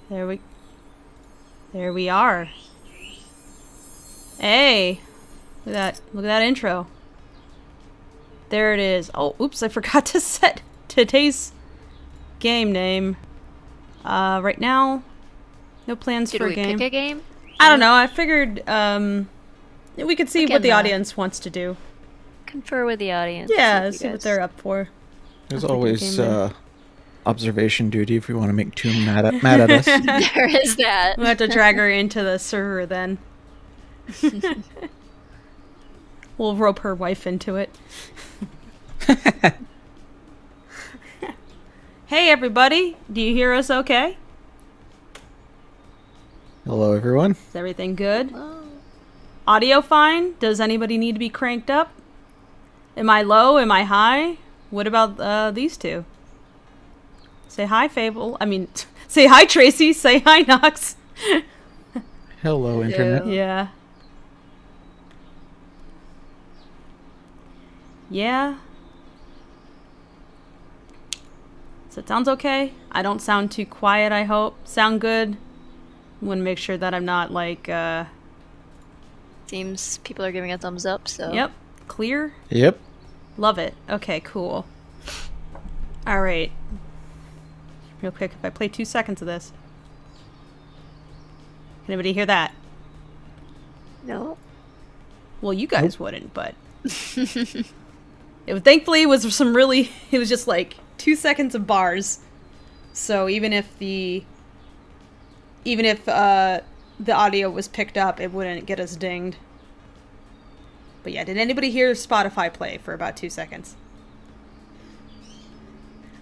There we are. Hey, look at that intro. There it is. Oh, oops, I forgot to set today's game name. Right now, no plans for a game. Did we pick a game? I don't know. I figured we could see what the audience wants to do. Confer with the audience. Yeah, see what they're up for. There's always observation duty if we want to make Toon mad at us. There is that. We'll have to drag her into the server then. We'll rope her wife into it. Hey everybody, do you hear us okay? Hello everyone. Is everything good? Hello. Audio fine? Does anybody need to be cranked up? Am I low? Am I high? What about these two? Say hi, Fable. Say hi, Tracy. Say hi, Nox. Hello internet. Yeah. Yeah. So it sounds okay. I don't sound too quiet, I hope. Sound good. Want to make sure that I'm not like, Seems people are giving a thumbs up, so... Yep. Clear? Yep. Love it. Okay, cool. Alright. Real quick, if I play 2 seconds of this. Anybody hear that? No. Well, you guys wouldn't, but... Thankfully, it was just like 2 seconds of bars. So even if the audio was picked up, it wouldn't get us dinged. But yeah, did anybody hear Spotify play for about 2 seconds?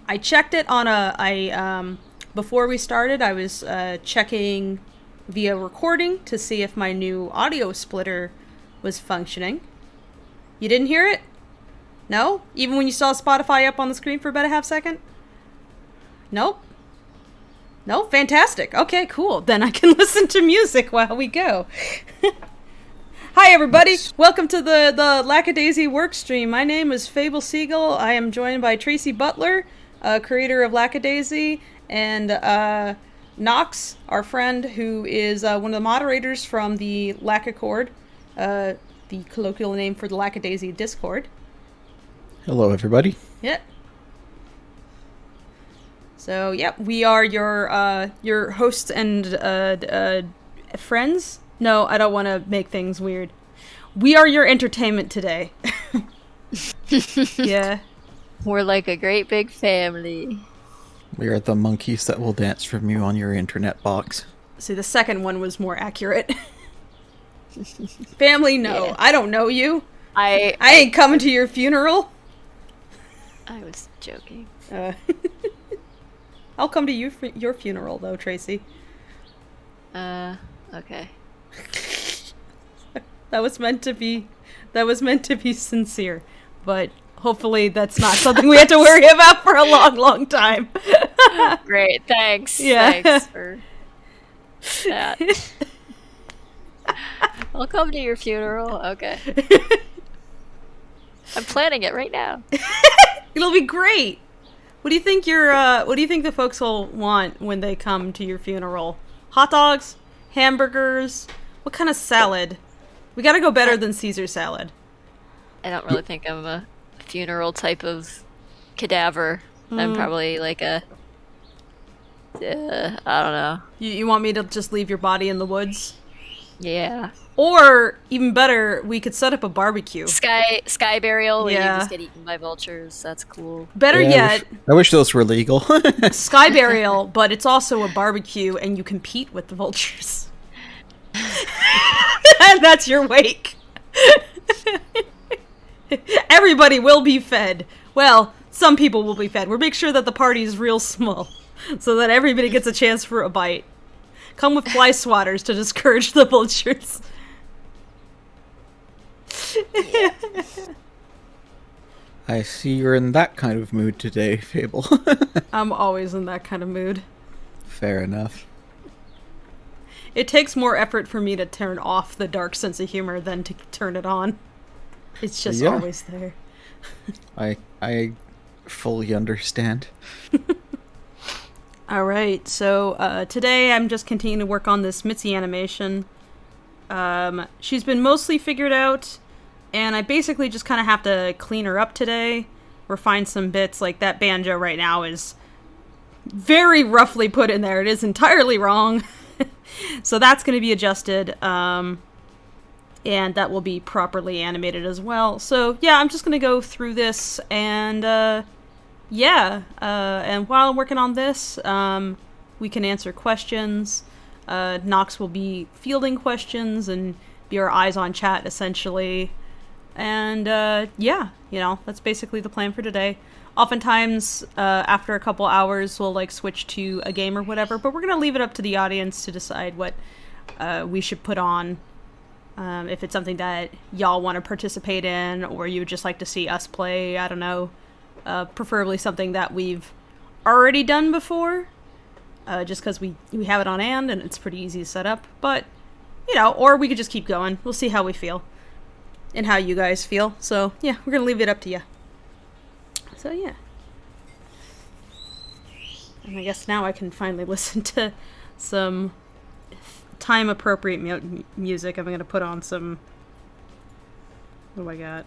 I checked it on before we started, I was checking via recording to see if my new audio splitter was functioning. You didn't hear it? No? Even when you saw Spotify up on the screen for about a half second? Nope. No? Fantastic. Okay, cool. Then I can listen to music while we go. Hi, everybody. Yes. Welcome to the Lackadaisy work stream. My name is Fable Siegel. I am joined by Tracy Butler, creator of Lackadaisy, and Nox, our friend, who is one of the moderators from the Lackaccord, the colloquial name for the Lackadaisy Discord. Hello everybody. Yep. So, yep, we are your hosts and friends. No, I don't want to make things weird. We are your entertainment today. Yeah. We're like a great big family. We are the monkeys that will dance from you on your internet box. See, the second one was more accurate. Family, no. Yeah. I don't know you. I ain't coming to your funeral. I was joking. I'll come to your funeral, though, Tracy. Okay. That was meant to be sincere, but hopefully that's not something we have to worry about for a long, long time. Great, thanks. Yeah. Thanks for that. I'll come to your funeral. Okay. I'm planning it right now. It'll be great. What do you think the folks will want when they come to your funeral? Hot dogs? Hamburgers? What kind of salad? We gotta go better than Caesar salad. I don't really think I'm a funeral type of cadaver. I'm probably like a... I don't know. You want me to just leave your body in the woods? Yeah. Or, even better, we could set up a barbecue. Sky burial where Yeah. you just get eaten by vultures. That's cool. Better Yeah, yet, I wish those were legal. sky burial, but it's also a barbecue and you compete with the vultures. And that's your wake. Everybody will be fed. Well, some people will be fed. We'll make sure that the party is real small so that everybody gets a chance for a bite. Come with fly swatters to discourage the vultures. I see you're in that kind of mood today, Fable. I'm always in that kind of mood. Fair enough. It takes more effort for me to turn off the dark sense of humor than to turn it on. It's just Yeah. always there. I fully understand. Alright, so today I'm just continuing to work on this Mitzi animation. She's been mostly figured out, and I basically just kind of have to clean her up today, refine some bits. Like that banjo right now is very roughly put in there. It is entirely wrong. So that's going to be adjusted, and that will be properly animated as well. So yeah, I'm just going to go through this, and and while I'm working on this, we can answer questions. Nox will be fielding questions and be our eyes on chat, essentially. And, that's basically the plan for today. Oftentimes, after a couple hours, we'll, switch to a game or whatever, but we're gonna leave it up to the audience to decide what, we should put on. If it's something that y'all want to participate in, or you would just like to see us play, I don't know. Preferably something that we've already done before, just because we have it on hand and it's pretty easy to set up. But, or we could just keep going. We'll see how we feel and how you guys feel. So, yeah, we're going to leave it up to you. So, yeah. And I guess now I can finally listen to some time-appropriate music. I'm going to put on some... What do I got?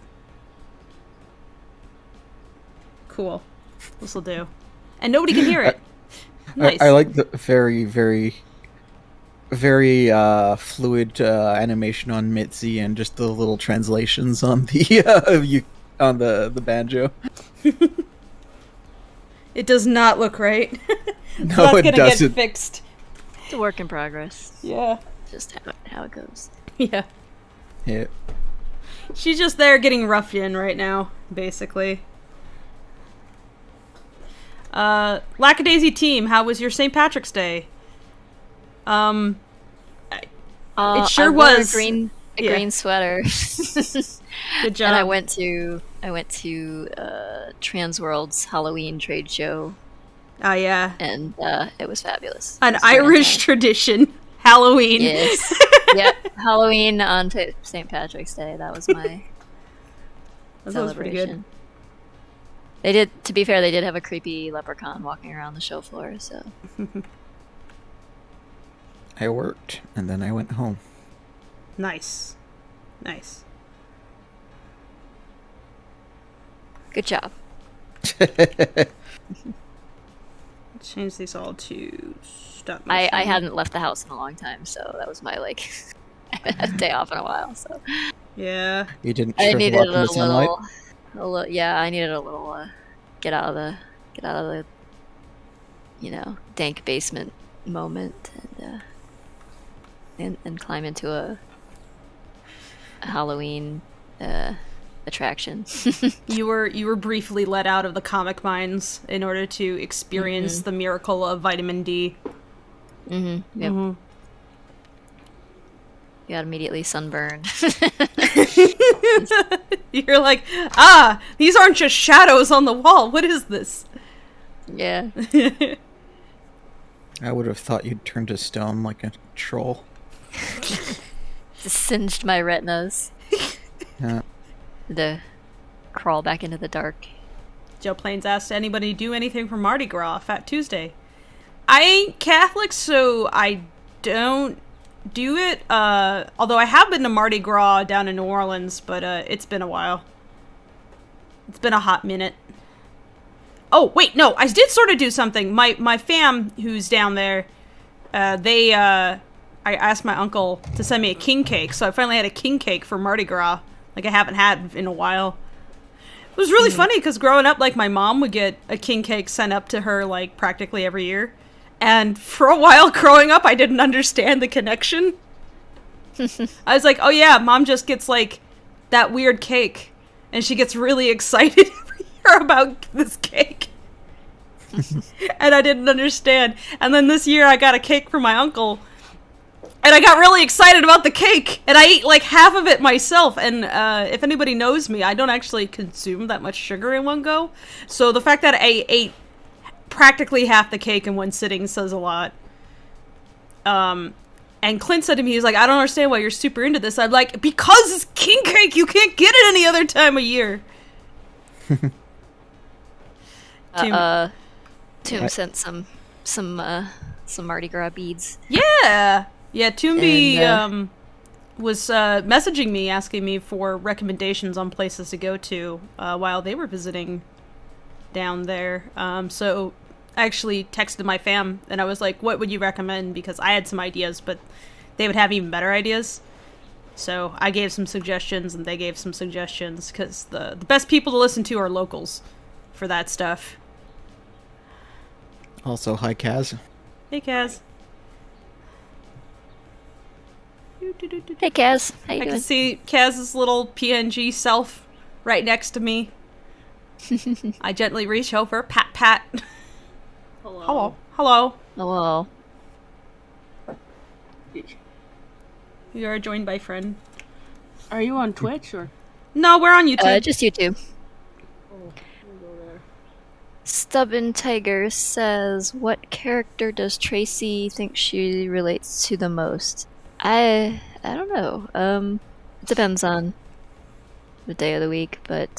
Cool. This'll do. And nobody can hear it. Nice. I like the very, very, very fluid animation on Mitzi and just the little translations on the the banjo. It does not look right. No, so it that's gonna get fixed. It's a work in progress. Yeah. Just how it goes. Yeah. Yeah. She's just there getting roughed in right now, basically. Lackadaisy team, how was your St. Patrick's Day? It sure was a green sweater. Good job. And I went to Transworld's Halloween trade show. Oh yeah. And it was fabulous. An Irish tradition, Halloween. Yes. Yep. Halloween on St. Patrick's Day. That was my that celebration. Was pretty good. They did, to be fair, they did have a creepy leprechaun walking around the show floor, so. I worked, and then I went home. Nice. Nice. Good job. Change these all to stop I motion. hadn't left the house in a long time, so that was my, day off in a while, so. Yeah. You didn't I shrivel needed up in the sunlight? I needed a little get out of the dank basement moment and climb into a Halloween attraction. You were briefly let out of the comic mines in order to experience the miracle of vitamin D. Mm-hmm. Yep. Mm-hmm. You got immediately sunburned. You're like, these aren't just shadows on the wall. What is this? Yeah. I would have thought you'd turn to stone like a troll. Just singed my retinas. Yeah. To crawl back into the dark. Joe Plains asked, anybody do anything for Mardi Gras, Fat Tuesday? I ain't Catholic, so I don't do it, although I have been to Mardi Gras down in New Orleans, but it's been a while. It's been a hot minute. Oh, wait, no, I did sort of do something. My fam who's down there, I asked my uncle to send me a king cake, so I finally had a king cake for Mardi Gras, like I haven't had in a while. It was really funny, because growing up, my mom would get a king cake sent up to her, practically every year. And for a while growing up, I didn't understand the connection. I was like, oh yeah, mom just gets, that weird cake. And she gets really excited every year about this cake. And I didn't understand. And then this year I got a cake from my uncle. And I got really excited about the cake. And I ate, half of it myself. And if anybody knows me, I don't actually consume that much sugar in one go. So the fact that I ate practically half the cake in one sitting says a lot. And Clint said to me, he was like, I don't understand why you're super into this. I'm like, because it's king cake, you can't get it any other time of year. Toom sent some some Mardi Gras beads. Yeah, Toomby And, was messaging me, asking me for recommendations on places to go to while they were visiting down there. So I actually texted my fam, and I was like, what would you recommend? Because I had some ideas, but they would have even better ideas. So I gave some suggestions, and they gave some suggestions, because the best people to listen to are locals for that stuff. Also, hi, Kaz. Hey, Kaz. Hey, Kaz. How you I doing? can see Kaz's little PNG self right next to me. I gently reach over, pat, pat. Hello. Hello. Hello. Hello. You are joined by friend. Are you on Twitch or? No, we're on YouTube. Just YouTube. Oh, we'll go there. Stubborn Tiger says, what character does Tracy think she relates to the most? I don't know. It depends on the day of the week, but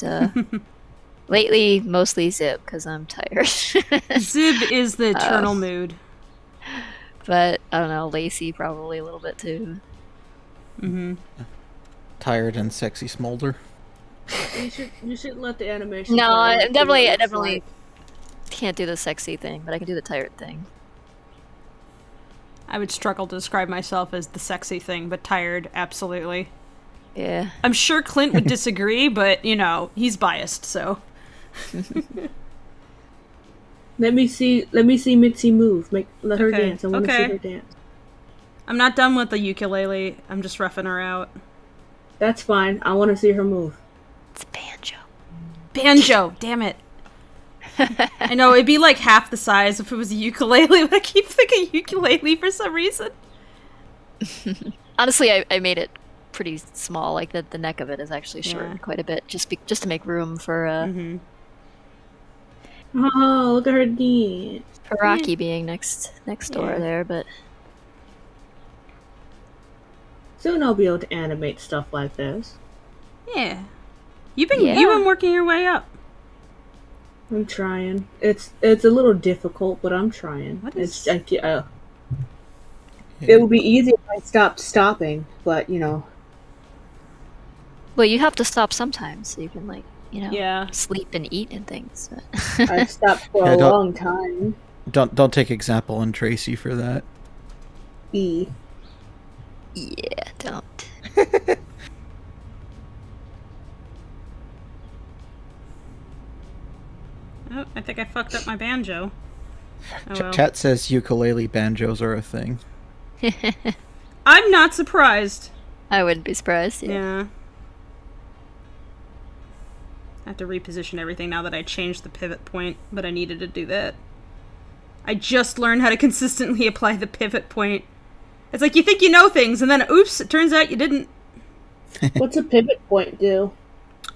lately mostly Zib because I'm tired. Zib is the eternal mood. But I don't know, Lacey probably a little bit too. Mm-hmm. Tired and sexy smolder. You should let the animation. No, I play. definitely can't do the sexy thing, but I can do the tired thing. I would struggle to describe myself as the sexy thing, but tired, absolutely. Yeah. I'm sure Clint would disagree, but, you know, he's biased, so. Let me see Mitzi move. Let her Okay, dance. I want to okay. see her dance. I'm not done with the ukulele. I'm just roughing her out. That's fine. I want to see her move. It's banjo. Banjo! Damn it. I know, it'd be like half the size if it was a ukulele, but I keep thinking ukulele for some reason. Honestly, I made it pretty small. Like the neck of it is actually shortened Yeah. quite a bit, just to make room for Mm-hmm. Oh, look at her dance. for Rocky being next door Yeah. there. But Soon I'll be able to animate stuff like this. Yeah. You've been Yeah. working your way up. I'm trying. It's a little difficult, but I'm trying. What is- It would be easy if I stopped stopping, but you know. well, you have to stop sometimes so you can Yeah. sleep and eat and things. But I've stopped for Yeah, a don't- long time. Don't take example on Tracy for that. E. yeah, don't. Oh, I think I fucked up my banjo. Oh, well. Chat says ukulele banjos are a thing. I'm not surprised. I wouldn't be surprised. Yeah. Yeah. I have to reposition everything now that I changed the pivot point, but I needed to do that. I just learned how to consistently apply the pivot point. It's like you think you know things, and then oops, it turns out you didn't. What's a pivot point do?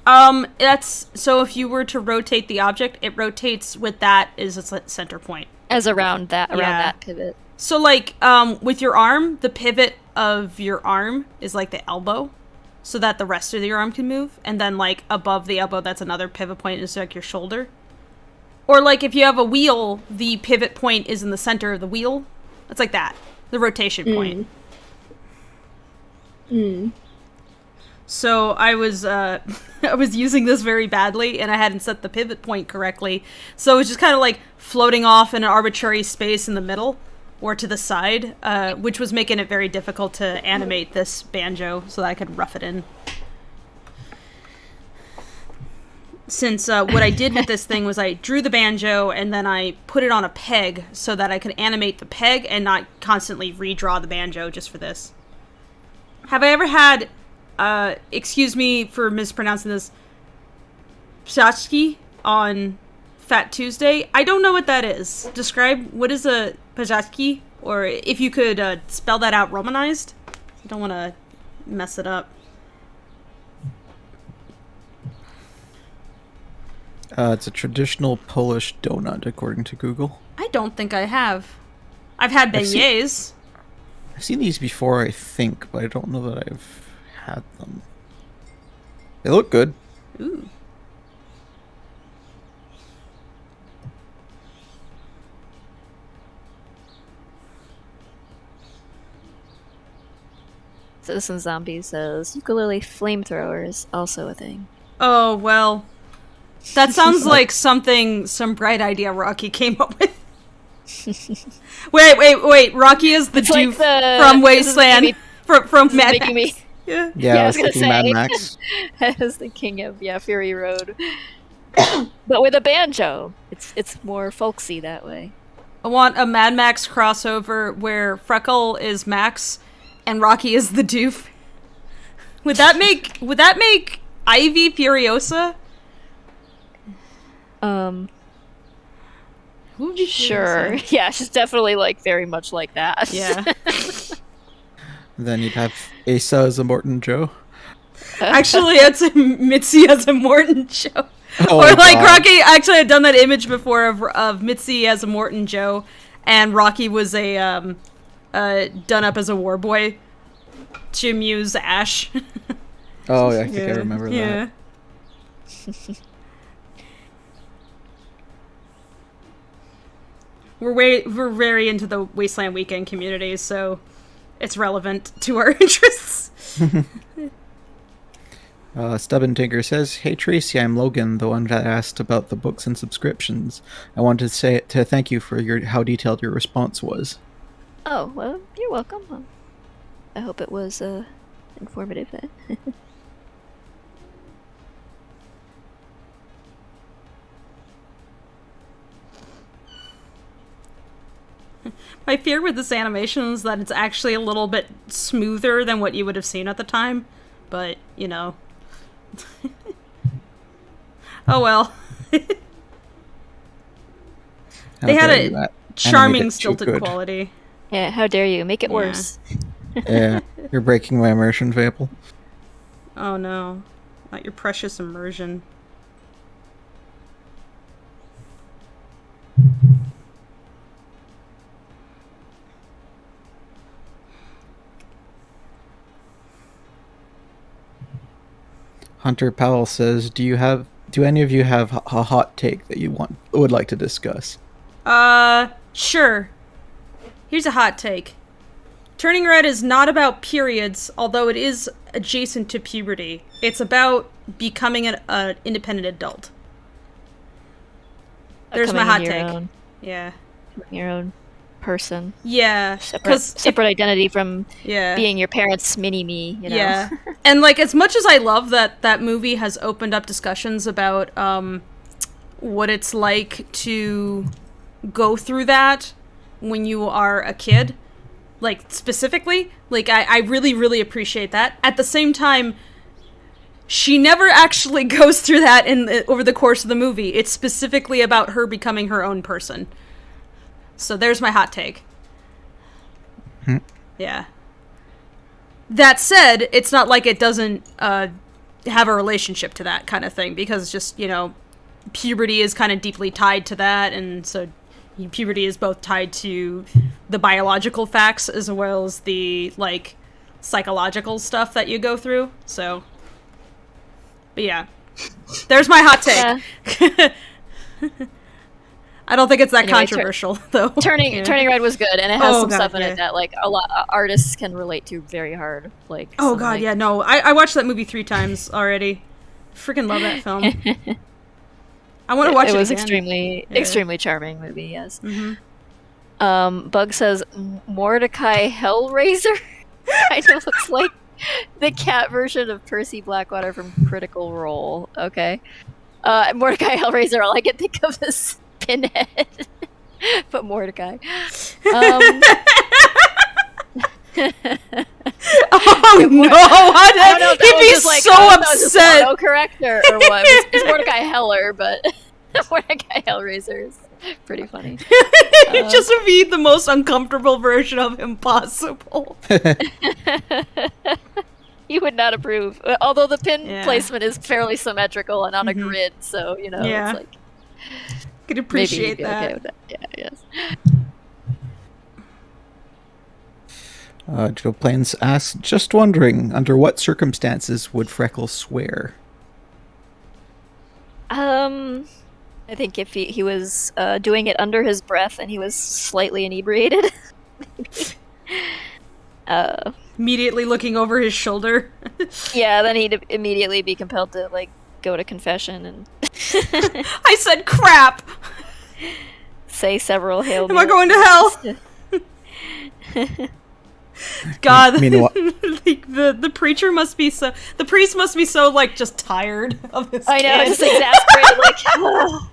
That's so if you were to rotate the object, it rotates with that as its center point. As around Yeah. that pivot. So like, with your arm, the pivot of your arm is like the elbow, so that the rest of your arm can move, and then like above the elbow, that's another pivot point, is like your shoulder. Or like if you have a wheel, the pivot point is in the center of the wheel. It's like that, the rotation point. So I was I was using this very badly, and I hadn't set the pivot point correctly. So it was just kind of like floating off in an arbitrary space in the middle or to the side, which was making it very difficult to animate this banjo so that I could rough it in. Since what I did with this thing was I drew the banjo and then I put it on a peg so that I could animate the peg and not constantly redraw the banjo just for this. Have I ever had... excuse me for mispronouncing this, Pshachki on Fat Tuesday? I don't know what that is. Describe, what is a Pshachki? Or if you could spell that out romanized? I don't want to mess it up. It's a traditional Polish donut, according to Google. I don't think I have. I've had I've seen- beignets. I've seen these before, I think, but I don't know that I've had them. They look good. Ooh. Citizen Zombie says ukulele flamethrower is also a thing. Oh, well. That sounds like some bright idea Rocky came up with. Wait. Rocky is the dude from Wasteland. From Mad Max. Yeah, I was thinking Mad Max. I was thinking of Fury Road. But with a banjo. It's more folksy that way. I want a Mad Max crossover where Freckle is Max and Rocky is the doof. Would that make Ivy Furiosa? Sure. Yeah, she's definitely like very much like that. Yeah. Then you'd have Asa as a Morton Joe. Actually, it's Mitzi as a Morton Joe. Oh, or like God. Rocky. Actually, I've done that image before of Mitzi as a Morton Joe, and Rocky was a done up as a war boy to amuse Ash. Oh, yeah, I think I remember that. Yeah. We're very into the Wasteland Weekend community, so it's relevant to our interests. Stubborn Tinker says, "Hey Tracy, I'm Logan, the one that asked about the books and subscriptions. I wanted to thank you for how detailed your response was." Oh, well, you're welcome. I hope it was informative then. My fear with this animation is that it's actually a little bit smoother than what you would have seen at the time, but, you know. Oh well. They had a charming stilted quality. Yeah, how dare you? Make it worse. Yeah, you're breaking my immersion, Fable. Oh no. Not your precious immersion. Hunter Powell says, "Do any of you have a hot take that you would like to discuss?" Sure. Here's a hot take. Turning Red is not about periods, although it is adjacent to puberty. It's about becoming an independent adult. There's my hot take. Yeah. Your own person. Yeah. Separate identity from being your parents' mini-me, you know? Yeah. And, like, as much as I love that movie has opened up discussions about what it's like to go through that when you are a kid, like, specifically, like, I really, really appreciate that. At the same time, she never actually goes through that over the course of the movie. It's specifically about her becoming her own person. So there's my hot take. Yeah. That said, it's not like it doesn't have a relationship to that kind of thing, because it's just, you know, puberty is kind of deeply tied to that, and so puberty is both tied to the biological facts as well as the, like, psychological stuff that you go through, so. But yeah. There's my hot take. Yeah. I don't think it's that controversial, though. Turning Red was good, and it has some stuff in it that, like, a lot of artists can relate to very hard. Like, oh god, yeah, no. I watched that movie 3 times already. Freaking love that film. I want to watch it again. It was extremely charming movie, yes. Mm-hmm. Bug says, Mordecai Hellraiser? Kind of looks like the cat version of Percy Blackwater from Critical Role. Okay. Mordecai Hellraiser, all I can think of is Pinhead. But Mordecai. Oh no! I don't know if he'd be so upset. Autocorrect or what? It's Mordecai Heller, but Mordecai Hellraiser is pretty funny. It just would be the most uncomfortable version of him possible. You would not approve. Although the pin placement is fairly symmetrical and on a grid, so, you know, it's like... Could appreciate that. Okay with that. Yeah, yes. Joe Plains asks, "Just wondering, under what circumstances would Freckles swear?" I think if he was doing it under his breath and he was slightly inebriated. Immediately looking over his shoulder. Yeah, then he'd immediately be compelled to, like, go to confession and I said crap! say several Hail Am I going to hell? God, Meanwhile- the preacher must be so... The priest must be so, like, just tired of this I know, kid. just exasperated, like, oh,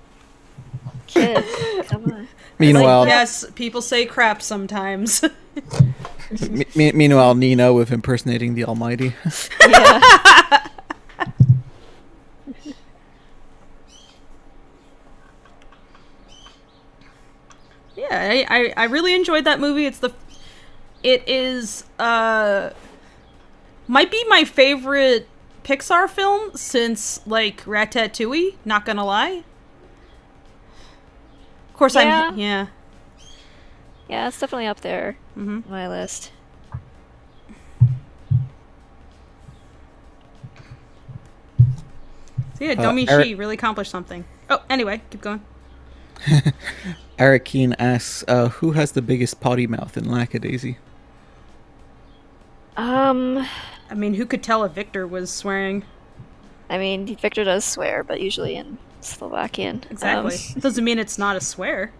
kid, come on. Meanwhile, Like, yes, people say crap sometimes. meanwhile, Nina with impersonating the Almighty. Yeah. Yeah, I really enjoyed that movie. It is might be my favorite Pixar film since, like, Ratatouille, not gonna lie. Of course, Yeah. yeah. Yeah, it's definitely up there Mhm. on my list. So yeah, Domi Eric- Shi really accomplished something. Oh, anyway, keep going. Eric Keane asks, who has the biggest potty mouth in Lackadaisy? I mean, who could tell if Victor was swearing? I mean, Victor does swear, but usually in Slovakian. Exactly. Doesn't mean it's not a swear.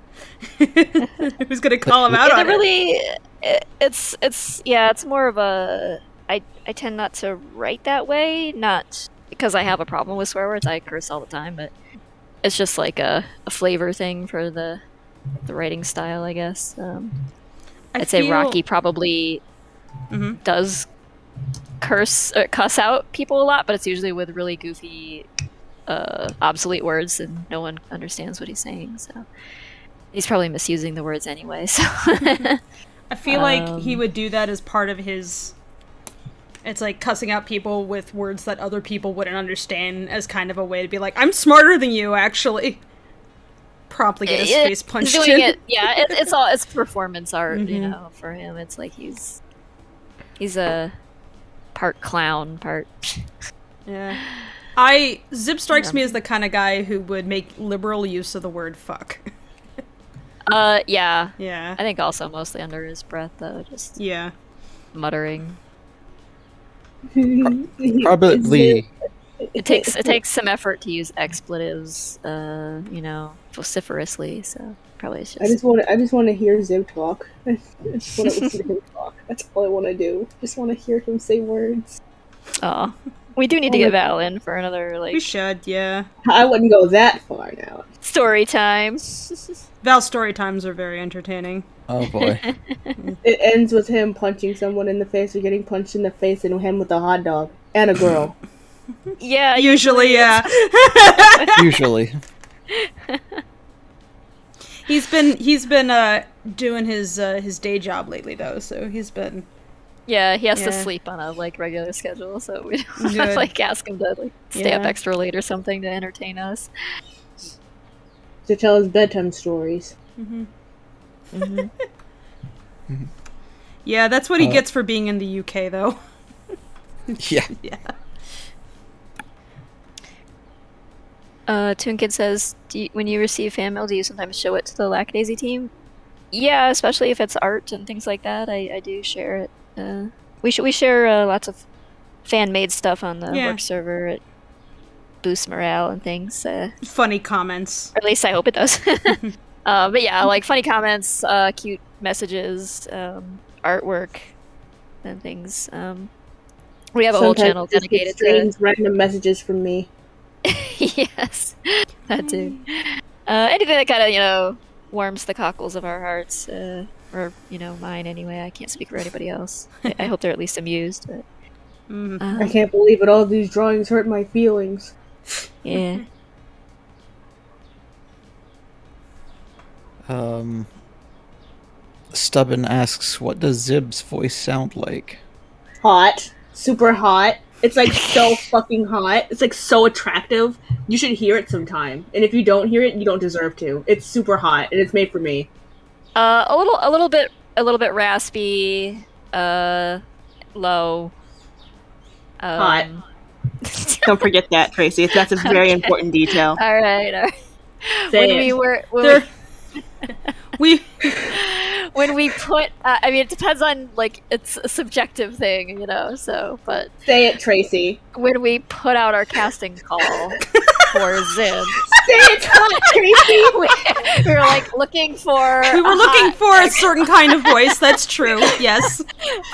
Who's gonna call him out It on it? really, it's more of a. I tend not to write that way, not because I have a problem with swear words. I curse all the time, but it's just like a flavor thing for the writing style, I guess. I'd say Rocky probably does cuss out people a lot, but it's usually with really goofy, obsolete words, and no one understands what he's saying. So he's probably misusing the words anyway. So I feel like he would do that as part of his... It's like cussing out people with words that other people wouldn't understand as kind of a way to be like, I'm smarter than you, actually. Promptly get his face punched doing in. it, yeah, it's performance art, you know, for him. It's like he's a part clown, part... Yeah. Zip strikes me as the kind of guy who would make liberal use of the word fuck. Yeah. Yeah. I think also mostly under his breath, though, just Yeah. muttering. Probably. It takes some effort to use expletives, vociferously. So probably it's just. I just want to hear Zib talk. I just want to listen to him talk. That's all I want to do. Just want to hear him say words. Oh, we do need to get Val in for another We should, yeah. I wouldn't go that far now. story time. Val's story times are very entertaining. Oh boy. It ends with him punching someone in the face or getting punched in the face, and him with a hot dog and a girl. Yeah, Usually, yeah. Usually. He's been doing his day job lately, though, so he's been... Yeah, he has to sleep on a regular schedule, so we don't Good. ask him to stay up extra late or something to entertain us. To tell his bedtime stories. Yeah, that's what he gets for being in the UK, though. Yeah. Yeah. Toon Kid says, when you receive fan mail, do you sometimes show it to the Lackadaisy team? Yeah, especially if it's art and things like that. I do share it. We share lots of fan-made stuff on the work server. It boosts morale and things. Funny comments. Or at least I hope it does. But yeah, like funny comments, cute messages, artwork, and things. We have a whole channel dedicated to random messages from me. yes, that too. Anything that kind of warms the cockles of our hearts, or mine anyway. I can't speak for anybody else. I hope they're at least amused. But I can't believe it. All these drawings hurt my feelings. yeah. Stubborn asks, what does Zib's voice sound like? Hot. Super hot. It's like so fucking hot. It's like so attractive. You should hear it sometime. And if you don't hear it, you don't deserve to. It's super hot and it's made for me. A little bit raspy, low. Hot. Don't forget that, Tracy. That's a very important detail. All right. Say When it. we were when we put, I mean, it depends on, like, it's a subjective thing, you know, so, but Say it, Tracy. when we put out our casting call for Zib, Say it, Tracy. we were, like, looking for We were looking for a certain kind of voice. That's true. Yes, a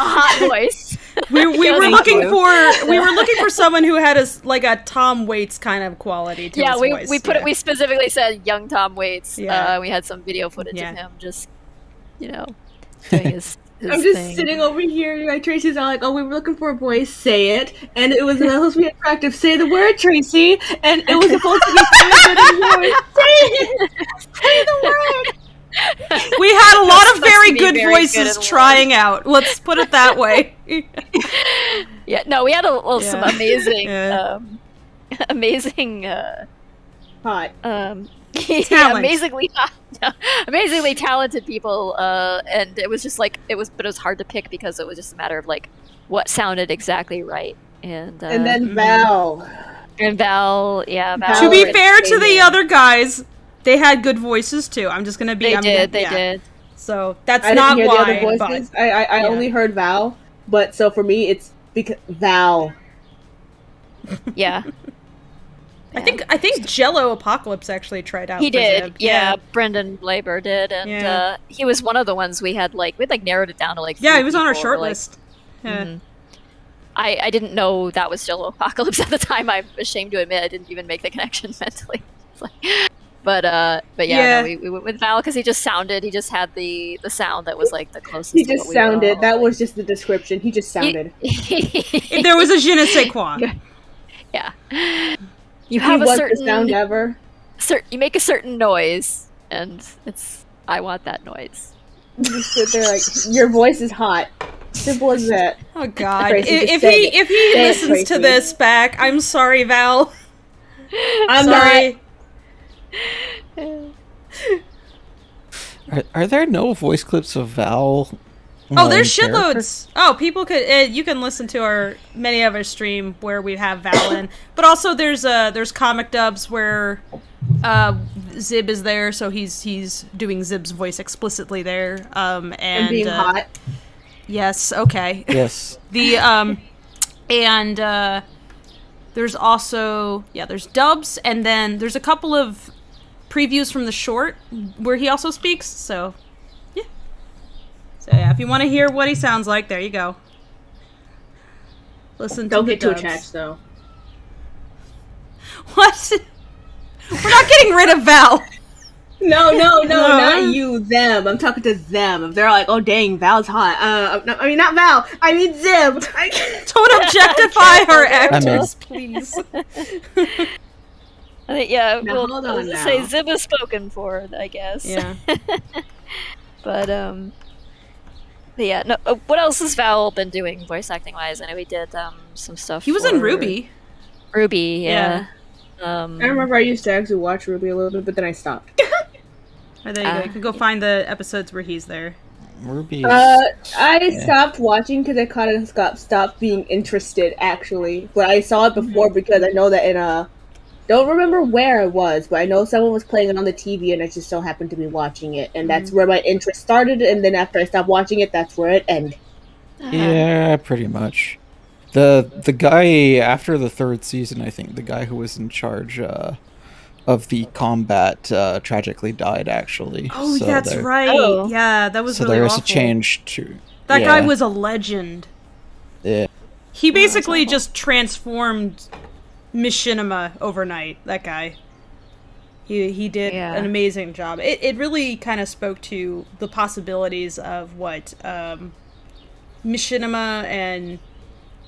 hot voice. we were Thank looking you. for someone who had a Tom Waits kind of quality to Yeah, his voice. we put it. We specifically said young Tom Waits. Yeah. We had some video footage Yeah. of him just, you know, doing his I'm just thing. sitting over here. Like Tracy's all like, "Oh, we were looking for a voice. Say it." And it was supposed to be attractive. Say the word, Tracy. And it was supposed to be very good. Say it. Say the word. We had a lot of supposed to very be good very good voices in trying out. Let's put it that way. Yeah, no, we had some Yeah. amazing, Yeah. amazing, Hot. yeah, Talent. amazingly talented people. And it was just like but it was hard to pick because it was just a matter of like what sounded exactly right. And And then Val. Val, yeah, Val. To be Valorant fair to the Fable. other guys, they had good voices too. I'm just gonna be. They I'm, did. yeah. So that's I not didn't hear why. the other voices. I yeah. only heard Val. But so for me, it's because Val. Yeah. I think Jello Apocalypse actually tried out. He for did, Zib. yeah. Brendan Laber did, and Yeah. he was one of the ones we had narrowed it down to like. Yeah, 3 he was on our people, short like- list. Yeah. Mhm. I didn't know that was Jello Apocalypse at the time. I'm ashamed to admit I didn't even make the connection mentally. It's like- but yeah, Yeah. no, we went with Val because he just had the sound that was like the closest. He to just what we were sounded. all, That like- was just the description. He just sounded. If there was a je ne sais quoi. Yeah. You He have a was certain the sound ever. you make a certain noise, and I want that noise. You just sit there like, your voice is hot. Simple as that. Oh God! Tracy, just If say he it. if he Say it, listens to Tracy. this back, I'm sorry, Val. I'm Sorry. Are there no voice clips of Val? Oh, there's in character? shitloads. Oh, people could. You can listen to many of our stream where we have Val in, but also there's comic dubs where Zib is there, so he's doing Zib's voice explicitly there. And being hot. Yes. Okay. Yes. And there's also there's dubs, and then there's a couple of previews from the short where he also speaks. So if you want to hear what he sounds like, there you go. Listen. Don't to get the too dubs. attached though. What? We're not getting rid of Val. No, not you, them. I'm talking to them. If they're like, oh dang, Val's hot. No, I mean, not Val. I mean Zib. Don't objectify our I know. actors, please. Yeah, Now, hold I was on gonna now. say Zib is spoken for, I guess. Yeah. But yeah. No. What else has Val been doing voice acting wise? I know he did some stuff. He was in for Ruby. Ruby, yeah. I remember I used to actually watch Ruby a little bit, but then I stopped. Oh, there you go. You can go find the episodes where he's there. Ruby. I stopped watching because I kind of stopped being interested, actually. But I saw it before because I know that in don't remember where I was, but I know someone was playing it on the TV, and I just so happened to be watching it, and that's where my interest started. And then after I stopped watching it, that's where it ended. Yeah, pretty much. The guy after the third season, I think the guy who was in charge of the combat tragically died. Actually. Oh, So that's there- right. Oh. Yeah, that was So really there is awful. a change to That guy yeah. was a legend. Yeah. He basically just transformed machinima overnight. That guy. He did Yeah. an amazing job. It really kind of spoke to the possibilities of what machinima and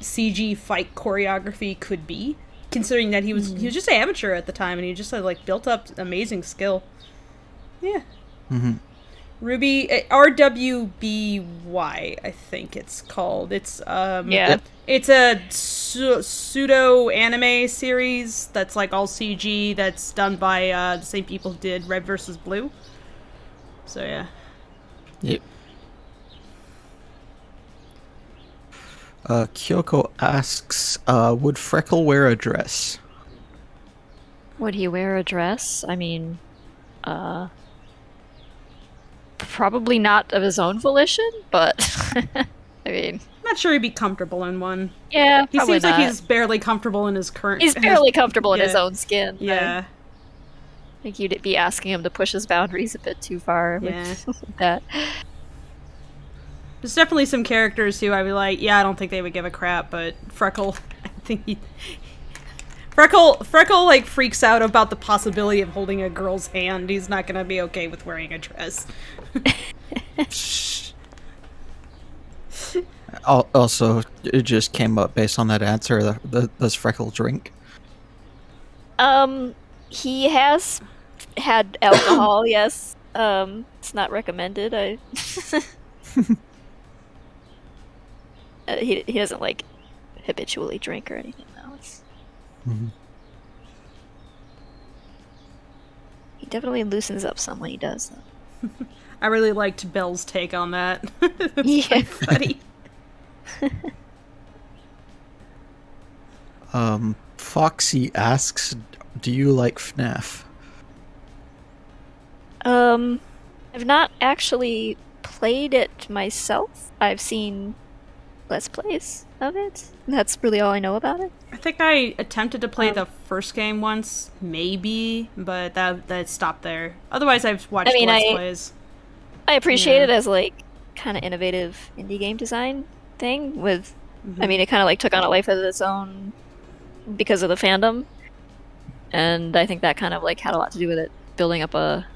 CG fight choreography could be, considering that he was just an amateur at the time, and he just had like built up amazing skill. Yeah. Mhm. Ruby RWBY, I think it's called. It's Yeah. it's a pseudo anime series that's like all CG, that's done by the same people who did Red vs. Blue. So yeah. Yep. Kyoko asks, would Freckle wear a dress? Would he wear a dress? I mean, Probably not of his own volition, but I mean, I'm not sure he'd be comfortable in one. yeah, He probably seems not. like he's barely comfortable in his current. He's barely comfortable in his yeah. own skin. Yeah. I think you'd be asking him to push his boundaries a bit too far with that. There's definitely some characters who I'd be like, yeah, I don't think they would give a crap, but Freckle, I think Freckle like freaks out about the possibility of holding a girl's hand. He's not gonna be okay with wearing a dress. Also, it just came up based on that answer. Does Freckle drink? He has had alcohol, yes. It's not recommended. He doesn't like habitually drink or anything though. He definitely loosens up some when he does though. I really liked Belle's take on that. It's Yeah. funny. Foxy asks, do you like FNAF? I've not actually played it myself. I've seen Let's Plays of it. That's really all I know about it. I think I attempted to play the first game once, maybe, but that stopped there. Otherwise, I've watched Let's Plays. I appreciate it as like kind of innovative indie game design thing. With, I mean, it kind of like took on a life of its own because of the fandom, and I think that kind of like had a lot to do with it building up a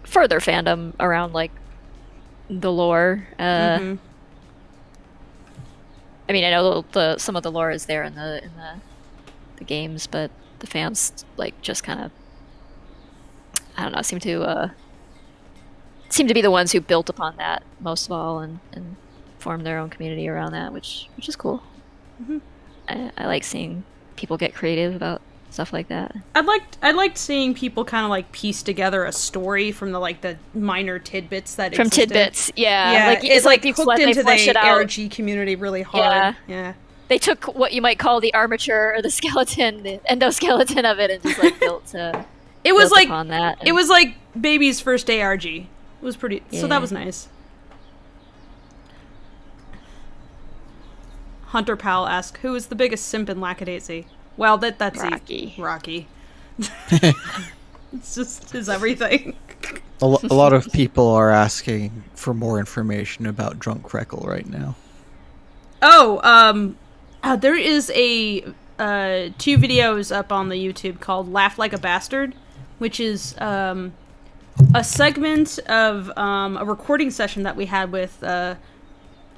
further fandom around like the lore. I mean, I know some of the lore is there in the games, but the fans like just kind of, I don't know, seem to be the ones who built upon that most of all and formed their own community around that, which is cool. I like seeing people get creative about stuff like that. I liked seeing people kind of like piece together a story from the minor tidbits that from existed. Tidbits, yeah. Like it's like you hooked into the it out. ARG community really hard. Yeah. They took what you might call the armature or the skeleton, the endoskeleton of it, and just like built upon that. It was like baby's first ARG. It was pretty. Yeah. So that was nice. Hunter Powell asks, "Who is the biggest simp in Lackadaisy?" Well, that's Rocky. Rocky. It's just his everything. A lot of people are asking for more information about Drunk Freckle right now. Oh, there is a 2 videos up on the YouTube called "Laugh Like a Bastard," which is a segment of a recording session that we had with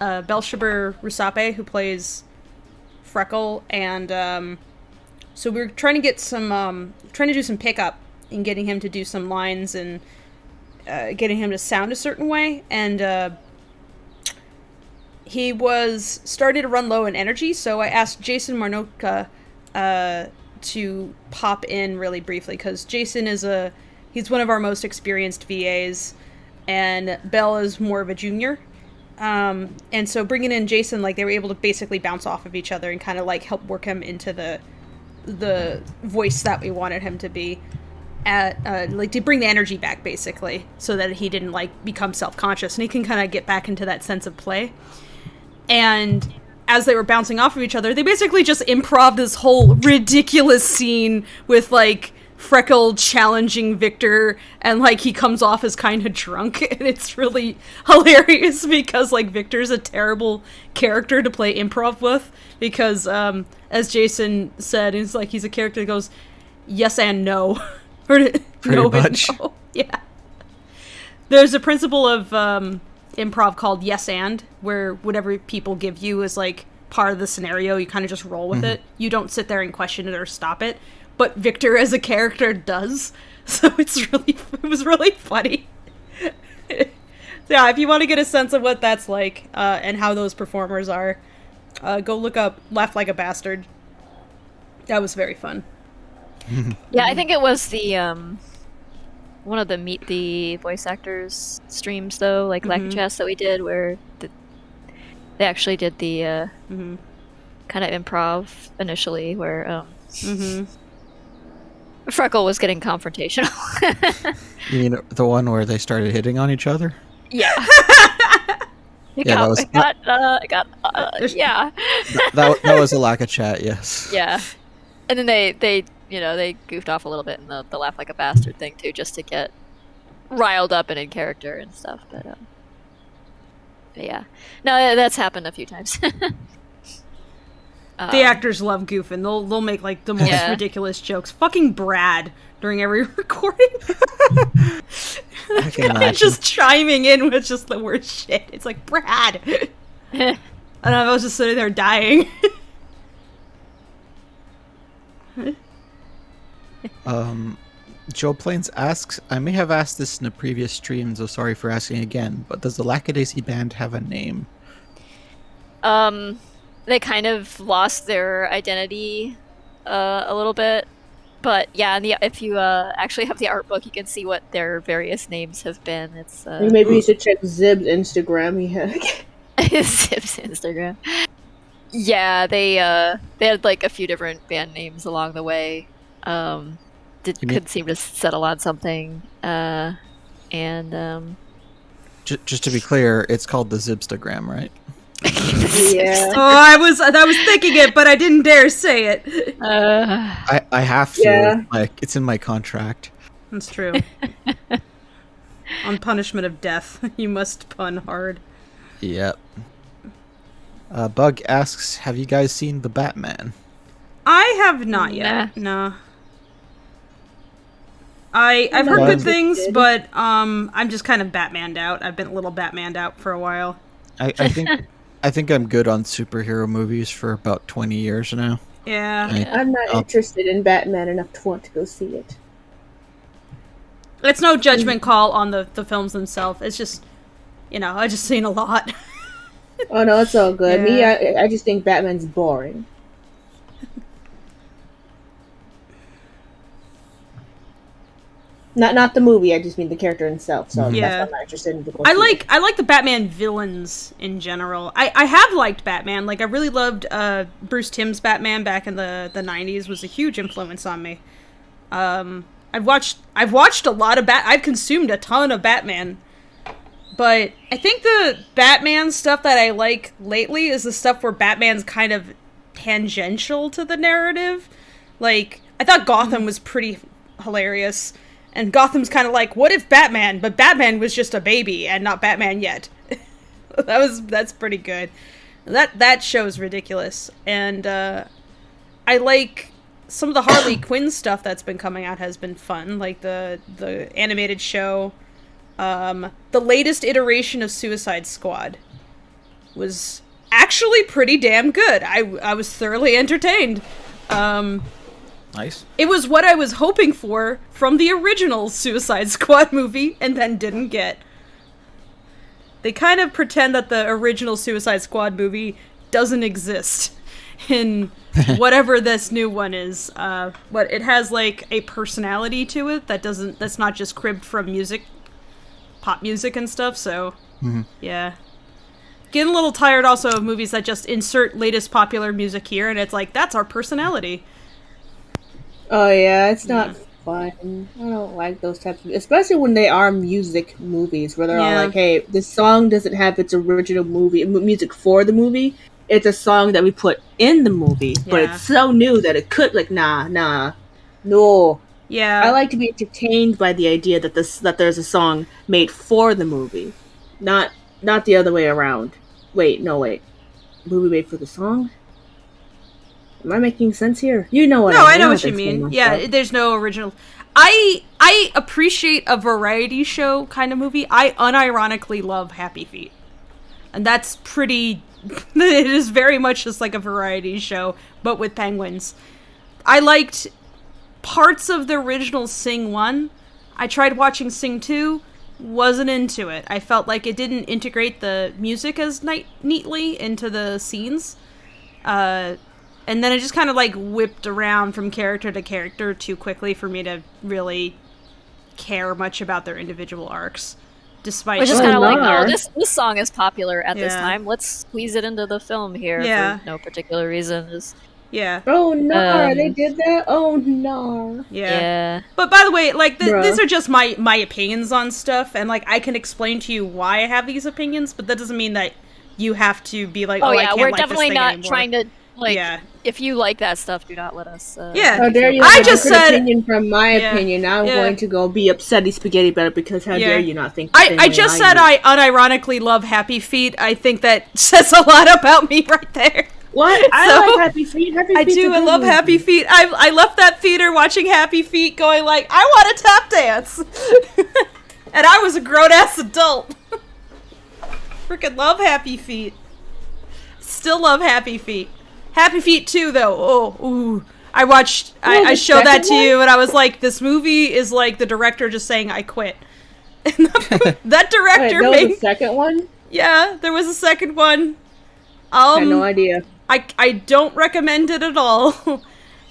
Belshaber Rusape, who plays Freckle, and so we were trying to get some, trying to do some pickup and getting him to do some lines and getting him to sound a certain way, and he was starting to run low in energy, so I asked Jason Marnoka to pop in really briefly, because Jason he's one of our most experienced VAs, and Belle is more of a junior. And so bringing in Jason, like, they were able to basically bounce off of each other and kind of like help work him into the voice that we wanted him to be at, like, to bring the energy back basically, so that he didn't like become self-conscious and he can kind of get back into that sense of play. And as they were bouncing off of each other, they basically just improv this whole ridiculous scene with like Freckle challenging Victor, and like he comes off as kind of drunk, and it's really hilarious because like Victor's a terrible character to play improv with, because as Jason said, it's like he's a character that goes yes and no, or no much. and no. Yeah, there's a principle of improv called yes and, where whatever people give you is like part of the scenario, you kind of just roll with it. You don't sit there and question it or stop it. But Victor as a character does, so it was really funny. Yeah, if you want to get a sense of what that's like and how those performers are, go look up "Laugh Like a Bastard." That was very fun. Yeah, I think it was the one of the Meet the Voice Actors streams though, like Lucky Chess that we did, where they actually did the kind of improv initially, where Freckle was getting confrontational. You mean the one where they started hitting on each other? Yeah. Yeah, that was yeah. that was a lack of chat. Yes. Yeah. And then they goofed off a little bit in the laugh like a bastard thing too, just to get riled up and in character and stuff. But yeah, no, that's happened a few times. The actors love goofing. They'll make like the most ridiculous jokes. Fucking Brad during every recording. I can imagine. Just chiming in with just the worst shit. It's like, Brad. And I was just sitting there dying. Joe Plains asks, I may have asked this in a previous stream, so sorry for asking again, but does the Lackadaisy band have a name? They kind of lost their identity a little bit. But yeah, if you actually have the art book, you can see what their various names have been. It's maybe you should check Zib's Instagram. Zib's Instagram. Yeah, they had like a few different band names along the way. Couldn't seem to settle on something. Just to be clear, it's called the Zibstagram, right? Yeah. Oh, I was thinking it, but I didn't dare say it. I have to. Yeah. Like, it's in my contract. That's true. On punishment of death, you must pun hard. Yep. Bug asks, have you guys seen The Batman? I have not yet. No. I've heard good things, but I'm just kind of Batmaned out. I've been a little Batmaned out for a while. I think I'm good on superhero movies for about 20 years now. Yeah. I'm not interested in Batman enough to want to go see it. It's no judgment call on the films themselves. It's just, I just seen a lot. Oh no, it's all good. Yeah. Me, I just think Batman's boring. Not the movie. I just mean the character himself. So that's why I'm not interested in. I like the Batman villains in general. I have liked Batman. Like I really loved Bruce Timm's Batman back in the 90s. Was a huge influence on me. I've watched a lot of I've consumed a ton of Batman. But I think the Batman stuff that I like lately is the stuff where Batman's kind of tangential to the narrative. Like, I thought Gotham was pretty hilarious. And Gotham's kind of like, what if Batman? But Batman was just a baby and not Batman yet. That's pretty good. That show's ridiculous. And I like some of the Harley Quinn stuff that's been coming out has been fun. Like the animated show. The latest iteration of Suicide Squad was actually pretty damn good. I was thoroughly entertained. Nice. It was what I was hoping for from the original Suicide Squad movie and then didn't get. They kind of pretend that the original Suicide Squad movie doesn't exist in whatever this new one is. But it has like a personality to it that's not just cribbed from pop music and stuff, so yeah. Getting a little tired also of movies that just insert latest popular music here and it's like, that's our personality. Oh yeah, it's not fun. I don't like those types of, especially when they are music movies where they're all like, hey, this song doesn't have its original music for the movie. It's a song that we put in the movie, but it's so new that it could no. Yeah. I like to be entertained by the idea that there's a song made for the movie, not the other way around. Wait. Movie made for the song? Am I making sense here? You know what I mean. No, I know what you mean. Yeah, there's no original. I appreciate a variety show kind of movie. I unironically love Happy Feet. And that's pretty... it is very much just like a variety show, but with penguins. I liked parts of the original Sing 1. I tried watching Sing 2. Wasn't into it. I felt like it didn't integrate the music as neatly into the scenes. And then it just kind of like whipped around from character to character too quickly for me to really care much about their individual arcs. Despite which is kind of like, this song is popular at this time. Let's squeeze it into the film here for no particular reason. Yeah. Oh no, they did that. Oh no. Yeah. But by the way, like Bruh. these are just my opinions on stuff, and like I can explain to you why I have these opinions, but that doesn't mean that you have to be like, oh, I can't we're like definitely this thing not anymore. trying to like. Yeah. If you like that stuff, do not let us. Yeah. How dare you I have a just different said- opinion from my Yeah. opinion. Now I'm Yeah. going to go be upsetty spaghetti about it because how Yeah. dare you not think the same I way just I said do. I unironically love Happy Feet. I think that says a lot about me right there. What? I So- like Happy Feet. Happy I Feet's a do. I good love movie. Happy Feet. I left that theater watching Happy Feet, going like, I want to tap dance, and I was a grown ass adult. Freaking love Happy Feet. Still love Happy Feet. Happy Feet 2, though. Oh, ooh. I watched. I the showed that second to you, and I was like, this movie is like the director just saying, "I quit." And that Wait, director that was made. the second one? Yeah, there was a second one. I had no idea. I don't recommend it at all.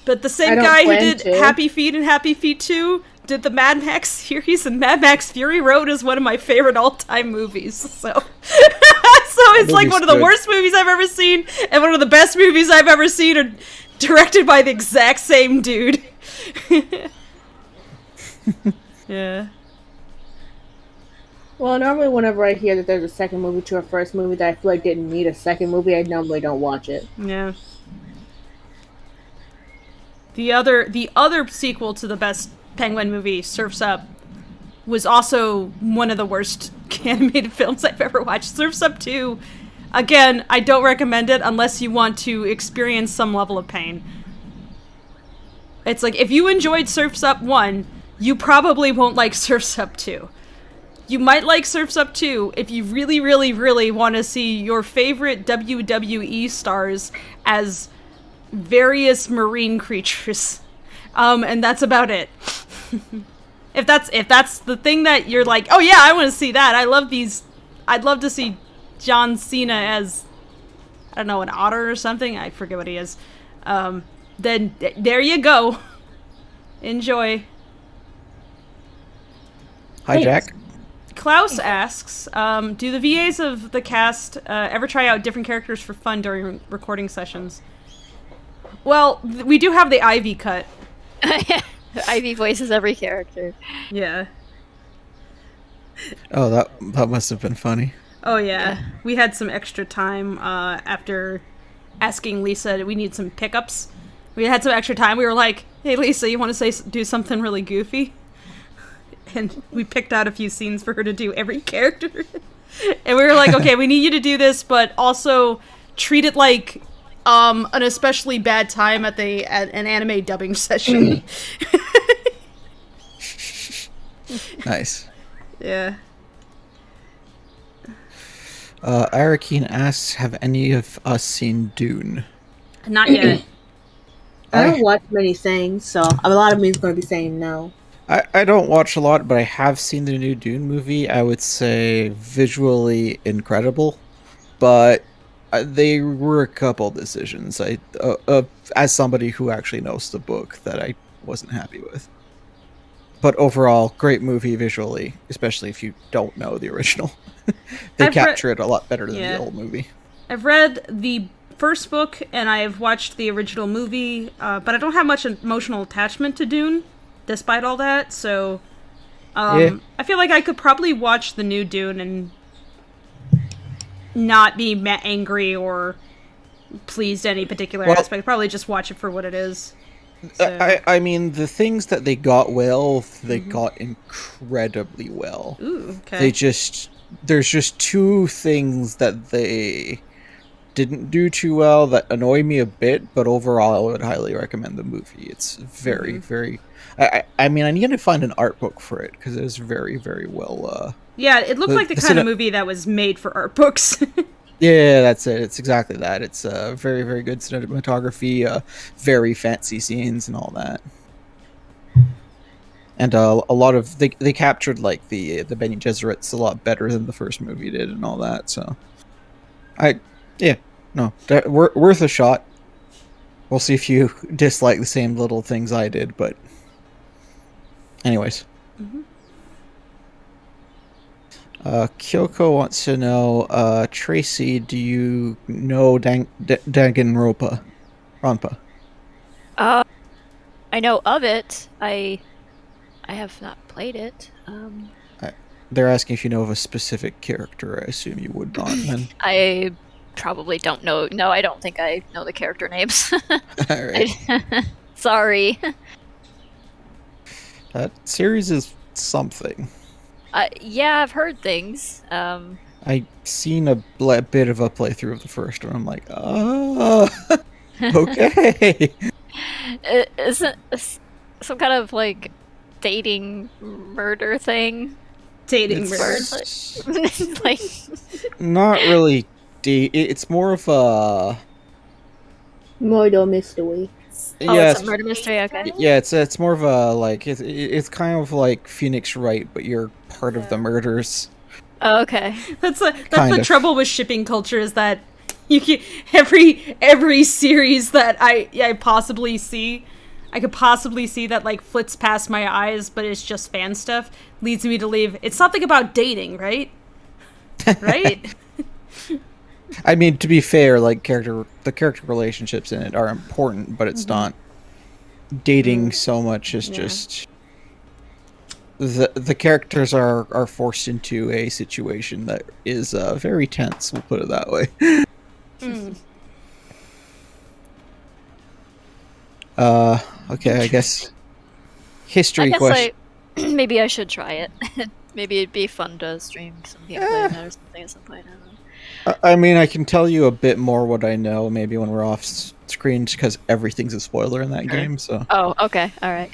But the I same don't guy who plan did to. Happy Feet and Happy Feet 2 did the Mad Max series, and Mad Max Fury Road is one of my favorite all-time movies. So, so it's like movie's one of the good. worst movies I've ever seen, and one of the best movies I've ever seen, are directed by the exact same dude. Yeah. Well, normally whenever I hear that there's a second movie to a first movie that I feel like didn't need a second movie, I normally don't watch it. Yeah. The other sequel to the best Penguin movie, Surf's Up, was also one of the worst animated films I've ever watched. Surf's Up 2, again, I don't recommend it unless you want to experience some level of pain. It's like, if you enjoyed Surf's Up 1, you probably won't like Surf's Up 2. You might like Surf's Up 2 if you really, really, really want to see your favorite WWE stars as various marine creatures. And that's about it. If that's the thing that you're like, oh yeah, I want to see that. I'd love to see John Cena as, I don't know, an otter or something. I forget what he is. Then there you go. Enjoy. Hi, Jack. Klaus asks, do the VAs of the cast ever try out different characters for fun during recording sessions? Well, we do have the Ivy cut. Ivy voices every character. Yeah. Oh, that must have been funny. Oh, yeah. We had some extra time after asking Lisa, we need some pickups. We had some extra time. We were like, hey, Lisa, you want to do something really goofy? And we picked out a few scenes for her to do every character. And we were like, okay, we need you to do this, but also treat it like an especially bad time at an anime dubbing session. Nice. Yeah. Arakeen asks, have any of us seen Dune? Not yet. I don't watch many things, so a lot of me is going to be saying no. I don't watch a lot, but I have seen the new Dune movie. I would say visually incredible, but they were a couple decisions. As somebody who actually knows the book, that I wasn't happy with. But overall, great movie visually, especially if you don't know the original. They capture it a lot better than the old movie. I've read the first book and I've watched the original movie, but I don't have much emotional attachment to Dune, despite all that. So I feel like I could probably watch the new Dune and not be angry or pleased any particular aspect. Probably just watch it for what it is. So. I mean, the things that they got well, they got incredibly well. Ooh, okay. There's just two things that they didn't do too well that annoy me a bit, but overall I would highly recommend the movie. It's very, very... I mean, I need to find an art book for it, because it is very, very well... Yeah, it looked like the kind of movie that was made for art books. Yeah, that's it. It's exactly that. It's very, very good cinematography, very fancy scenes and all that. And a lot of... They captured, like, the Bene Gesserits a lot better than the first movie did and all that, so... worth a shot. We'll see if you dislike the same little things I did, but... Anyways. Kyoko wants to know, Tracy, do you know Danganronpa? I know of it. I have not played it. They're asking if you know of a specific character. I assume you would not. Then. I probably don't know. No, I don't think I know the character names. All right. Sorry. That series is something. Yeah, I've heard things. I seen a bit of a playthrough of the first one. I'm like, oh, okay. Isn't some kind of like dating murder thing? Dating It's murder. Like, not really. It's more of a. Murder mystery. oh, Yes. it's a murder mystery. Okay. Yeah, it's more of a like it's kind of like Phoenix Wright, but you're part of the murders. Oh, okay. That's the Kind of. trouble with shipping culture is that you can every series that I possibly see, I could possibly see that like flits past my eyes, but it's just fan stuff, leads me to leave. It's something about dating, right? Right? I mean, to be fair, like the character relationships in it are important, but it's not dating so much as just the characters are forced into a situation that is very tense. We'll put it that way. Okay, I guess history question. Maybe I should try it. Maybe it'd be fun to stream some gameplay of that or something at some point. I don't know. I mean, I can tell you a bit more what I know maybe when we're off screen, just because everything's a spoiler in that game. So. Oh, okay, all right.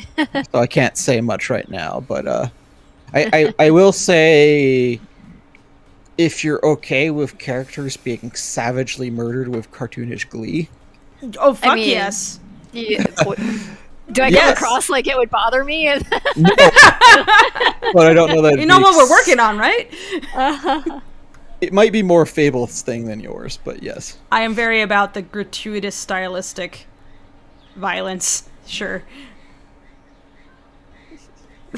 So I can't say much right now, but I will say, if you're okay with characters being savagely murdered with cartoonish glee. Oh fuck, I mean, yes. Yeah, do I come across like it would bother me? No. But I don't know that. You know what we're working on, right? It might be more Fable's thing than yours, but yes. I am very about the gratuitous stylistic violence. Sure.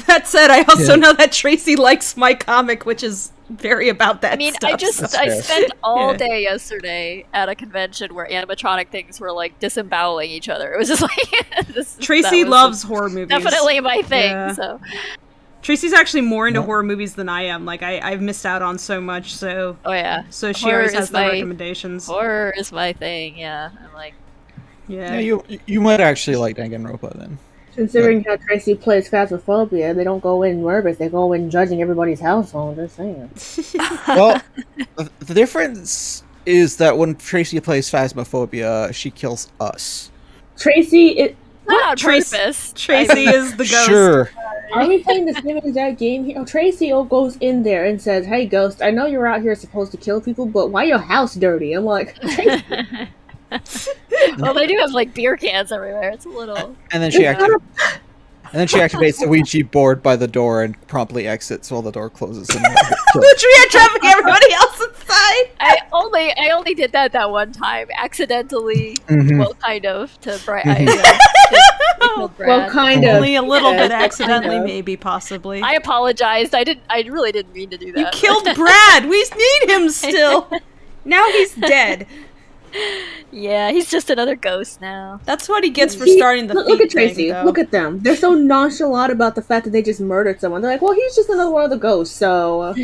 That said, I also know that Tracy likes my comic, which is very about that. I mean, stuff, I spent all day yesterday at a convention where animatronic things were like disemboweling each other. It was just like Tracy loves horror movies. Definitely my thing. Yeah. So Tracy's actually more into horror movies than I am. Like I've missed out on so much. So so she always has the recommendations. Horror is my thing. Yeah, I'm like, yeah. You might actually like Danganronpa then. Considering how Tracy plays Phasmophobia, they don't go in nervous, they go in judging everybody's household, just saying. Well, the difference is that when Tracy plays Phasmophobia, she kills us. Tracy, not on purpose. Tracy is the ghost. Sure. Are we playing the same exact game here? Oh, Tracy goes in there and says, "Hey, Ghost, I know you're out here supposed to kill people, but why your house dirty?" I'm like, well, they do have like beer cans everywhere. It's a little. And then she activates the Ouija board by the door and promptly exits while the door closes. And Literally trapping everybody else inside. I only did that one time accidentally. Well, kind of to Brad. Well, kind of. Only a little bit accidentally, maybe, possibly. I apologized. I really didn't mean to do that. You killed Brad. We need him still. Now he's dead. Yeah, he's just another ghost now. That's what he gets for starting the Look at Tracy. thing, Look at them. They're so nonchalant about the fact that they just murdered someone. They're like, well, he's just another one of the ghosts, so...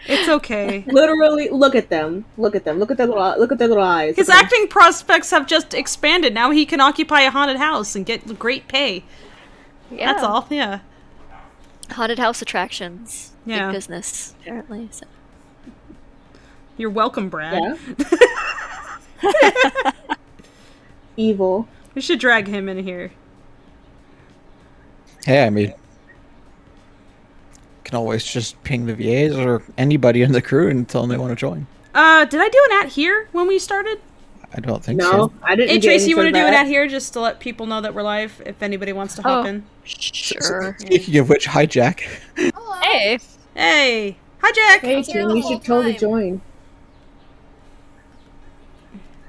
It's okay. Literally, look at them. Look at them. Look at their little eyes. His acting prospects have just expanded. Now he can occupy a haunted house and get great pay. Yeah. That's all, yeah. Haunted house attractions. Yeah. Big business, apparently. So. You're welcome, Brad. Yeah. Evil. We should drag him in here. Hey, I mean, can always just ping the VAs or anybody in the crew and tell them they want to join. Did I do an at here when we started? I don't think no, so. I didn't. Hey, Tracy, you want to do an that. at here just to let people know that we're live if anybody wants to hop in? Sure. Speaking of which, hi, Jack. Hello. Hey. Hey. Hi, Jack. Hey, here Tim, the you whole should totally time. join.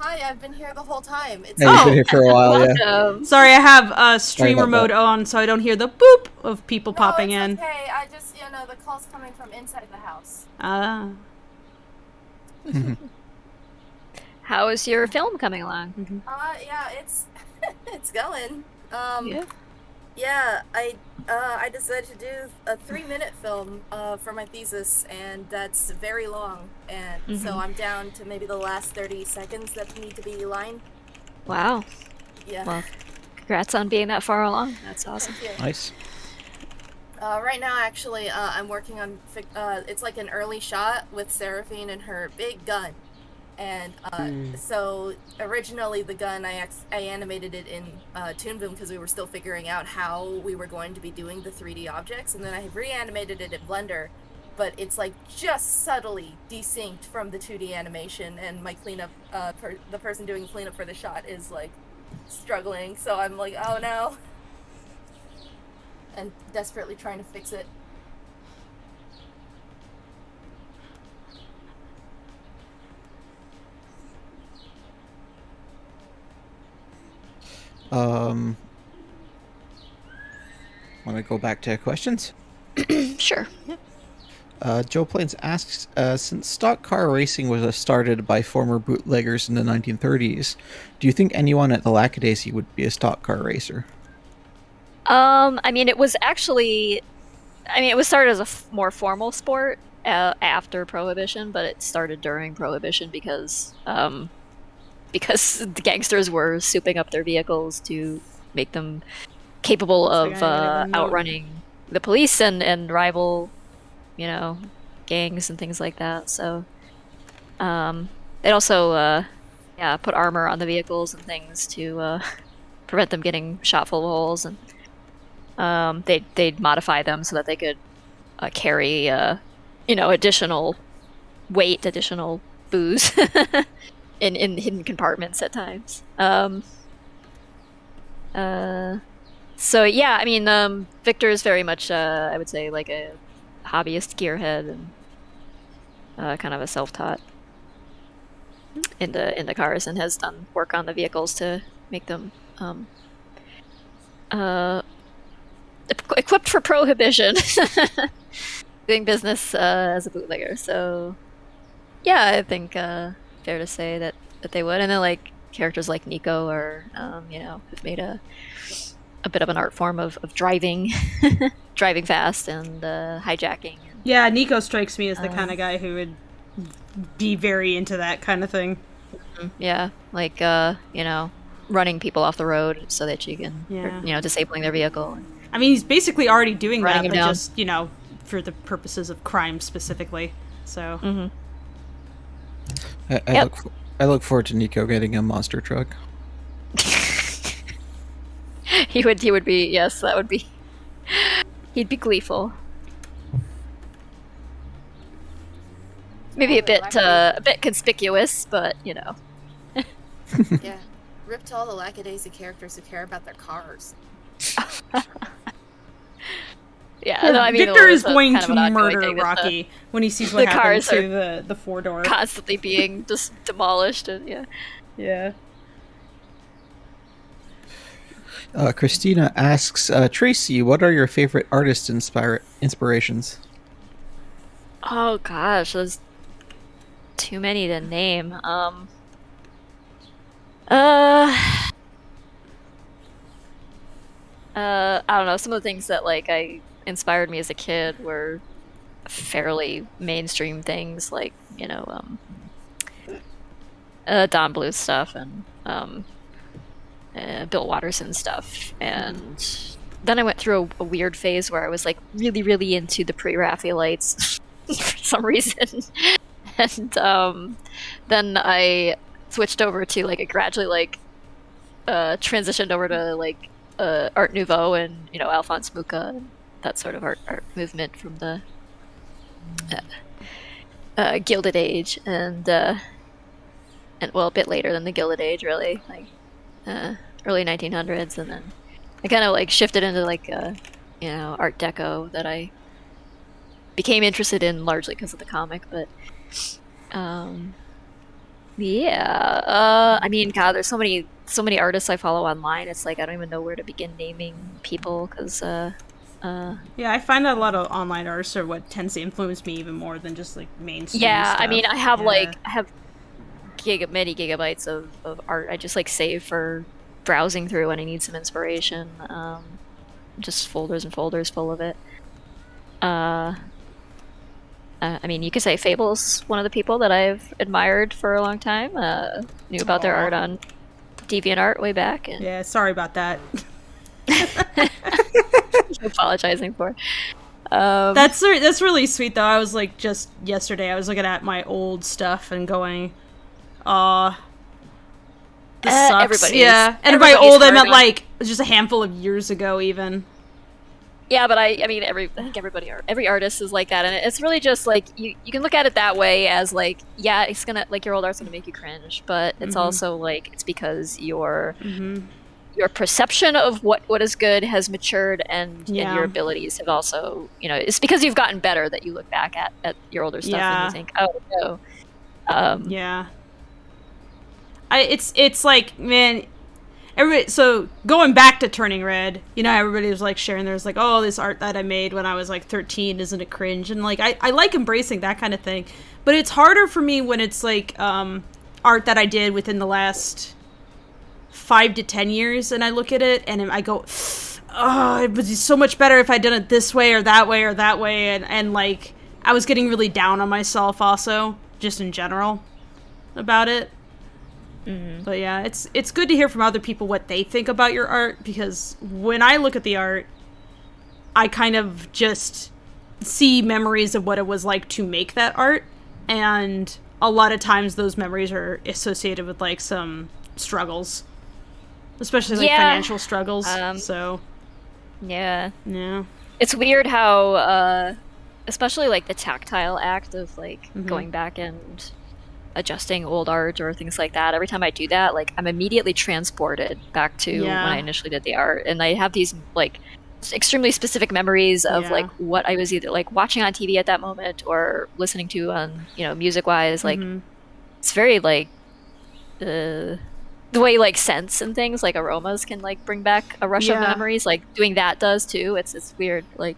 Hi, I've been here the whole time. It's Yeah, you've been here for a while, yeah. Welcome. Sorry, I have streamer about mode that. on, so I don't hear the boop of people No, popping it's in. okay. I just, the call's coming from inside the house. Ah. How is your film coming along? Yeah, it's it's going. Yeah. Yeah, I decided to do a 3-minute film for my thesis, and that's very long. And so I'm down to maybe the last 30 seconds that need to be line. Wow. Yeah. Well, congrats on being that far along. That's awesome. Thank you. Nice. Right now, actually, I'm working on it's like an early shot with Seraphine and her big gun. And so originally the gun, I animated it in Toon Boom because we were still figuring out how we were going to be doing the 3D objects, and then I reanimated it in Blender, but it's like just subtly desynced from the 2D animation, and my cleanup, the person doing cleanup for the shot is like struggling, so I'm like, oh no, and desperately trying to fix it. Want to go back to questions? Sure. Joe Plains asks, since stock car racing was started by former bootleggers in the 1930s, do you think anyone at the Lackadaisy would be a stock car racer? I mean, it was actually, it was started as a more formal sport after Prohibition, but it started during Prohibition because the gangsters were souping up their vehicles to make them capable of outrunning the police and rival, gangs and things like that. So, it also, put armor on the vehicles and things to prevent them getting shot full of holes, and they'd modify them so that they could carry, additional weight, additional booze in hidden compartments at times. So yeah, Victor is very much, I would say, like a hobbyist gearhead and kind of a self-taught into cars, and has done work on the vehicles to make them equipped for Prohibition, doing business as a bootlegger. So yeah, I think fair to say that they would. And then like characters like Nico are have made a bit of an art form of driving driving fast and hijacking. Yeah, Nico strikes me as the kind of guy who would be very into that kind of thing. Yeah, like running people off the road so that you can, disabling their vehicle. He's basically already doing that, but down. just for the purposes of crime specifically. So. I look forward to Nico getting a monster truck. He would be, yes, that would be. He'd be gleeful. Maybe a bit conspicuous, but Yeah, rip to all the Lackadaisy characters who care about their cars. Yeah, no, Victor is going to murder Rocky when he sees what happens to the four-door. Constantly being just demolished, and yeah. Christina asks, Tracy, what are your favorite artist inspirations? Oh gosh, there's too many to name. I don't know. Some of the things that inspired me as a kid were fairly mainstream things, like Don Bluth stuff and Bill Watterson stuff, and then I went through a weird phase where I was really, really into the pre-Raphaelites for some reason, and then I switched over to I gradually transitioned over to Art Nouveau and Alphonse Mucha and that sort of art movement from the Gilded Age, and well, a bit later than the Gilded Age, really, early 1900s, and then I kind of shifted into Art Deco that I became interested in largely because of the comic, but God, there's so many artists I follow online. It's I don't even know where to begin naming people, because yeah, I find that a lot of online artists are what tends to influence me even more than just mainstream stuff. I have I have many gigabytes of art I just save for browsing through when I need some inspiration. Just folders and folders full of it. I mean, you could say Fable's one of the people that I've admired for a long time. Knew about their art on DeviantArt way back. And Yeah, sorry about that. apologizing for. That's really sweet though. I was like, just yesterday I was looking at my old stuff and going, this sucks. Everybody yeah. And by old I meant like just a handful of years ago even. Yeah, but I mean, I think every artist is like that, and it's really just like you can look at it that way as like, yeah, it's gonna like your old art's gonna make you cringe, but it's also like it's because your perception of what is good has matured, and your abilities have also, it's because you've gotten better that you look back at your older stuff and you think, oh no, yeah. It's like, man. So going back to Turning Red, everybody was like sharing there's like, oh, this art that I made when I was like 13, isn't it cringe? And like I like embracing that kind of thing, but it's harder for me when it's like art that I did within the last 5 to 10 years, and I look at it and I go, oh, it was so much better if I'd done it this way or that way or that way, and like I was getting really down on myself also, just in general about it. But yeah, it's good to hear from other people what they think about your art, because when I look at the art, I kind of just see memories of what it was like to make that art, and a lot of times those memories are associated with like some struggles, especially like financial struggles. So yeah, it's weird how especially like the tactile act of like going back and adjusting old art or things like that. Every time I do that, like I'm immediately transported back to when I initially did the art, and I have these like extremely specific memories of like what I was either like watching on TV at that moment or listening to on music wise. Like it's very like the way like scents and things like aromas can like bring back a rush of memories. Like doing that does too. It's weird. Like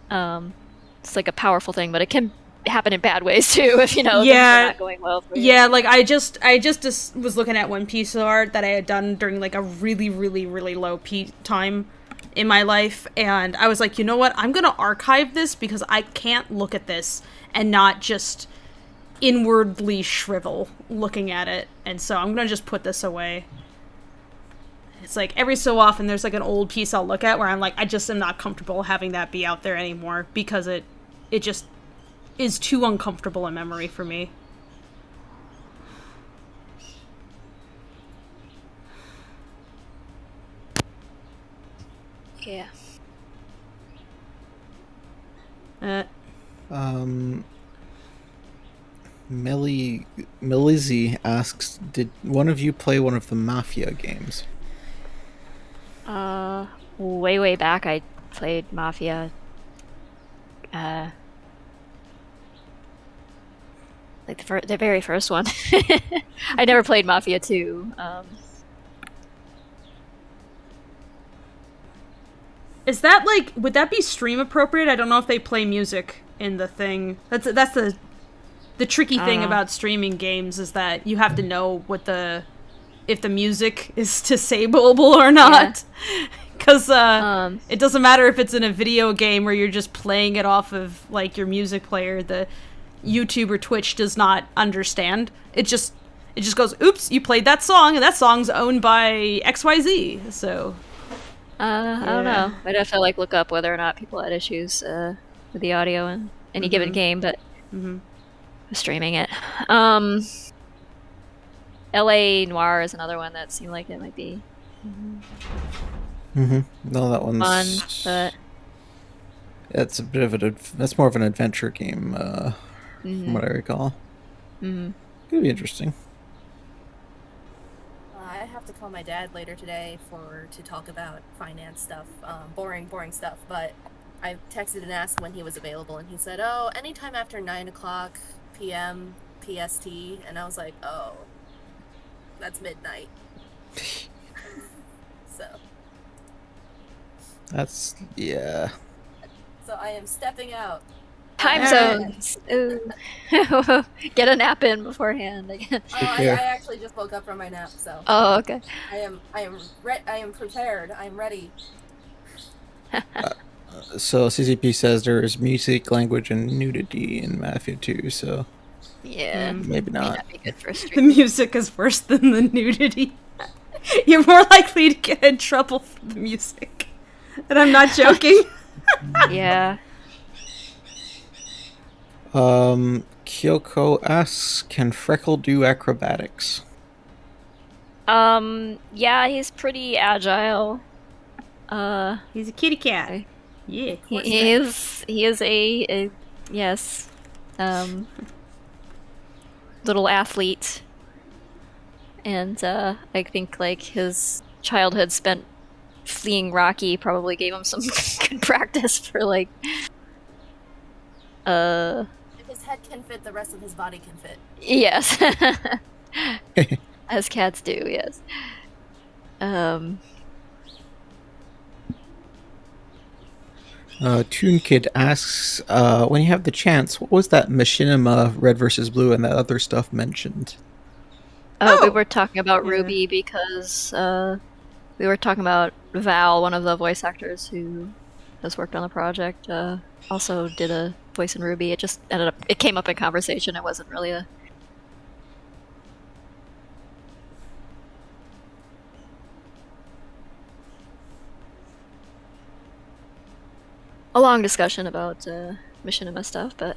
it's like a powerful thing, but it can happen in bad ways too if things are not going well for you. Like I just was looking at one piece of art that I had done during like a really really really low time in my life, and I was like, you know what, I'm gonna archive this because I can't look at this and not just inwardly shrivel looking at it, and so I'm gonna just put this away. It's like every so often there's like an old piece I'll look at where I'm like, I just am not comfortable having that be out there anymore because it just is too uncomfortable a memory for me. Yeah. Millizzy asks, did one of you play one of the Mafia games? Way back I played Mafia. Like the very first one. I never played Mafia 2. Is that like, would that be stream appropriate? I don't know if they play music in the thing. That's the tricky thing about streaming games, is that you have to know if the music is disableable or not. Because it doesn't matter if it's in a video game where you're just playing it off of like your music player. The YouTube or Twitch does not understand. It just goes, oops, you played that song, and that song's owned by XYZ. So I don't know. I'd have to like look up whether or not people had issues with the audio in any given game, but streaming it. LA Noir is another one that seemed like it might be No, that one's fun, but it's a bit of that's more of an adventure game, from what I recall. Could be interesting. I have to call my dad later today to talk about finance stuff, boring stuff, but I texted and asked when he was available, and he said, oh, anytime after 9 o'clock p.m. PST, and I was like, oh, that's midnight. So That's, yeah. So I am stepping out. Time Alright. zones. Ooh. Get a nap in beforehand. Oh, I actually just woke up from my nap, so Oh, okay. I am prepared. I'm ready. So CCP says there is music, language, and nudity in Mafia 2, so Yeah. maybe May not. not be good for The stream. music is worse than the nudity. You're more likely to get in trouble for the music. And I'm not joking. Yeah. Kyoko asks, can Freckle do acrobatics? Yeah, he's pretty agile. He's a kitty cat. Yeah. He is a yes, little athlete, and I think like his childhood spent fleeing Rocky probably gave him some good practice for like If his head can fit, the rest of his body can fit. yes. As cats do, yes. Toon Kid asks, when you have the chance, what was that machinima red versus blue and that other stuff mentioned? We were talking about Yeah. Ruby because we were talking about Val, one of the voice actors who has worked on the project, also did a voice in Ruby. It just it came up in conversation. It wasn't really a long discussion about machinima stuff, but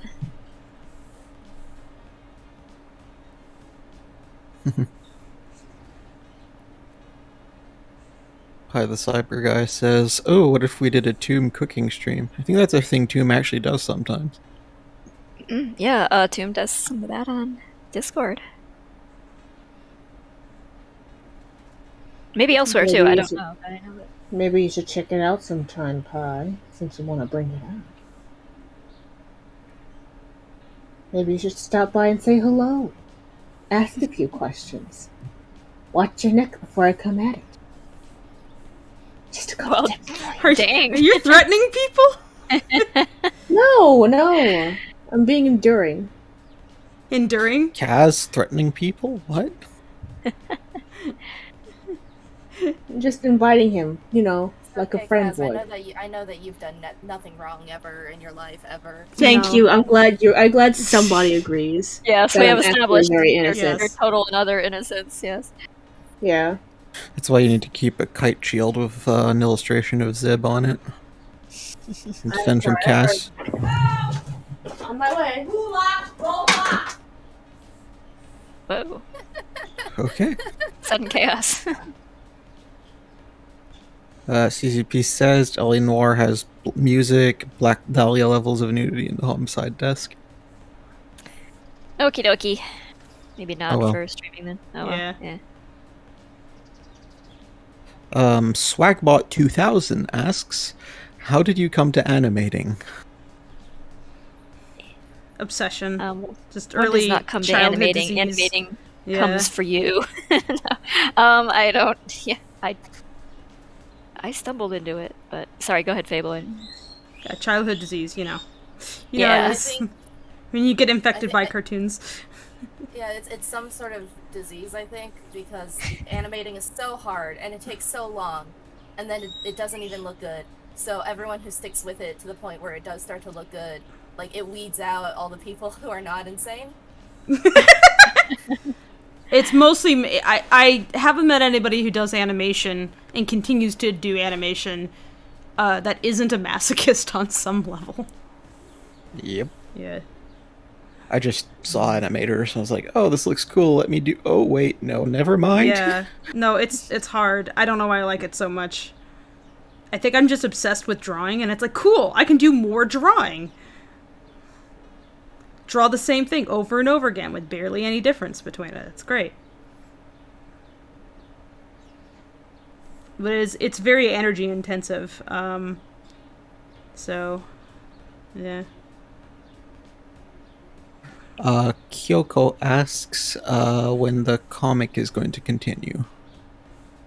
Hi, the Cyber Guy says, oh, what if we did a Tomb cooking stream? I think that's a thing Tomb actually does sometimes. yeah, Tomb does some of that on Discord. Maybe elsewhere too. I don't know. But I know that. Maybe you should check it out sometime, Pi, since you want to bring it up. Maybe you should stop by and say hello. Ask a few questions. Watch your neck before I come at it. Just a couple Well, tips. dang. Are you threatening people? No. I'm being enduring. Enduring? Kaz threatening people? What? I'm just inviting him, like Okay, a friend Kaz, would. I know that you've done nothing wrong ever in your life ever. Thank No. you. I'm glad somebody agrees. Yes, that we have I'm actually established very your innocent. Yes. total and utter innocence. Yes. Yeah. That's why you need to keep a kite shield with an illustration of Zib on it. And defend from Cass. On my way. Whoa. Okay. Sudden chaos. CCP says Ellie Noir has music, Black Dahlia levels of nudity in the homicide desk. Okie dokie. Maybe not Oh, well. for streaming then. Oh, Yeah. well. Yeah. Swagbot 2000 asks, how did you come to animating? Obsession. Just One early does not come to childhood animating. disease. Animating Yeah. comes for you. No. I don't. Yeah, I stumbled into it, but sorry. Go ahead, Fable. Yeah, childhood disease, You know, Yeah. it's- when you get infected by cartoons. Yeah, it's some sort of disease, I think, because animating is so hard and it takes so long, and then it doesn't even look good. So everyone who sticks with it to the point where it does start to look good, like it weeds out all the people who are not insane. It's mostly I haven't met anybody who does animation and continues to do animation that isn't a masochist on some level. Yep. Yeah. I just saw animators, and I was like, oh, this looks cool, let me do... Oh, wait, no, never mind. Yeah. No, it's hard. I don't know why I like it so much. I think I'm just obsessed with drawing, and it's like, cool, I can do more drawing. Draw the same thing over and over again with barely any difference between it. It's great. But it's very energy intensive. So, yeah. Kyoko asks when the comic is going to continue.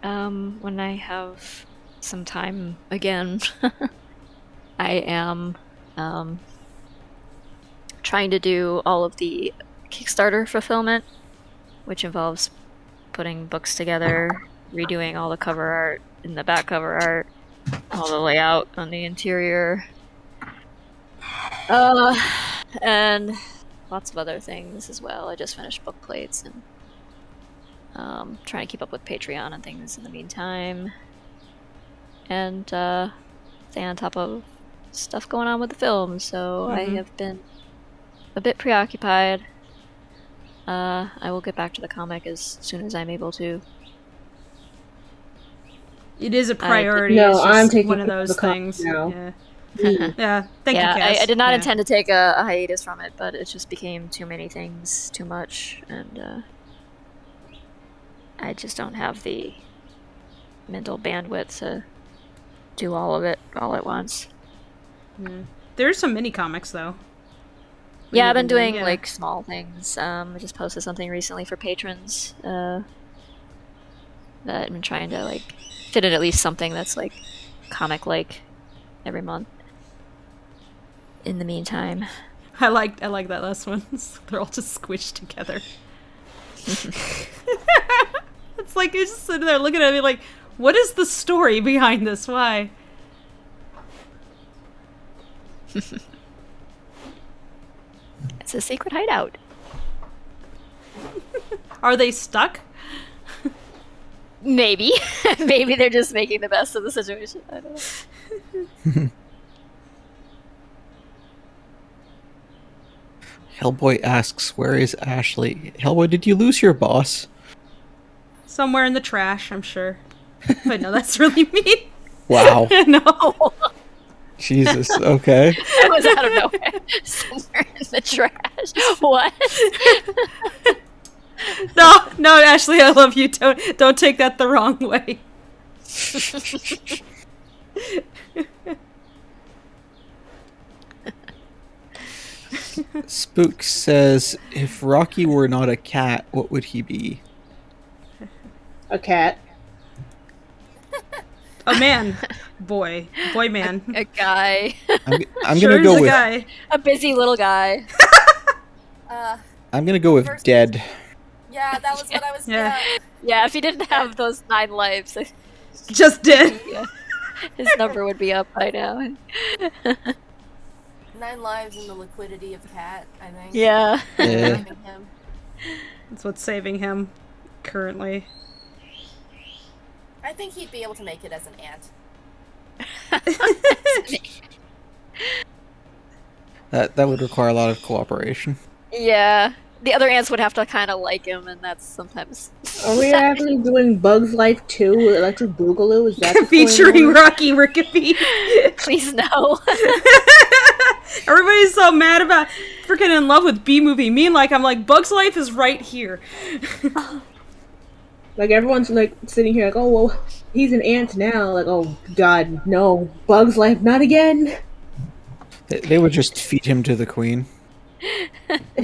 When I have some time again, I am trying to do all of the Kickstarter fulfillment, which involves putting books together, redoing all the cover art and the back cover art, all the layout on the interior, and lots of other things as well. I just finished book plates and trying to keep up with Patreon and things in the meantime, and stay on top of stuff going on with the film. So I have been a bit preoccupied. I will get back to the comic as soon as I'm able to. It is a priority. No, it's just I'm taking one of those things. now. Yeah. Yeah. Thank you, Cass. I did not Yeah. intend to take a hiatus from it, but it just became too many things, too much, and I just don't have the mental bandwidth to do all of it all at once. There's some mini comics though. Yeah, I've been doing Yeah. like small things. I just posted something recently for patrons that I've been trying to like fit in at least something that's like comic-like every month. In the meantime, I like that last one. They're all just squished together. It's like you're just sitting there looking at me like, what is the story behind this? Why? it's a secret hideout. Are they stuck? Maybe. Maybe they're just making the best of the situation. I don't know. Hellboy asks, where is Ashley? Hellboy, did you lose your boss? Somewhere in the trash, I'm sure. But no, that's really mean. Wow. No. Jesus, okay. That was out of nowhere. Somewhere in the trash. What? No, Ashley, I love you. Don't take that the wrong way. Spook says, if Rocky were not a cat, what would he be? A cat. A man. Boy, man. A guy. I'm Sure gonna is go a with guy. A busy little guy. I'm gonna go with First- dead. Yeah, that was what I was. Yeah. Yeah, if he didn't have those 9 lives, Just did. his number would be up by now. 9 lives in the liquidity of cat, I think. Yeah. Yeah. Finding him. That's what's saving him currently. I think he'd be able to make it as an ant. That would require a lot of cooperation. Yeah. The other ants would have to kind of like him, and that's sometimes... Are we actually doing Bugs Life 2 with Electric Boogaloo? Is that Featuring Rocky Rickaby. Please no. Everybody's so mad about freaking in love with B-movie. Me and I'm like, Bug's Life is right here. Like, everyone's, like, sitting here like, oh, well, he's an ant now. Like, oh, God, no. Bugs Life, not again. They would just feed him to the queen.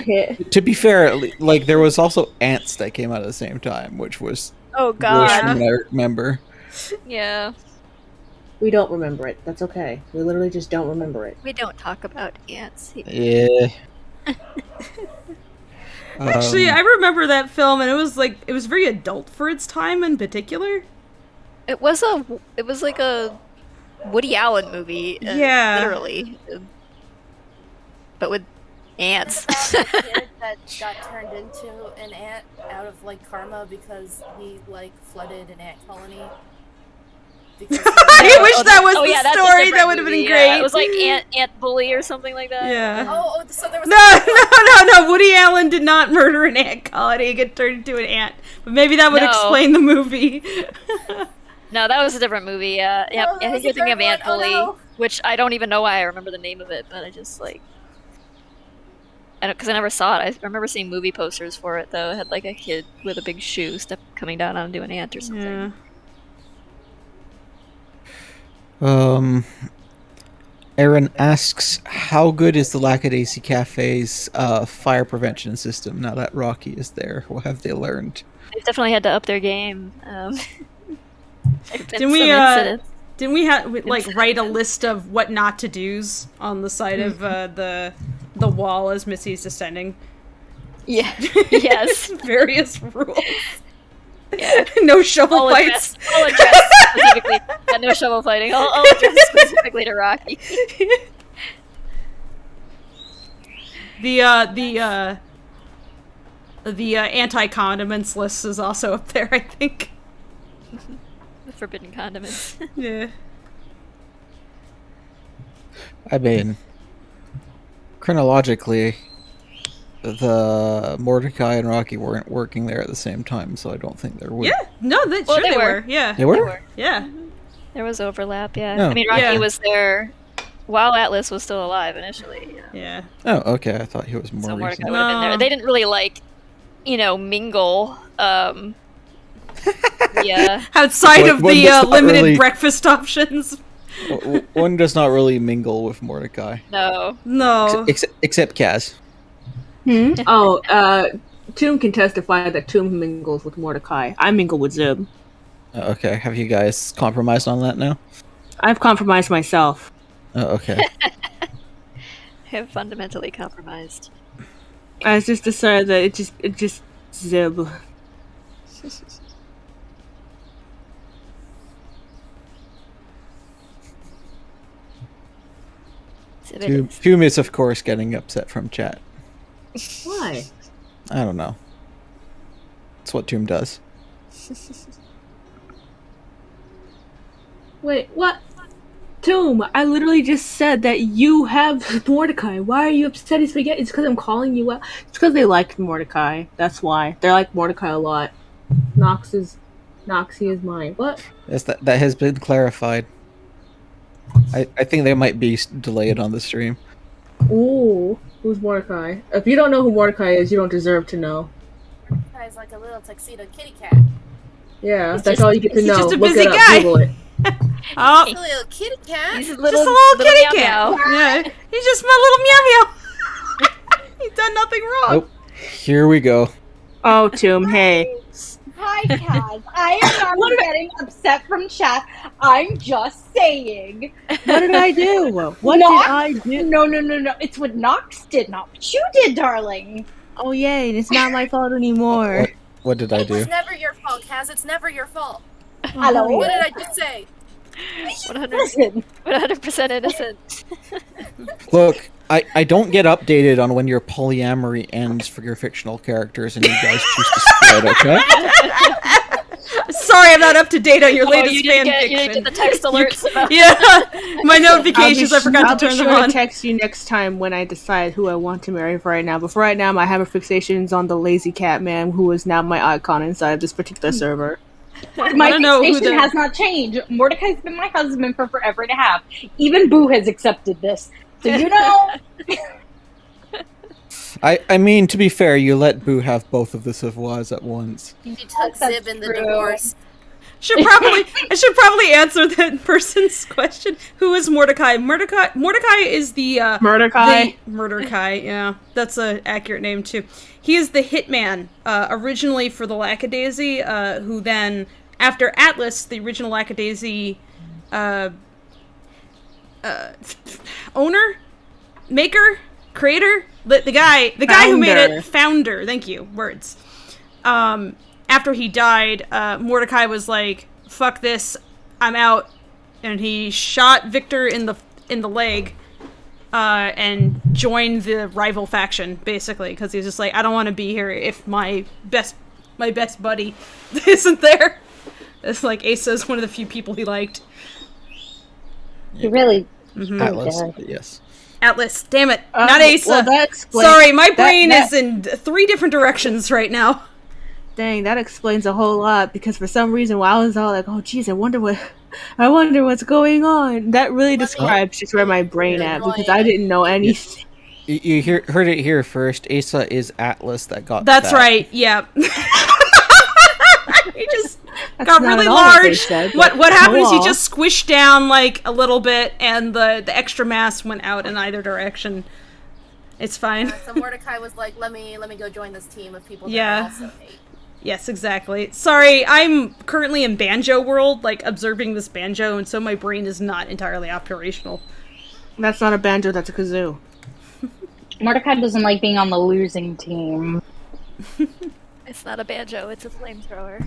Yeah. To be fair, like, there was also ants that came out at the same time, which was Oh worse god. than I remember. Yeah. We don't remember it. That's okay. We literally just don't remember it. We don't talk about ants. Yeah. Actually, I remember that film, and it was very adult for its time in particular. It was like a Woody Allen movie. Yeah. Literally. But with ants. It's about a kid that got turned into an ant out of karma because he flooded an ant colony. Because I wish that was yeah, the that's a story. different That would have been movie, great. yeah. It was like Ant Bully or something like that. Yeah. so there was No. Woody Allen did not murder an ant colony and get turned into an ant. But maybe that would No. explain the movie. No, that was a different movie. Yeah, there I was think a you're thinking of third Ant one. Oh, Bully, no. which I don't even know why I remember the name of it, but I just because I never saw it. I remember seeing movie posters for it though. It had a kid with a big shoe coming down onto an ant or something. Yeah. Aaron asks, how good is the Lackadaisy Cafe's fire prevention system now that Rocky is there? What have they learned? They've definitely had to up their game. Didn't we write a list of what not to do's on the side of the the wall as Missy's descending. Yeah. Yes. Various rules. Yeah. No shovel fights. I'll address specifically. No shovel fighting. I'll address specifically to Rocky. The anti-condiments list is also up there, I think. The forbidden condiments. Yeah. I mean, chronologically, the Mordecai and Rocky weren't working there at the same time, so I don't think there would. Yeah, no, they were. Yeah. They were? Yeah. There was overlap, yeah. No. I mean, Rocky Yeah. was there while Atlas was still alive initially. You know? Yeah. Oh, okay. I thought he was more So Mordecai recent. would have been there. No. They didn't really, like, mingle. Yeah. Outside One- of one the does not limited really- breakfast options. One does not really mingle with Mordecai. No. No. Except Kaz. Oh, Tomb can testify that Tomb mingles with Mordecai. I mingle with Zib. Okay. Have you guys compromised on that now? I've compromised myself. Oh, okay. Have fundamentally compromised. I just decided that it just Zib. Tomb is, of course, getting upset from chat. Why? I don't know. It's what Tomb does. Wait, what? Tomb, I literally just said that you have Mordecai. Why are you upset? It's because I'm calling you out. It's because they liked Mordecai. That's why. They like Mordecai a lot. Noxie is mine. What? Yes, that has been clarified. I think they might be delayed on the stream. Ooh, who's Mordecai? If you don't know who Mordecai is, you don't deserve to know. Mordecai's like a little tuxedo kitty cat. Yeah, He's that's just- all you get to he's know. just a Look busy it up, guy. Google it. Oh, He's a little kitty cat. He's a just a little kitty cat. Yeah, he's just my little meow meow. He's done nothing wrong. Oh, here we go. Oh, Tomb, hey. Hi, Kaz. I am not getting upset from chat. I'm just saying. What did I do? What Nox? did I do? No. It's what Nox did, not what you did, darling. Oh, yay, it's not my fault anymore. What did I It was do? never your fault, Kaz. It's never your fault. Hello? What did I just say? 100%. 100% innocent. Look, I don't get updated on when your polyamory ends for your fictional characters and you guys choose to split, okay? Sorry, I'm not up to date on your latest you fan didn't get fiction. the text alerts about Yeah, my notifications, I forgot to turn them I'll on. text you next time when I decide who I want to marry for right now. But for right now, my hyperfixation's on the lazy cat man, who is now my icon inside of this particular server. My don't know who fixation the- has not changed. Mordecai's been my husband for forever and a half. Even Boo has accepted this. So you know... I mean, to be fair, you let Boo have both of the Savoirs at once. You took That's Zib in the true. divorce. I should probably answer that person's question. Who is Mordecai? Mordecai is the Mordecai. Mordecai, yeah, that's an accurate name too. He is the hitman, originally for the Lackadaisy, who then, after Atlas, the original Lackadaisy owner, maker, creator, the guy who made it, founder. Thank you, words. After he died, Mordecai was like, "Fuck this, I'm out," and he shot Victor in the leg, and joined the rival faction basically because he's just like, "I don't want to be here if my best buddy isn't there." It's like Asa is one of the few people he liked. He really... Atlas, yes. Atlas, damn it, not Asa. Well, that explains- Sorry, my brain that- is in 3 different directions right now. Dang, that explains a whole lot. Because for some reason, while I was all like, "Oh, geez, I wonder what's going on." That really describes just where my brain at because I didn't know anything. You heard it here first. Asa is Atlas that got That's that. right. Yeah. He just That's got not really at all what they large. said, What but happened is he cool. just squished down like a little bit, and the extra mass went out in either direction. It's fine. So Mordecai was like, let me go join this team of people that Yeah. I also hate. Yes, exactly. Sorry, I'm currently in banjo world, like observing this banjo, and so my brain is not entirely operational. That's not a banjo. That's a kazoo. Mordecai doesn't like being on the losing team. It's not a banjo, it's a flamethrower.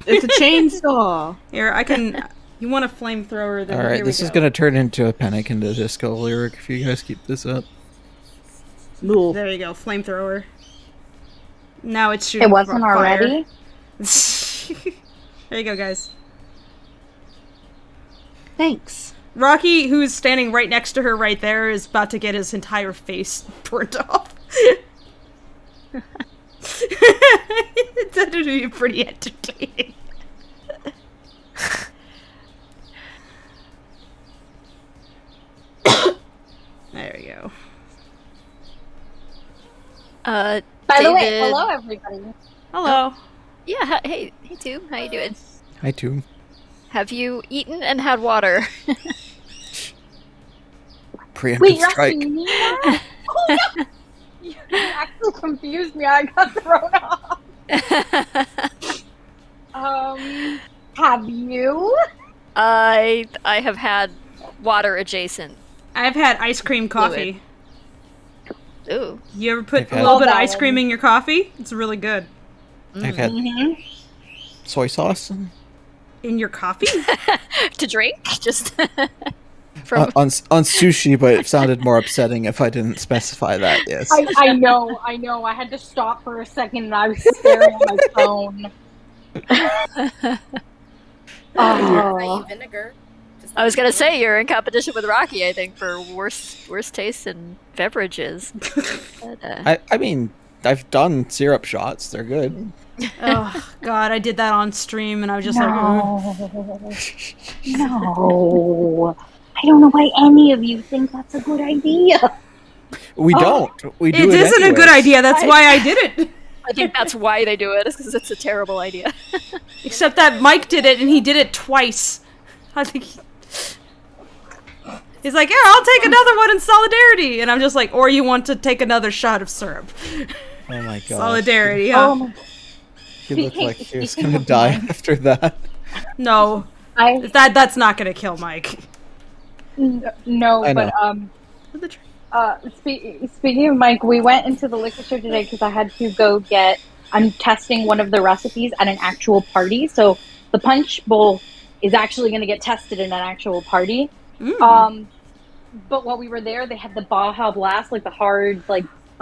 It's a chainsaw. Here, I can. You want a flamethrower? Then Alright, here this we is go. gonna turn into a Panic in the Disco lyric if you guys keep this up. No. There you go, flamethrower. Now it's shooting. It wasn't fire. already? There you go, guys. Thanks. Rocky, who's standing right next to her right there, is about to get his entire face burnt off. That would be pretty entertaining. There we go. By the way, David- hello everybody. Hello. Yeah, hey Tube, how you doing? Hi, too. Have you eaten and had water? Preemptive Wait, you're strike. asking me that? Oh no! You actually confused me. I got thrown off. Have you? I have had water adjacent. I've had ice cream coffee. Ooh. You ever put I've a had- little bit of Well, ice cream in your coffee? It's really good. I've had Mm-hmm. soy sauce In your coffee? To drink? Just from on sushi, but it sounded more upsetting if I didn't specify that. Yes. I know. I had to stop for a second and I was staring at my phone. Oh. Vinegar. Just I was gonna say you're in competition with Rocky, I think, for worst taste in beverages. But, I mean, I've done syrup shots. They're good. Oh, God, I did that on stream and I was just like, oh. No. I don't know why any of you think that's a good idea. We don't. We do It it isn't a good anyways. idea. That's why I did it. I think that's why they do it, is because it's a terrible idea. Except that Mike did it and he did it twice. I think he's like, yeah, I'll take another one in solidarity. And I'm just like, or you want to take another shot of syrup. Oh my god. Solidarity, huh? Oh my He looked like he was gonna die after that. No, that's not gonna kill Mike. No, I know. but speaking of Mike, we went into the liquor store today because I had to go I'm testing one of the recipes at an actual party. So the punch bowl is actually going to get tested in an actual party. Mm. But while we were there, they had the Baja Blast, like the hard,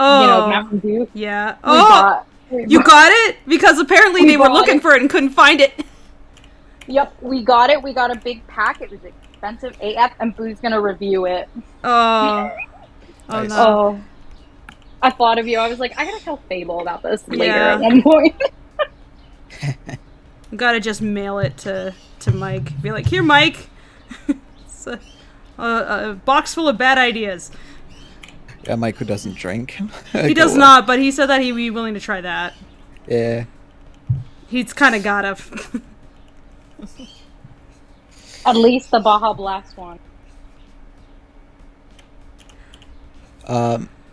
Oh, Mountain Dew. yeah. We Oh, bought- you got it? Because apparently We they were bought looking it. for it and couldn't find it. Yep, we got it. We got a big pack. It was expensive AF, and Boo's going to review it. Oh. Oh, Nice. no. Oh. I thought of you. I was like, I gotta tell Fable about this later Yeah. at one point. Gotta just mail it to Mike. Be like, here, Mike. It's a box full of bad ideas. Yeah, Mike who doesn't drink. He does not, but he said that he'd be willing to try that. Yeah. He's kind of gotta. At least the Baja Blast one.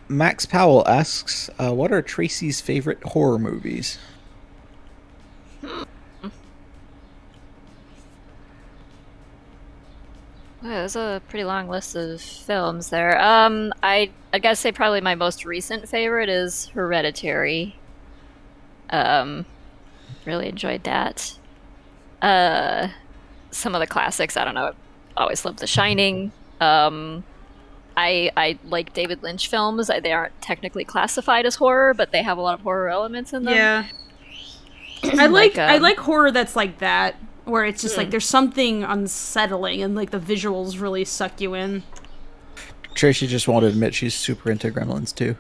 Max Powell asks, what are Tracy's favorite horror movies? Wow, there's a pretty long list of films there. I gotta say probably my most recent favorite is Hereditary. Really enjoyed that. Some of the classics, I don't know, I always loved The Shining. I like David Lynch films. They aren't technically classified as horror, but they have a lot of horror elements in them. Yeah. I like Like, I like horror that's like that, where it's just like there's something unsettling and like the visuals really suck you in. Tracy just won't admit she's super into Gremlins too.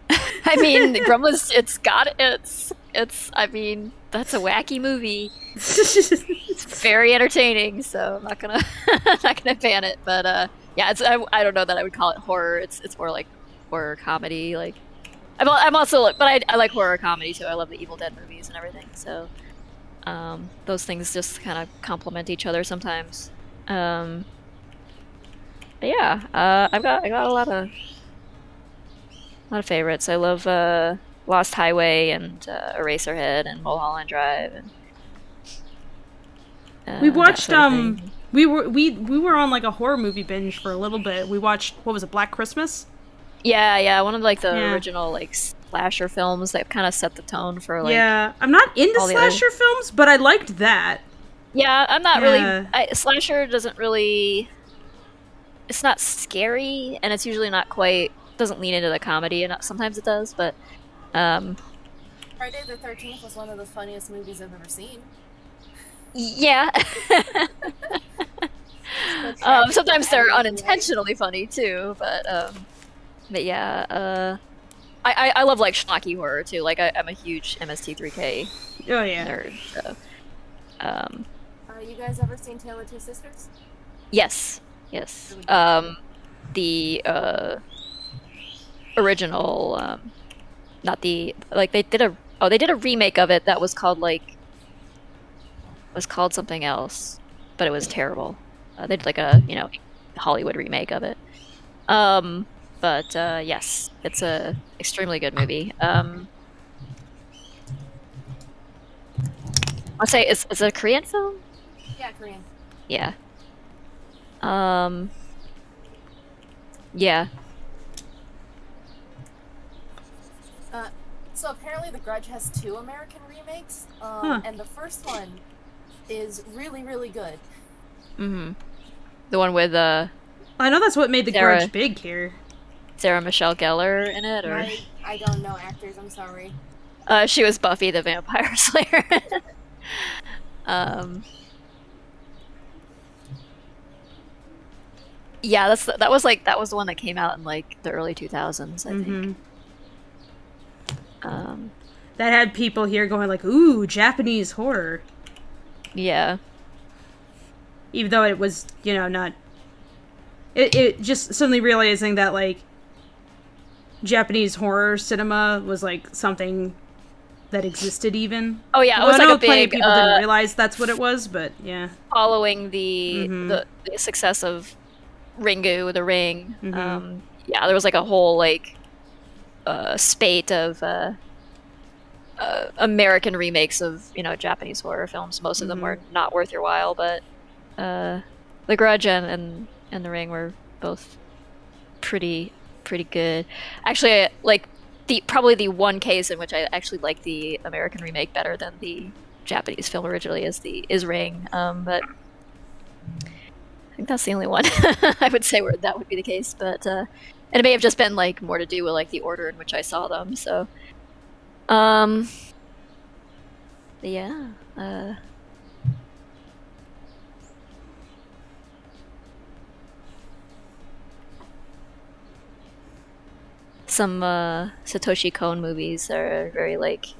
I mean, Gremlins, I mean, that's a wacky movie. It's very entertaining, so I'm not gonna not gonna ban it. But yeah, I don't know that I would call it horror. It's more like horror comedy. Like I'm also, but I like horror comedy too. I love the Evil Dead movies and everything. So those things just kind of complement each other sometimes. But yeah, I got a lot of favorites. I love Lost Highway and Eraserhead and Mulholland Drive. And, We that watched sort of thing. we were on like a horror movie binge for a little bit. We watched, what was it, Black Christmas? Yeah, one of like the Yeah. original like slasher films that kind of set the tone for like. Yeah, I'm not into all the other- slasher films, but I liked that. Yeah, I'm not Yeah. really. Slasher doesn't really. It's not scary, and it's usually not quite. Doesn't lean into the comedy, and sometimes it does, but. Friday the 13th was one of the funniest movies I've ever seen. Yeah. Sometimes they're unintentionally funny too, but yeah. I love like schlocky horror too. Like I'm a huge MST3K Oh yeah. nerd. So, You guys ever seen Tale of Two Sisters? yes. The original, not the like they did a remake of it that was called something else, but it was terrible. They did like a Hollywood remake of it. But yes, it's a extremely good movie. I'll say it's a Korean film. Yeah, Korean. Yeah. Yeah. So apparently The Grudge has 2 American remakes, and the first one is really, really good. Mm-hmm. The one with I know that's what made The Sarah- Grudge big here. Sarah Michelle Gellar in it, or I don't know actors, I'm sorry. she was Buffy the Vampire Slayer. Yeah, that was the one that came out in like the early 2000s, I think. That had people here going like, "Ooh, Japanese horror," Yeah. even though it was, not. It just suddenly realizing that like Japanese horror cinema was like something that existed even. Oh yeah, it Well, was I like know a plenty big of people didn't realize that's what it was, but yeah. following the success of Ringu, The Ring. Yeah, there was like a whole like spate of American remakes of Japanese horror films. Most of them were not worth your while, but The Grudge and The Ring were both pretty good. Actually, like probably the one case in which I actually like the American remake better than the Japanese film originally is Ring. But I think that's the only one I would say where that would be the case. But and it may have just been like more to do with like the order in which I saw them. So, yeah. Some Satoshi Kon movies are very like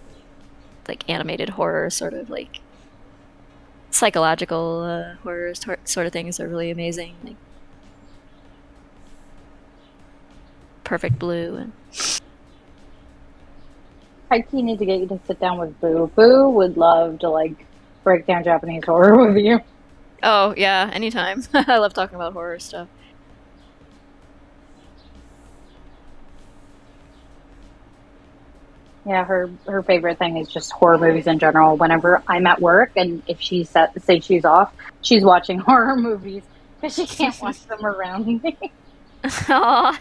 animated horror, sort of like psychological horror sort of things are really amazing. Like Perfect Blue and I need to get you to sit down with Boo. Boo would love to like break down Japanese horror with you. oh yeah, anytime. I love talking about horror stuff. Yeah, her favorite thing is just horror movies in general. Whenever I'm at work and if she's say she's off, she's watching horror movies because she can't watch them around me. Aww.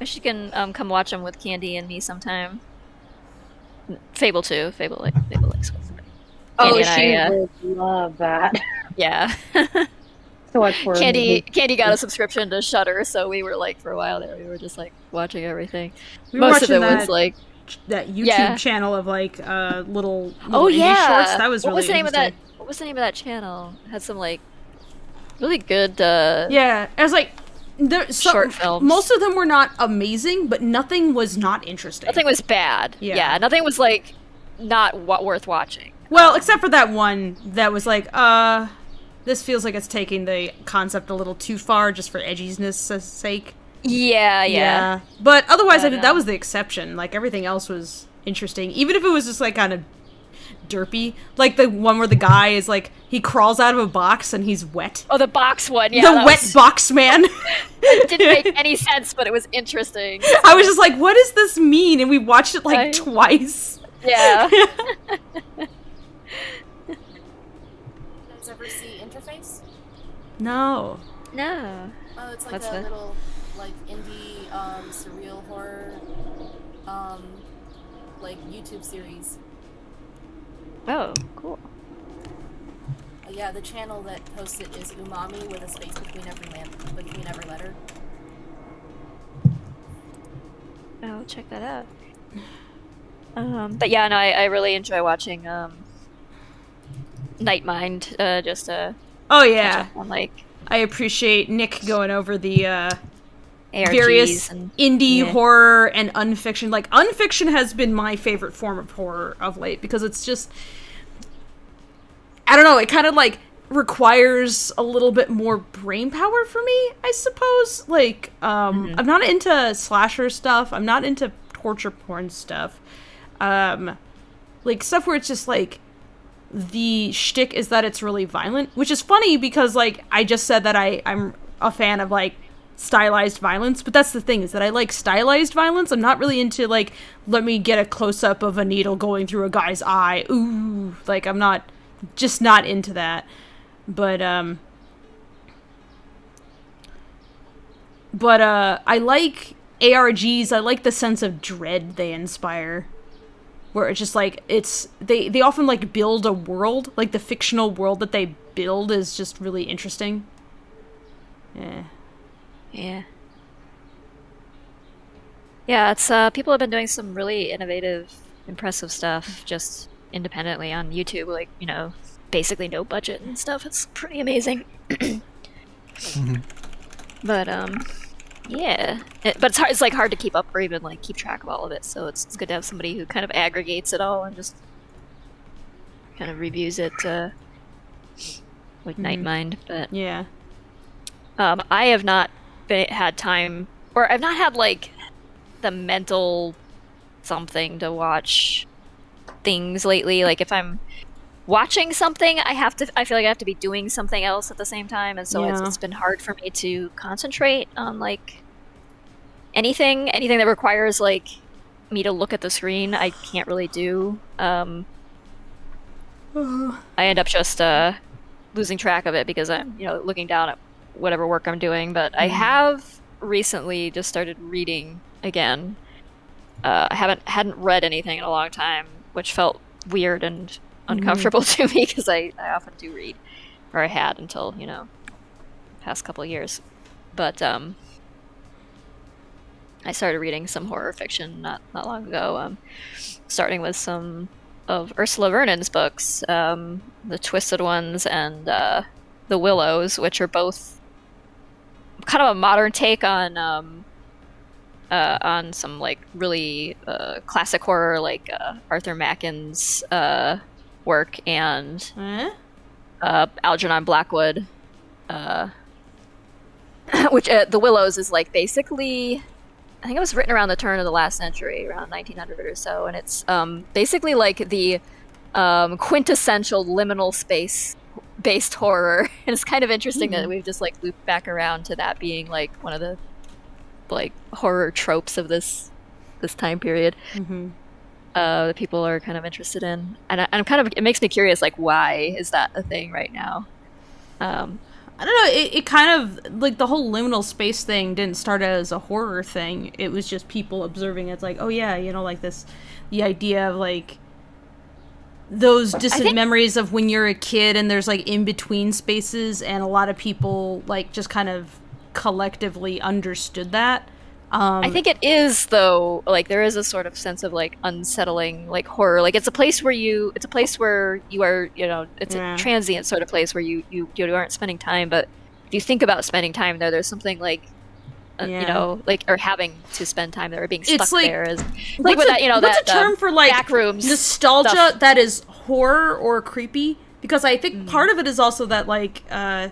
Wish you can come watch them with Candy and me sometime. Fable too. Fable likes. Oh, and she I, would love that. Yeah. To watch horror movies. Candy got a subscription to Shudder, so we were like for a while there. We were just like watching everything. We were Most of it watching was like that YouTube Yeah. channel of like little oh indie yeah, shorts. That was what really was the name of that? interesting. What was the name of that channel? It had some like really good. Yeah, I was like, Short films. Most of them were not amazing, but nothing was not interesting. Nothing was bad. Yeah. Nothing was like not worth watching. Well, except for that one that was like, this feels like it's taking the concept a little too far just for edginess' sake. Yeah. But otherwise, Yeah, that was the exception. Like, everything else was interesting. Even if it was just, like, kind of derpy. Like, the one where the guy is, like, he crawls out of a box and he's wet. Oh, the box one. Yeah. The wet box man. It didn't make any sense, but it was interesting. I was just like, what does this mean? And we watched it, like, twice. Yeah. You guys ever see Interface? No. No. Oh, it's like What's a that? little like indie surreal horror like YouTube series. Oh, cool. Yeah, the channel that posts it is Umami with a space between every letter. I'll check that out. But yeah, no, I really enjoy watching Nightmind. Just Oh catch yeah, up on like I appreciate Nick going over the ARGs various and indie yeah. horror and unfiction. Like, unfiction has been my favorite form of horror of late, because it's just, I don't know, it kind of like requires a little bit more brain power for me, I suppose. Like, I'm not into slasher stuff. I'm not into torture porn stuff. Like, stuff where it's just like, the shtick is that it's really violent, which is funny because, like, I just said that I'm a fan of, like, stylized violence, but that's the thing, is that I like stylized violence. I'm not really into, like, let me get a close-up of a needle going through a guy's eye. Ooh, like, I'm just not into that. But I like ARGs. I like the sense of dread they inspire, where it's just like, they often like build a world, like the fictional world that they build is just really interesting. Yeah, it's people have been doing some really innovative, impressive stuff just independently on YouTube, like, you know, basically no budget and stuff. It's pretty amazing. But yeah, but it's hard. It's like hard to keep up or even like keep track of all of it. So it's good to have somebody who kind of aggregates it all and just kind of reviews it, like Nightmind. But Yeah. I have not had time, or I've not had like the mental something to watch things lately. Like, if I'm watching something, I feel like I have to be doing something else at the same time, and so it's been hard for me to concentrate on like anything that requires like me to look at the screen. I can't really do. I end up just losing track of it because I'm, you know, looking down at whatever work I'm doing. But I have recently just started reading again. I hadn't read anything in a long time, which felt weird and uncomfortable to me because I often do read, or I had until, you know, past couple of years. But I started reading some horror fiction not long ago, starting with some of Ursula Vernon's books, The Twisted Ones and The Willows, which are both kind of a modern take on some like really classic horror, like Arthur Macken's work, and Algernon Blackwood, which The Willows is like basically, I think it was written around the turn of the last century, around 1900 or so, and it's basically like the quintessential liminal space based horror. And it's kind of interesting that we've just like looped back around to that being like one of the like horror tropes of this time period. That people are kind of interested in, and I'm kind of, it makes me curious, like, why is that a thing right now? I don't know, it kind of, like, the whole liminal space thing didn't start as a horror thing. It was just people observing it. It's like, oh yeah, you know, like the idea of, like, those distant memories of when you're a kid and there's, like, in-between spaces, and a lot of people, like, just kind of collectively understood that. I think it is, though, like, there is a sort of sense of, like, unsettling, like, horror. Like, it's a place where you are, you know, it's a transient sort of place where you aren't spending time, but if you think about spending time there, there's something, like, you know, like, or having to spend time there, or being stuck like, there. Like, with that, you know, what's that, a term for, like, back rooms nostalgia stuff that is horror or creepy? Because I think part of it is also that, like, I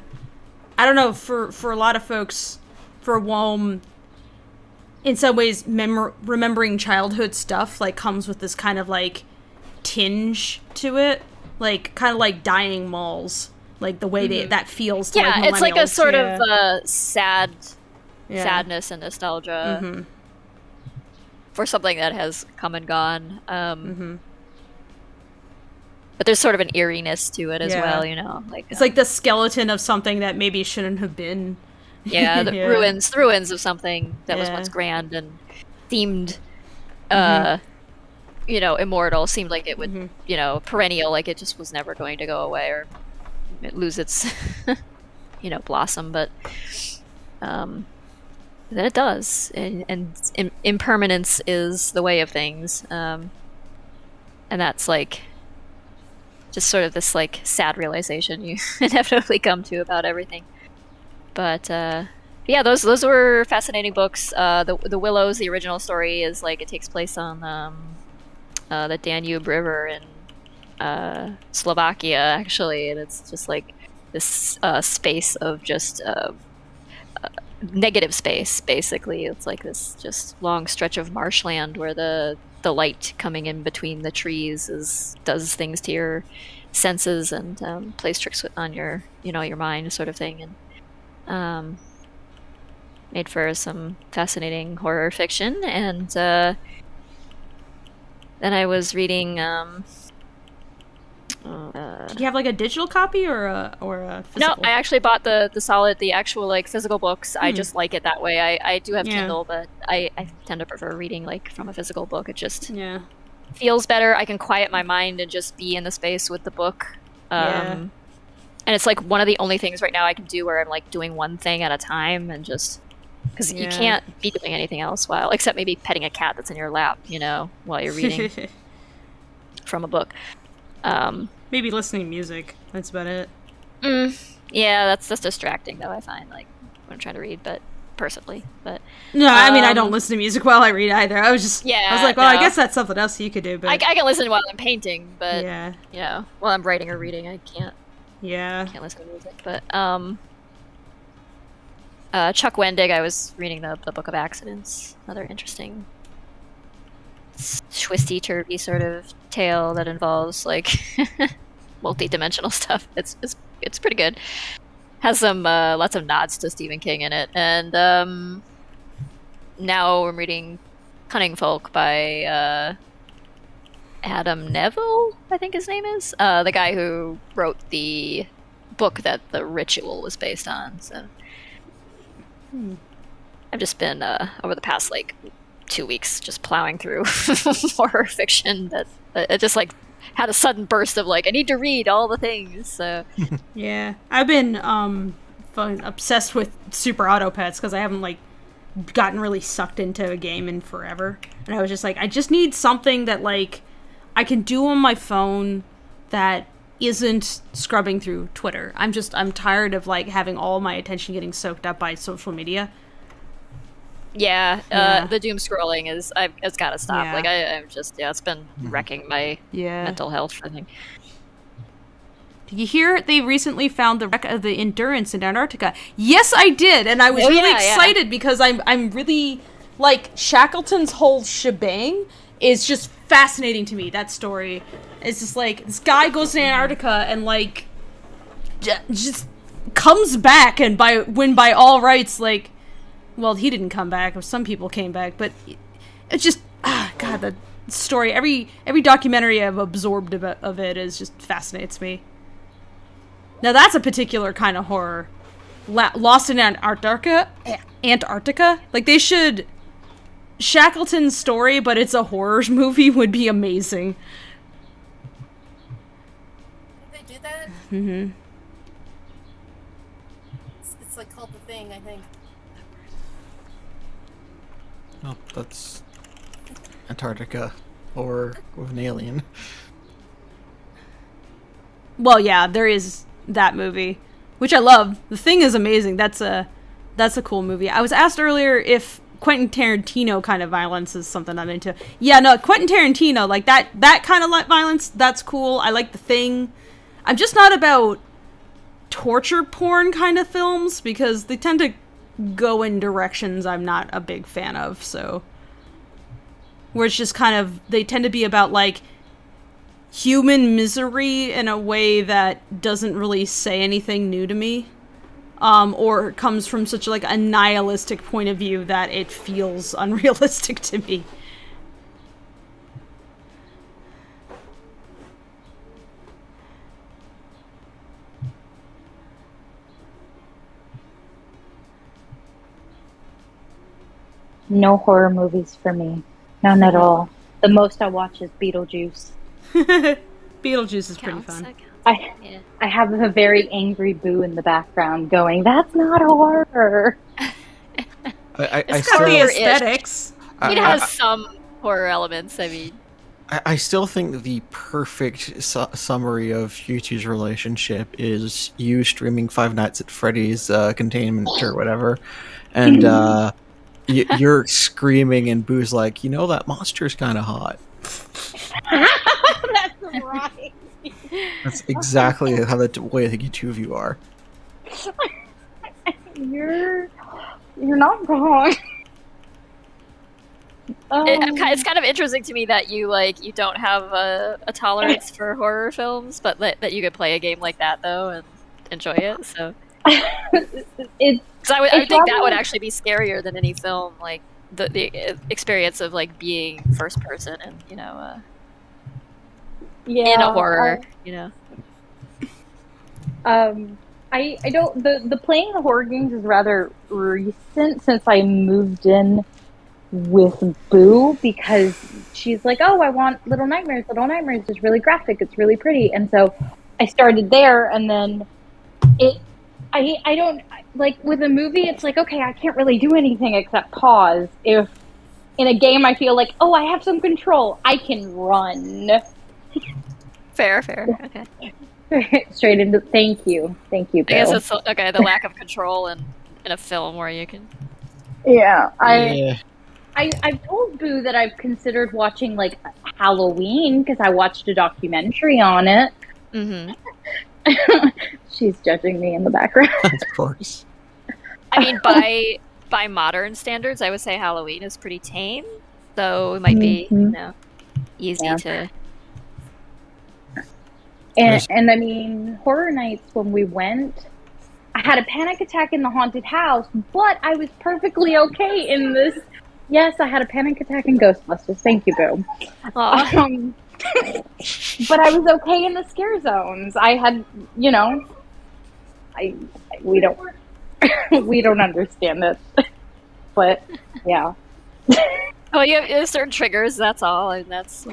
don't know, for a lot of folks, for Wom, in some ways, remembering childhood stuff, like, comes with this kind of, like, tinge to it. Like, kind of like dying malls. Like, the way that feels to, like, millennials. It's like a sort of sadness and nostalgia for something that has come and gone. But there's sort of an eeriness to it as well, you know? Like, it's like the skeleton of something that maybe shouldn't have been. Yeah, the Yeah. ruins of something that was Yeah. once grand and themed, Mhm. immortal, seemed like it would, Mhm. perennial, like it just was never going to go away or lose its, blossom. But then it does, and impermanence is the way of things, and that's like just sort of this like sad realization you inevitably come to about everything. But yeah, those were fascinating books. The Willows, the original story is like it takes place on the Danube River in Slovakia, actually, and it's just like this space of just negative space. Basically, it's like this just long stretch of marshland where the light coming in between the trees does things to your senses and plays tricks on your mind, sort of thing, and made for some fascinating horror fiction. And then I was reading. Did you have like a digital copy or a physical? No, I actually bought the actual like physical books. I just like it that way. I do have Kindle, but I tend to prefer reading like from a physical book. It just feels better. I can quiet my mind and just be in the space with the book. And it's like one of the only things right now I can do where I'm like doing one thing at a time and just because you can't be doing anything else while except maybe petting a cat that's in your lap, while you're reading from a book. Maybe listening to music. That's about it. Yeah, that's just distracting though, I find, like when I'm trying to read, but personally. But no, I mean I don't listen to music while I read either. I was like, well, I guess that's something else you could do, but I can listen while I'm painting, but while I'm writing or reading I can't listen to music. But Chuck Wendig, I was reading the Book of Accidents, another interesting twisty-turvy sort of tale that involves like multi-dimensional stuff. It's pretty good. Has some lots of nods to Stephen King in it. And now I'm reading Cunning Folk by Adam Neville, I think his name is, the guy who wrote the book that The Ritual was based on. So I've just been over the past like 2 weeks just plowing through horror fiction that it just like had a sudden burst of like I need to read all the things. So yeah, I've been obsessed with Super Auto Pets because I haven't like gotten really sucked into a game in forever, and I was just like I just need something that like I can do on my phone that isn't scrubbing through Twitter. I'm tired of like having all my attention getting soaked up by social media. The doom scrolling it's got to stop. Like I'm just it's been wrecking my mental health, I think. Did you hear they recently found the wreck of the Endurance in Antarctica? Yes, I did, and I was really excited because I'm really like Shackleton's whole shebang is just fascinating to me. That story is just like this guy goes to Antarctica and like just comes back, and by all rights like. Well, he didn't come back. Some people came back, but it's just God, the story. Every documentary I've absorbed of it is just fascinates me. Now that's a particular kind of horror. Lost in Antarctica. Like they should. Shackleton's story, but it's a horror movie would be amazing. Did they do that? Mm-hmm. It's like called The Thing, I think. No, that's Antarctica or with an alien. Well, yeah, there is that movie, which I love. The Thing is amazing. That's a cool movie. I was asked earlier if Quentin Tarantino kind of violence is something I'm into. Yeah, no, Quentin Tarantino, like that kind of violence, that's cool. I like The Thing. I'm just not about torture porn kind of films because they tend to go in directions I'm not a big fan of, so where it's just kind of they tend to be about like human misery in a way that doesn't really say anything new to me, or comes from such like a nihilistic point of view that it feels unrealistic to me. No horror movies for me. None at all. The most I watch is Beetlejuice. Beetlejuice is pretty Counts, fun. that counts. Yeah. I have a very angry Boo in the background going, "That's not I horror." It's Got the horror-ish. aesthetics. It has some horror elements, I mean. I still think the perfect summary of you two's relationship is you streaming Five Nights at Freddy's Containment or whatever, and you're screaming, and Boo's like, you know, that monster's kind of hot. That's right. That's exactly how the way the two of you are. You're not wrong. It's kind of interesting to me that you don't have a tolerance for horror films, but that you could play a game like that though and enjoy it. So, because I would think that would actually be scarier than any film, like the experience of like being first person and in a horror, I don't the playing the horror games is rather recent since I moved in with Boo, because she's like, oh, I want Little Nightmares. Little Nightmares is really graphic. It's really pretty. And so I started there, and then I don't, like, with a movie, it's like, okay, I can't really do anything except pause. If in a game I feel like, oh, I have some control, I can run. Fair. Okay. Straight into, thank you, Bill. I guess it's okay. The lack of control in a film where you can. Yeah, I've told Boo that I've considered watching like Halloween because I watched a documentary on it. Mm-hmm. She's judging me in the background. Of course. I mean, by modern standards, I would say Halloween is pretty tame, so it might be easy to. And I mean, Horror Nights, when we went, I had a panic attack in the haunted house, but I was perfectly okay in this. Yes, I had a panic attack in Ghostbusters. Thank you, Boo. But I was okay in the scare zones. I had, we don't we don't understand it, but yeah. Oh, you have certain triggers. That's all, and that's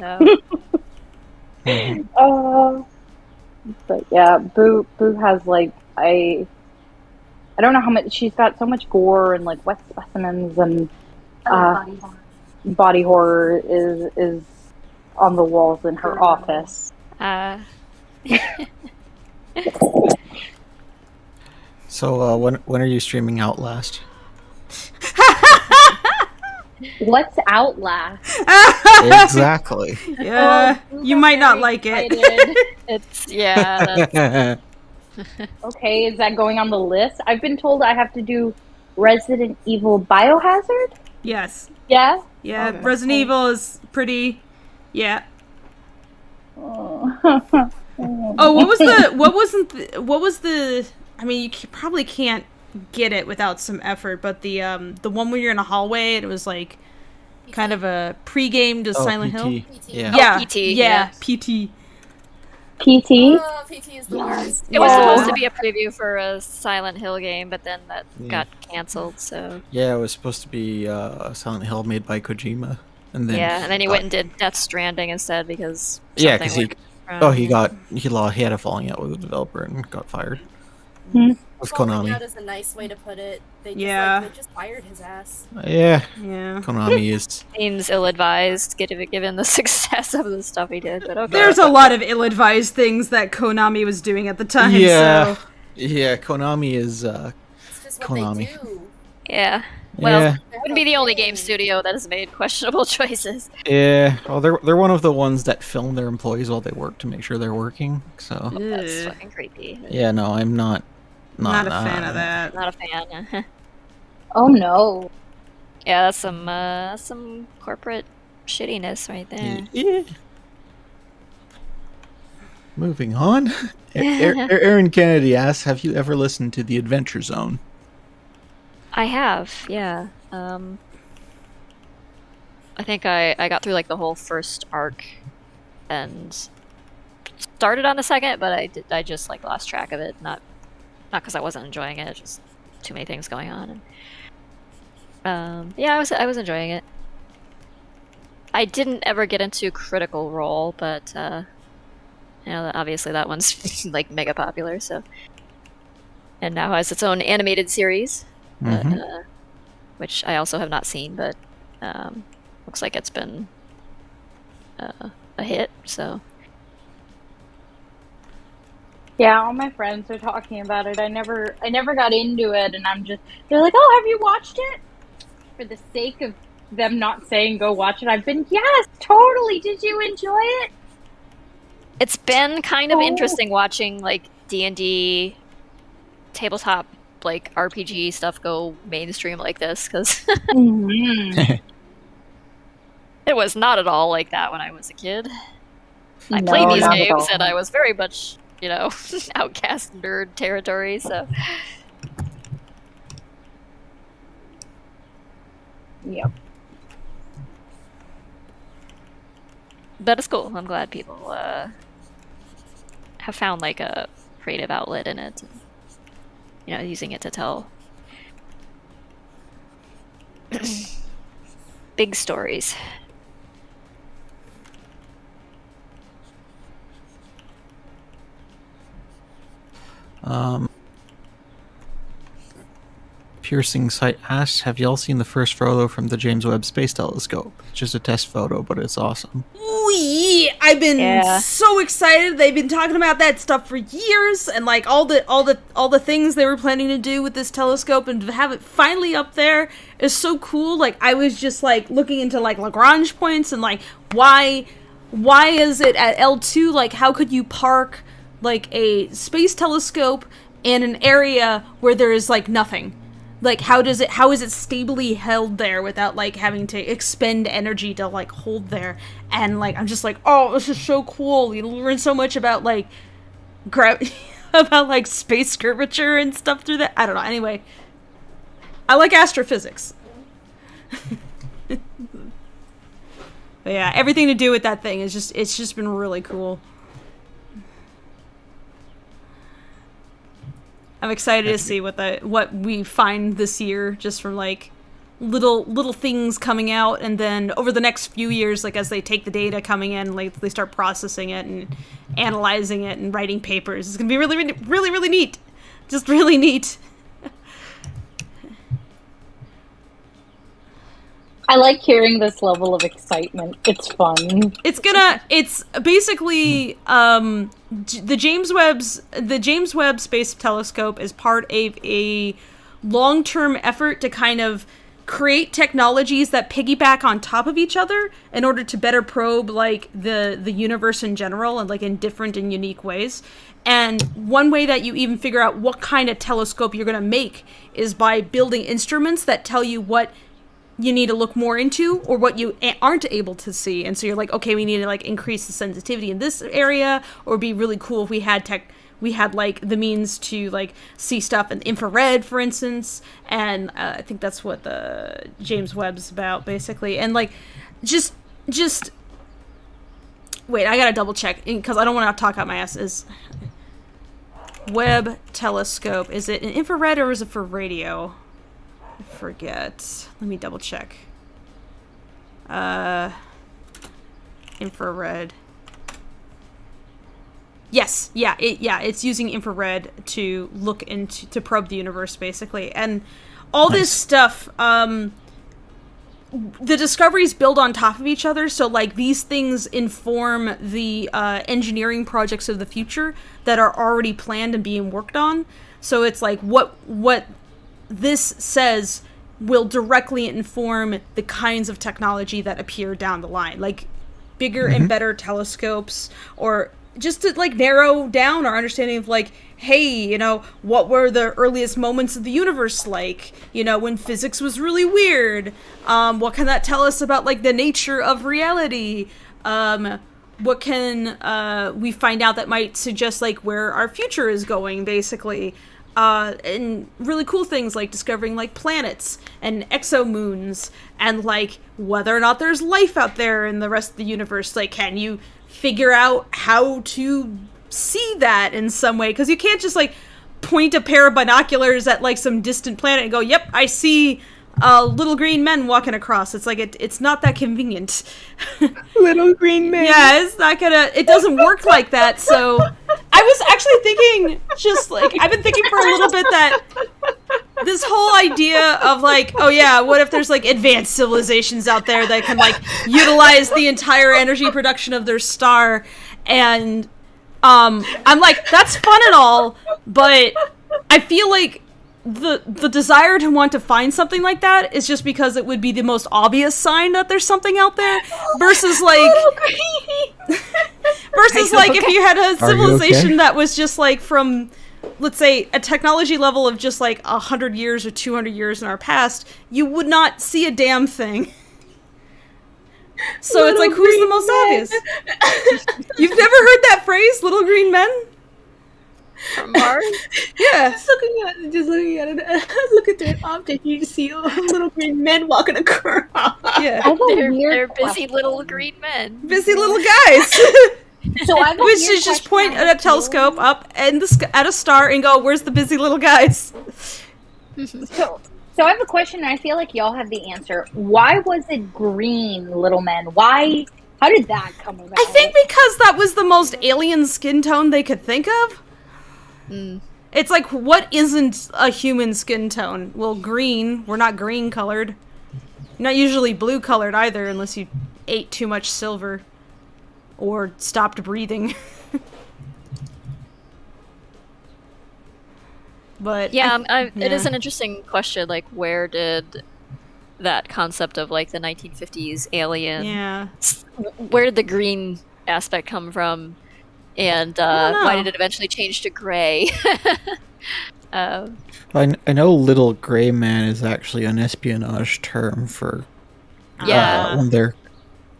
But yeah, Boo has like I don't know how much she's got. So much gore and like wet specimens and body horror is on the walls in her office. So when are you streaming Outlast? What's Outlast? Exactly. Yeah, you might not like it. It's that's... Okay, is that going on the list? I've been told I have to do Resident Evil Biohazard. Yes. Yeah. Yeah. Okay. Resident Evil is pretty. Yeah. Oh, what was the? I mean, you probably can't get it without some effort, but the one where you're in a hallway, it was like kind of a pregame to Silent PT. Hill. PT. Yeah. PT. Yeah. Yes. PT. PT. Oh, PT is the worst. It was supposed to be a preview for a Silent Hill game, but then that got canceled. So yeah, it was supposed to be Silent Hill made by Kojima, and then he went and did Death Stranding instead because because something he had a falling out with the developer and got fired. With Falling Konami. out is a nice way to put it. They just fired his ass. Yeah. Yeah. Konami is. Seems ill-advised, given the success of the stuff he did. But okay. There's a lot of ill-advised things that Konami was doing at the time. Yeah. So. Yeah. Konami is. It's just what Konami. they do. Yeah. Well, Yeah. it wouldn't be the only game studio that has made questionable choices. Yeah. Well, they're one of the ones that film their employees while they work to make sure they're working. So. That's Ugh. fucking creepy. Yeah. No, I'm not. Not a fan of that. Not a fan. Oh no. Yeah, that's some corporate shittiness right there. Yeah. Moving on. Aaron Kennedy asks, "Have you ever listened to The Adventure Zone?" I have, yeah. I think I got through like the whole first arc and started on the second, but I just like lost track of it. Not because I wasn't enjoying it, just too many things going on. And Yeah, I was enjoying it. I didn't ever get into Critical Role, but obviously that one's like mega popular. So, and now has its own animated series, which I also have not seen, but looks like it's been a hit. So. Yeah, all my friends are talking about it. I never got into it, and they're like, "Oh, have you watched it?" For the sake of them not saying go watch it, I've been, yes, totally. Did you enjoy it? It's been kind of interesting watching like D&D tabletop like RPG stuff go mainstream like this, because it was not at all like that when I was a kid. I played these games and I was very much, outcast nerd territory, so. Yep. But it's cool. I'm glad people have found like a creative outlet in it. Using it to tell big stories. Piercing Sight asks, have y'all seen the first photo from the James Webb Space Telescope? It's just a test photo, but it's awesome. I've been so excited. They've been talking about that stuff for years, and like all the things they were planning to do with this telescope, and to have it finally up there is so cool. Like, I was just like looking into like Lagrange points and like why is it at L2? Like, how could you park like a space telescope in an area where there is like nothing? Like, how is it stably held there without, like, having to expend energy to, like, hold there? And, like, I'm just like, oh, this is so cool. You learn so much about, like, about, like, space curvature and stuff through that. I don't know. Anyway, I like astrophysics. But yeah, everything to do with that thing is it's just been really cool. I'm excited to see what we find this year, just from like little things coming out, and then over the next few years, like as they take the data coming in, like they start processing it and analyzing it and writing papers. It's gonna be really, really, really, really neat. Just really neat. I like hearing this level of excitement. It's fun. It's basically the James Webb Space Telescope is part of a long-term effort to kind of create technologies that piggyback on top of each other in order to better probe like the universe in general, and like in different and unique ways. And one way that you even figure out what kind of telescope you're going to make is by building instruments that tell you what you need to look more into or what you aren't able to see. And so you're like, okay, we need to like increase the sensitivity in this area, or it'd be really cool if we had like the means to like see stuff in infrared, for instance. And I think that's what the James Webb's about, basically. And like just wait, I gotta double check because I don't want to talk out my ass. Is Webb telescope, is it an infrared or is it for radio? I forget. Let me double check. Infrared. Yes, it's using infrared to look to probe the universe, basically. And all this stuff, the discoveries build on top of each other, so like these things inform the engineering projects of the future that are already planned and being worked on. So it's like what this says will directly inform the kinds of technology that appear down the line, like bigger and better telescopes, or just to like narrow down our understanding of like, hey, what were the earliest moments of the universe like, when physics was really weird, what can that tell us about like the nature of reality, what can we find out that might suggest like where our future is going, basically. And really cool things like discovering like planets and exomoons, and like whether or not there's life out there in the rest of the universe. Like, can you figure out how to see that in some way? Because you can't just like point a pair of binoculars at like some distant planet and go, yep, I see little green men walking across. It's like it's not that convenient. Little green man. Yeah, it's not gonna. It doesn't work like that. So I was actually thinking, just like I've been thinking for a little bit that this whole idea of like, oh yeah, what if there's like advanced civilizations out there that can like utilize the entire energy production of their star, and I'm like, that's fun and all, but I feel like the desire to want to find something like that is just because it would be the most obvious sign that there's something out there, versus like if you had a civilization that was just like from, let's say, a technology level of just like 100 years or 200 years in our past, you would not see a damn thing. So it's like, who's the most obvious? You've never heard that phrase, little green men? From Mars? Yeah. Just looking at it. Look at that object. You just see little green men walking across. Yeah. I have a They're weird busy question. little green men. Busy little guys. So I have a Which weird is just question point I at a telescope feel- up and at a star and go, where's the busy little guys? So I have a question, and I feel like y'all have the answer. Why was it green, little men? Why? How did that come about? I think because that was the most alien skin tone they could think of. It's like, what isn't a human skin tone? Well, green. We're not green colored. Not usually blue colored either, unless you ate too much silver or stopped breathing. But Yeah, it is an interesting question. Like, where did that concept of like the 1950s alien? Yeah. Where did the green aspect come from? And why did it eventually change to gray? I know little gray man is actually an espionage term for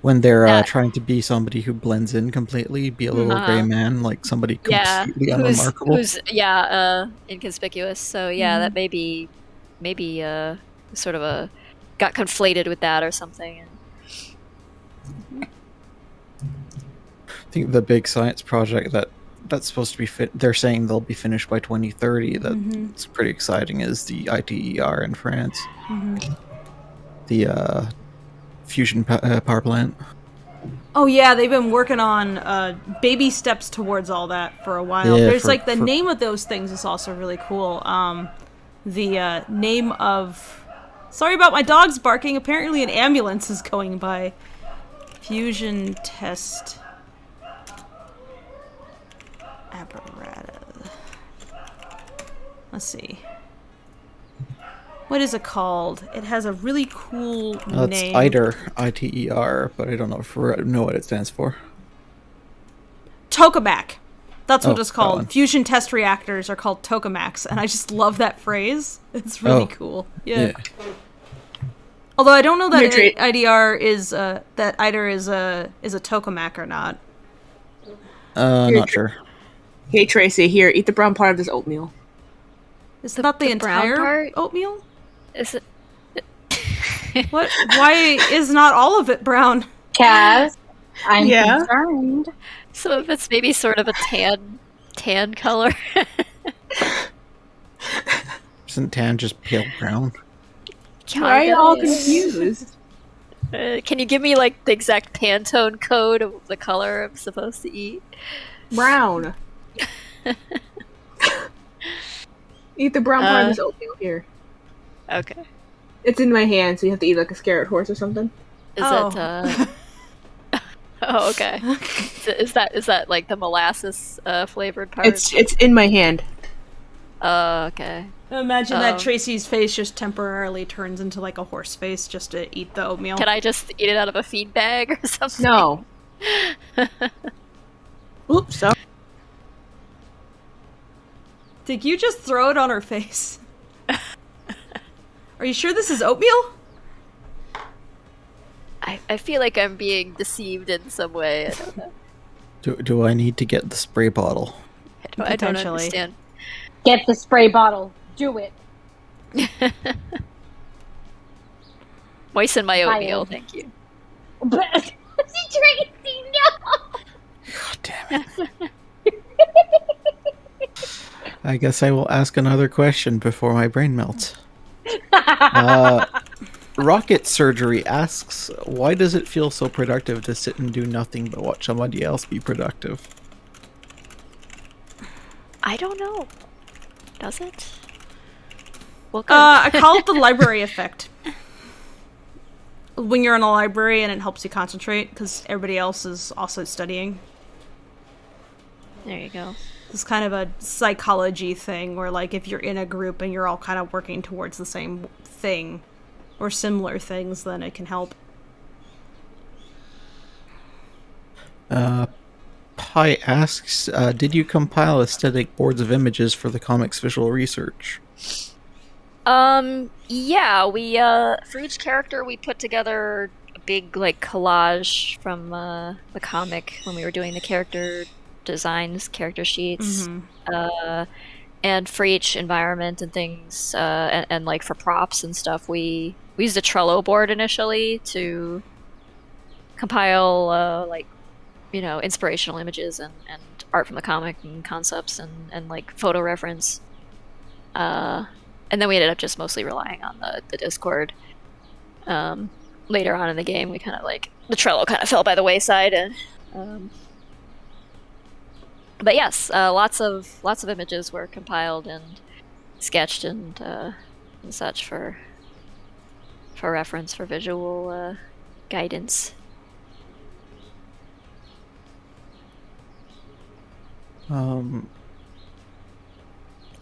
when they're trying to be somebody who blends in completely, be a little gray man, like somebody completely unremarkable. Who's inconspicuous. So that maybe sort of got conflated with that or something. I think the big science project that's supposed to be they're saying they'll be finished by 2030. That's pretty exciting. Is the ITER in France, the fusion power plant. Oh yeah, they've been working on baby steps towards all that for a while. Yeah, There's the name of those things is also really cool. The name of... Sorry about my dogs barking. Apparently an ambulance is going by. Fusion test apparatus. Let's see. What is it called? It has a really cool name. It's ITER, ITER, but I don't know what it stands for. Tokamak. That's what it's called. One. Fusion test reactors are called tokamaks, and I just love that phrase. It's really cool. Yeah. Although I don't know that IDR is that ITER is a tokamak or not. Not sure. Hey Tracy, here, eat the brown part of this oatmeal. It's not the brown entire part? oatmeal? Is it? What? Why is not all of it brown? Kaz, I'm concerned. Some of it's maybe sort of a tan color. Isn't tan just pale brown? Why are you all confused? Can you give me like the exact Pantone code of the color I'm supposed to eat? Brown. Eat the brown part of this oatmeal here. Okay. It's in my hand, so you have to eat like a scarlet horse or something. Is it? Oh, okay. Is that like the molasses flavored part? It's in my hand. Okay. Imagine that Tracy's face just temporarily turns into like a horse face just to eat the oatmeal. Can I just eat it out of a feed bag or something? No. Oops, sorry. Did you just throw it on her face? Are you sure this is oatmeal? I feel like I'm being deceived in some way. I don't know. Do I need to get the spray bottle? I don't understand. Get the spray bottle. Do it. Moisten my oatmeal, thank you. Tracy, no! God damn it. I guess I will ask another question before my brain melts. Rocket Surgery asks, why does it feel so productive to sit and do nothing but watch somebody else be productive? I don't know. Does it? Well, good. I call it the library effect. When you're in a library and it helps you concentrate because everybody else is also studying. There you go. It's kind of a psychology thing where, like, if you're in a group and you're all kind of working towards the same thing or similar things, then it can help. Pi asks, did you compile aesthetic boards of images for the comics visual research? Yeah, we, for each character, we put together a big, like, collage from, the comic when we were doing the character designs, character sheets. And for each environment and things, and like, for props and stuff, we used a Trello board initially to compile, like, you know, inspirational images and art from the comic and concepts and like, photo reference. And then we ended up just mostly relying on the Discord. Later on in the game, we kind of like the Trello kind of fell by the wayside, and but yes, lots of images were compiled and sketched and such for reference, for visual guidance.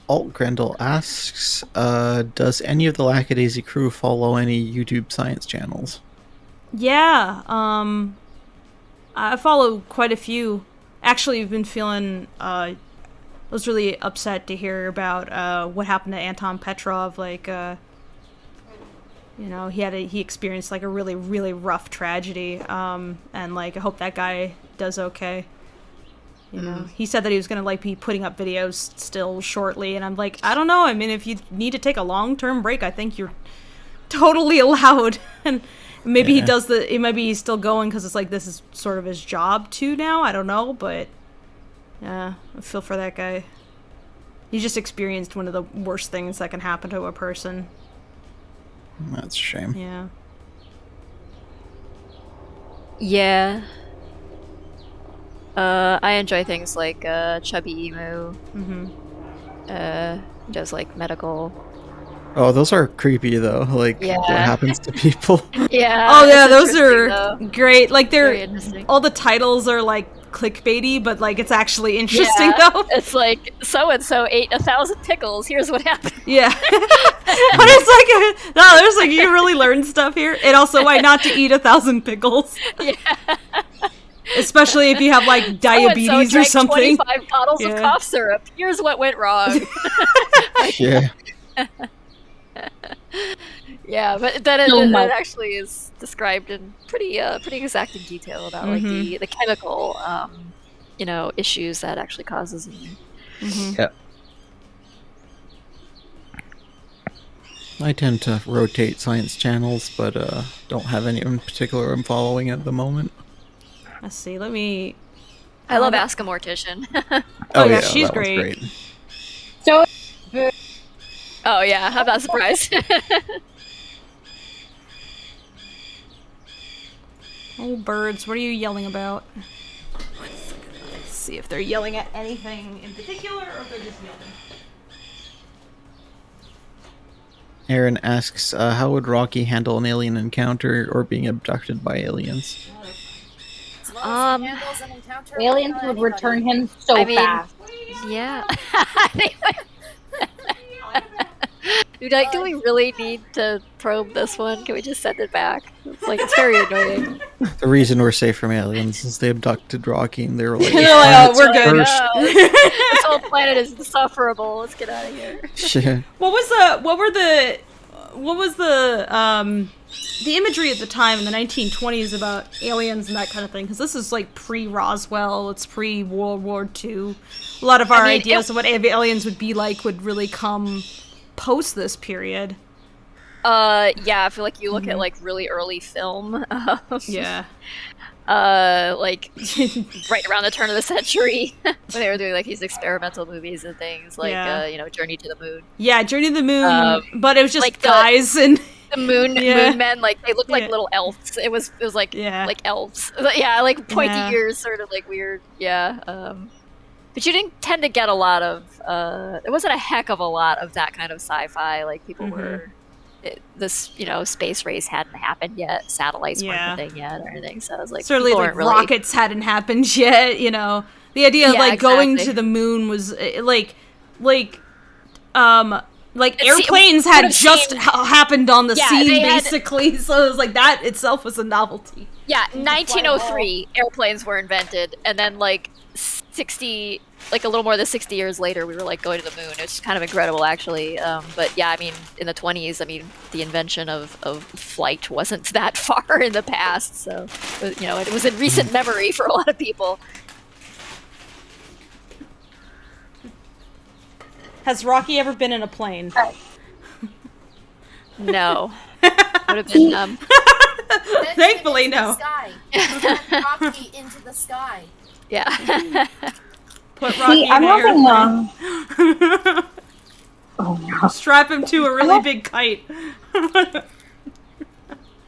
Alt Grendel asks, does any of the Lackadaisy crew follow any YouTube science channels? Yeah, I follow quite a few. Actually, I've been feeling, I was really upset to hear about what happened to Anton Petrov. Like, you know, he experienced like a really, really rough tragedy. And like, I hope that guy does okay. You know, he said that he was going to, like, be putting up videos still shortly, and I'm like, I don't know. I mean, if you need to take a long-term break, I think you're totally allowed. And maybe he does maybe he's still going because it's like this is sort of his job too now. I don't know, but yeah, I feel for that guy. He just experienced one of the worst things that can happen to a person. That's a shame. Yeah. Yeah. I enjoy things like Chubby Emu. Does like medical. Oh, those are creepy though. Like, what happens to people? Yeah. Oh yeah, those are great. Like, Very all the titles are like clickbaity, but like it's actually interesting though. It's like so and so ate 1,000 pickles. Here's what happened. Yeah. But it's like no, there's like you really learn stuff here, and also why not to eat 1,000 pickles. Yeah. Especially if you have like diabetes or something. 25 bottles of cough syrup. Here's what went wrong. Yeah. Yeah, but then it actually is described in pretty exacting detail about like the chemical you know, issues that actually causes it. Yeah. I tend to rotate science channels, but don't have any in particular I'm following at the moment. Let's see, let me... I love Ask a Mortician. Oh yeah, she's great. So... Oh yeah, I'm not surprised. Oh, birds, what are you yelling about? Let's see if they're yelling at anything in particular, or if they're just yelling. Aaron asks, how would Rocky handle an alien encounter or being abducted by aliens? Aliens would return him so fast. Yeah. Like, do we really need to probe this one? Can we just send it back? It's very annoying. The reason we're safe from aliens is they abducted Rocky and they were like, oh, we're good. This whole planet is insufferable. Let's get out of here. Shit. What was the imagery at the time in the 1920s about aliens and that kind of thing? Because this is like pre-Roswell, it's pre-World War II. A lot of our ideas of what aliens would be like would really come post this period. Yeah, I feel like you look at like really early film. Yeah. Like right around the turn of the century when they were doing like these experimental movies and things like you know, Journey to the Moon. Yeah, Journey to the Moon, but it was just like guys and the moon men, like they looked like Yeah. little elves. It was like Yeah. like elves. Yeah, like pointy Yeah. ears, sort of like weird. Yeah. But you didn't tend to get a lot of. It wasn't a heck of a lot of that kind of sci-fi. Like people were. This space race hadn't happened yet. Satellites weren't a thing yet or anything. So I was like, certainly like really... rockets hadn't happened yet. The idea of like going to the moon was like airplanes had just happened on the scene basically. So it was like that itself was a novelty. Yeah, 1903 airplanes were invented, and then like 60. Like a little more than 60 years later, we were like going to the moon. It's kind of incredible, actually. But yeah, I mean, in the 20s, I mean, the invention of flight wasn't that far in the past. So, it was in recent memory for a lot of people. Has Rocky ever been in a plane? No. Would have been. Thankfully, no. Sky. Rocky into the sky. Yeah. Put Rocky in I'm having Oh no. Strap him to a really big kite.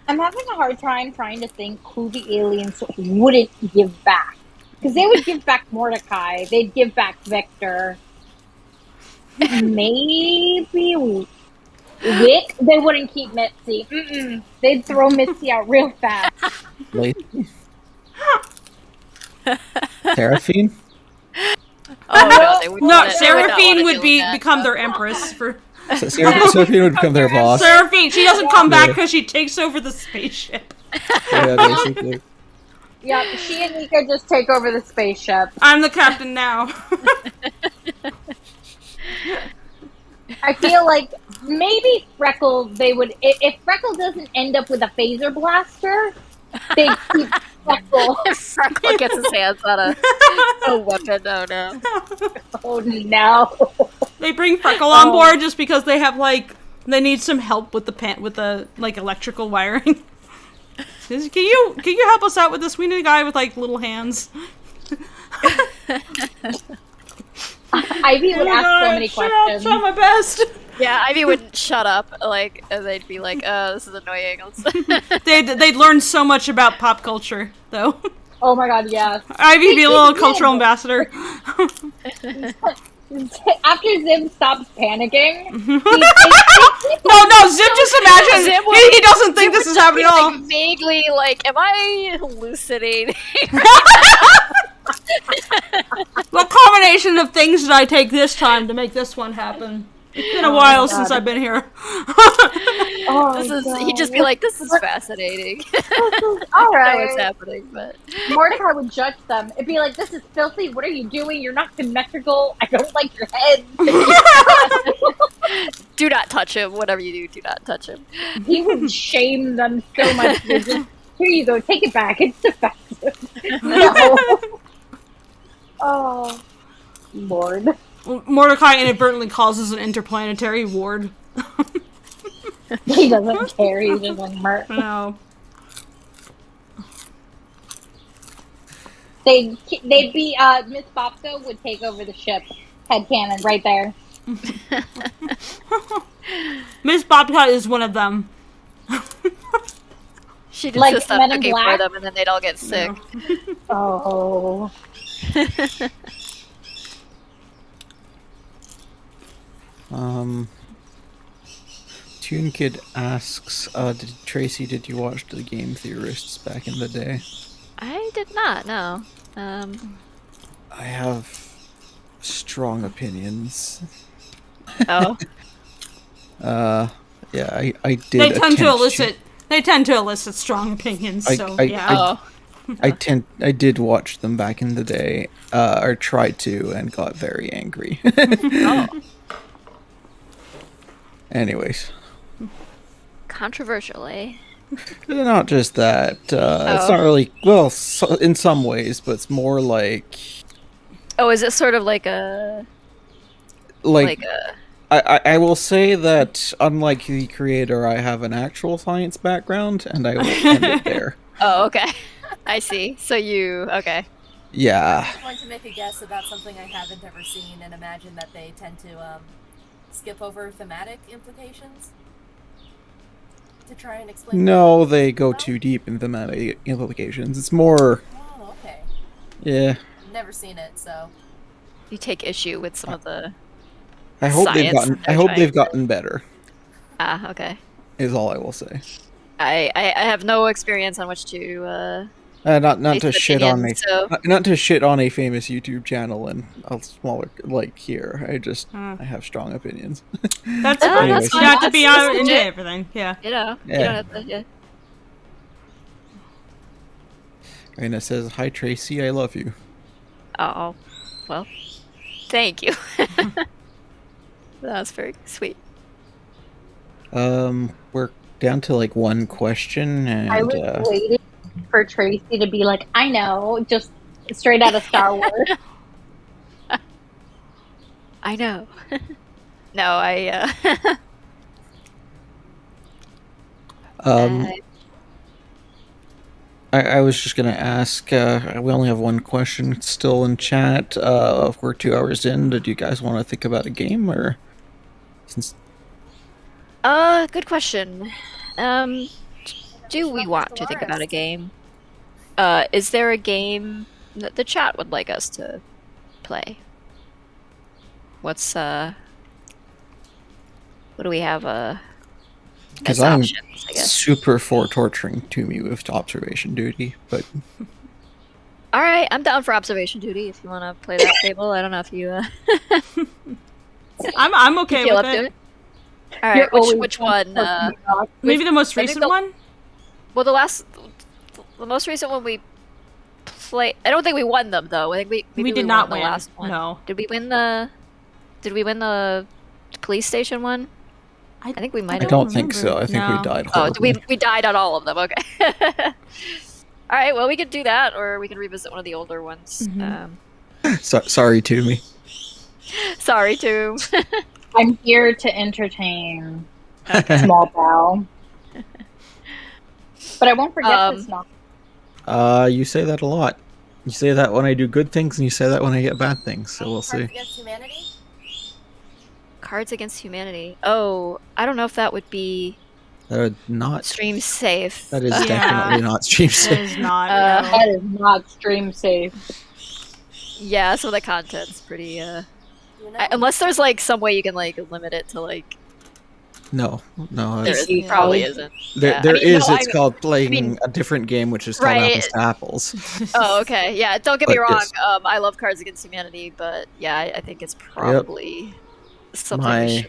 I'm having a hard time trying to think who the aliens wouldn't give back. Because they would give back Mordecai. They'd give back Victor. Maybe Wick. They wouldn't keep Mitzi. Mm-mm. They'd throw Mitzi out real fast. Seraphine? No, Seraphine would become their empress for. Seraphine would become their boss. Seraphine, she doesn't come back because she takes over the spaceship. Yeah, basically. Yeah, she and Nika just take over the spaceship. I'm the captain now. I feel like maybe Freckle, they would. If Freckle doesn't end up with a phaser blaster, they keep Freckle. Freckle gets his hands on a weapon. Oh no. Oh no. They bring Freckle on board just because they have they need some help with the electrical wiring. Can you help us out with this? We need a guy with little hands. Ivy would ask so many questions. Try my best. Yeah, Ivy wouldn't shut up. And they'd be like, "This is annoying." They'd learn so much about pop culture, though. Oh my god, yes. Ivy'd be a little cultural ambassador. After Zim stops panicking, no, Zim just imagine he doesn't think this is happening at all. Vaguely, am I hallucinating? What combination of things did I take this time to make this one happen? It's been a while since I've been here. He'd just be like, "This is fascinating." All right. What's happening? But Mordecai would judge them. It'd be like, "This is filthy. What are you doing? You're not symmetrical. I don't like your head." Do not touch him. Whatever you do not touch him. He would shame them so much. Here you go. Take it back. It's defective. No. Oh, Lord. Mordecai inadvertently causes an interplanetary ward. He doesn't care. He's just like, Mert. No. They'd be, Miss Bopka would take over the ship. Headcanon, right there. Miss Bobcat is one of them. She'd insist on cooking Black? for them, and then they'd all get sick. Oh. Toon Kid asks, Tracy, did you watch The Game Theorists back in the day? I did not, no. I have strong opinions. Oh. Yeah, I did. They tend to elicit strong opinions. I did watch them back in the day, or tried to, and got very angry. Oh. Anyways. Controversial, eh? Not just that. It's not really, well, in some ways, but it's more like... Oh, is it sort of like a... I will say that, unlike the creator, I have an actual science background, and I will end it there. Oh, okay. I see. So okay. Yeah. I'm going to make a guess about something I haven't ever seen and imagine that they tend to skip over thematic implications. to try and explain? No, they go too deep in thematic implications. It's more... Oh, okay. Yeah. Never seen it, so... You take issue with some of the I hope they've science gotten. that I they're hope trying they've to- gotten better. Ah, okay. Is all I will say. I have no experience on which to Not base to shit on a opinions, so... not to shit on a famous YouTube channel and a smaller like here. I have strong opinions. That's Oh, fine. that's You fine. don't have to be That's out into legit. everything. Yeah. You know, Yeah. you don't have to, yeah. Raina says, "Hi Tracy, I love you." Oh, well, thank you. That's very sweet. We're down to like one question, and I was waiting for Tracy to be like, I know, just straight out of Star Wars. I know. No, I I was just gonna ask. We only have one question still in chat. We're 2 hours in. Do you guys want to think about a game, or since good question. Do we want to think about a game? Is there a game that the chat would like us to play? What do we have because as I'm options, I guess? super for torturing Toomey with observation duty, but All right, I'm down for observation duty if you want to play that Fable. I don't know if you I'm okay feel with up to it. it. All You're right, always which one? Maybe the most I think recent the- one. Well, the most recent one we played. I don't think we won them though. I think maybe We did not won win. the last one. No. Did we win the? Did we win the police station one? I think we might I have. don't think so. I think we No. died Oh, horribly. we died on all of them. Okay. All right. Well, we could do that, or we can revisit one of the older ones. Sorry, Toomey. Sorry, Tomb. I'm here to entertain small bow. But I won't forget this now. You say that a lot. You say that when I do good things, and you say that when I get bad things. So we'll see. Cards Against Humanity? Cards Against Humanity. Oh, I don't know if that would be That would not. stream safe. That is Yeah. definitely not stream It safe. is not. no. That is not stream safe. Yeah, some of the content's pretty. You know? Unless there's like some way you can like limit it to like. No. There It's, is, probably isn't. there Yeah. there I mean, is. no, It's called playing a different game, which is called Right. Apples to Apples. Oh, okay. Yeah, don't get me But wrong. yes. I love Cards Against Humanity, but yeah, I think it's probably something My- we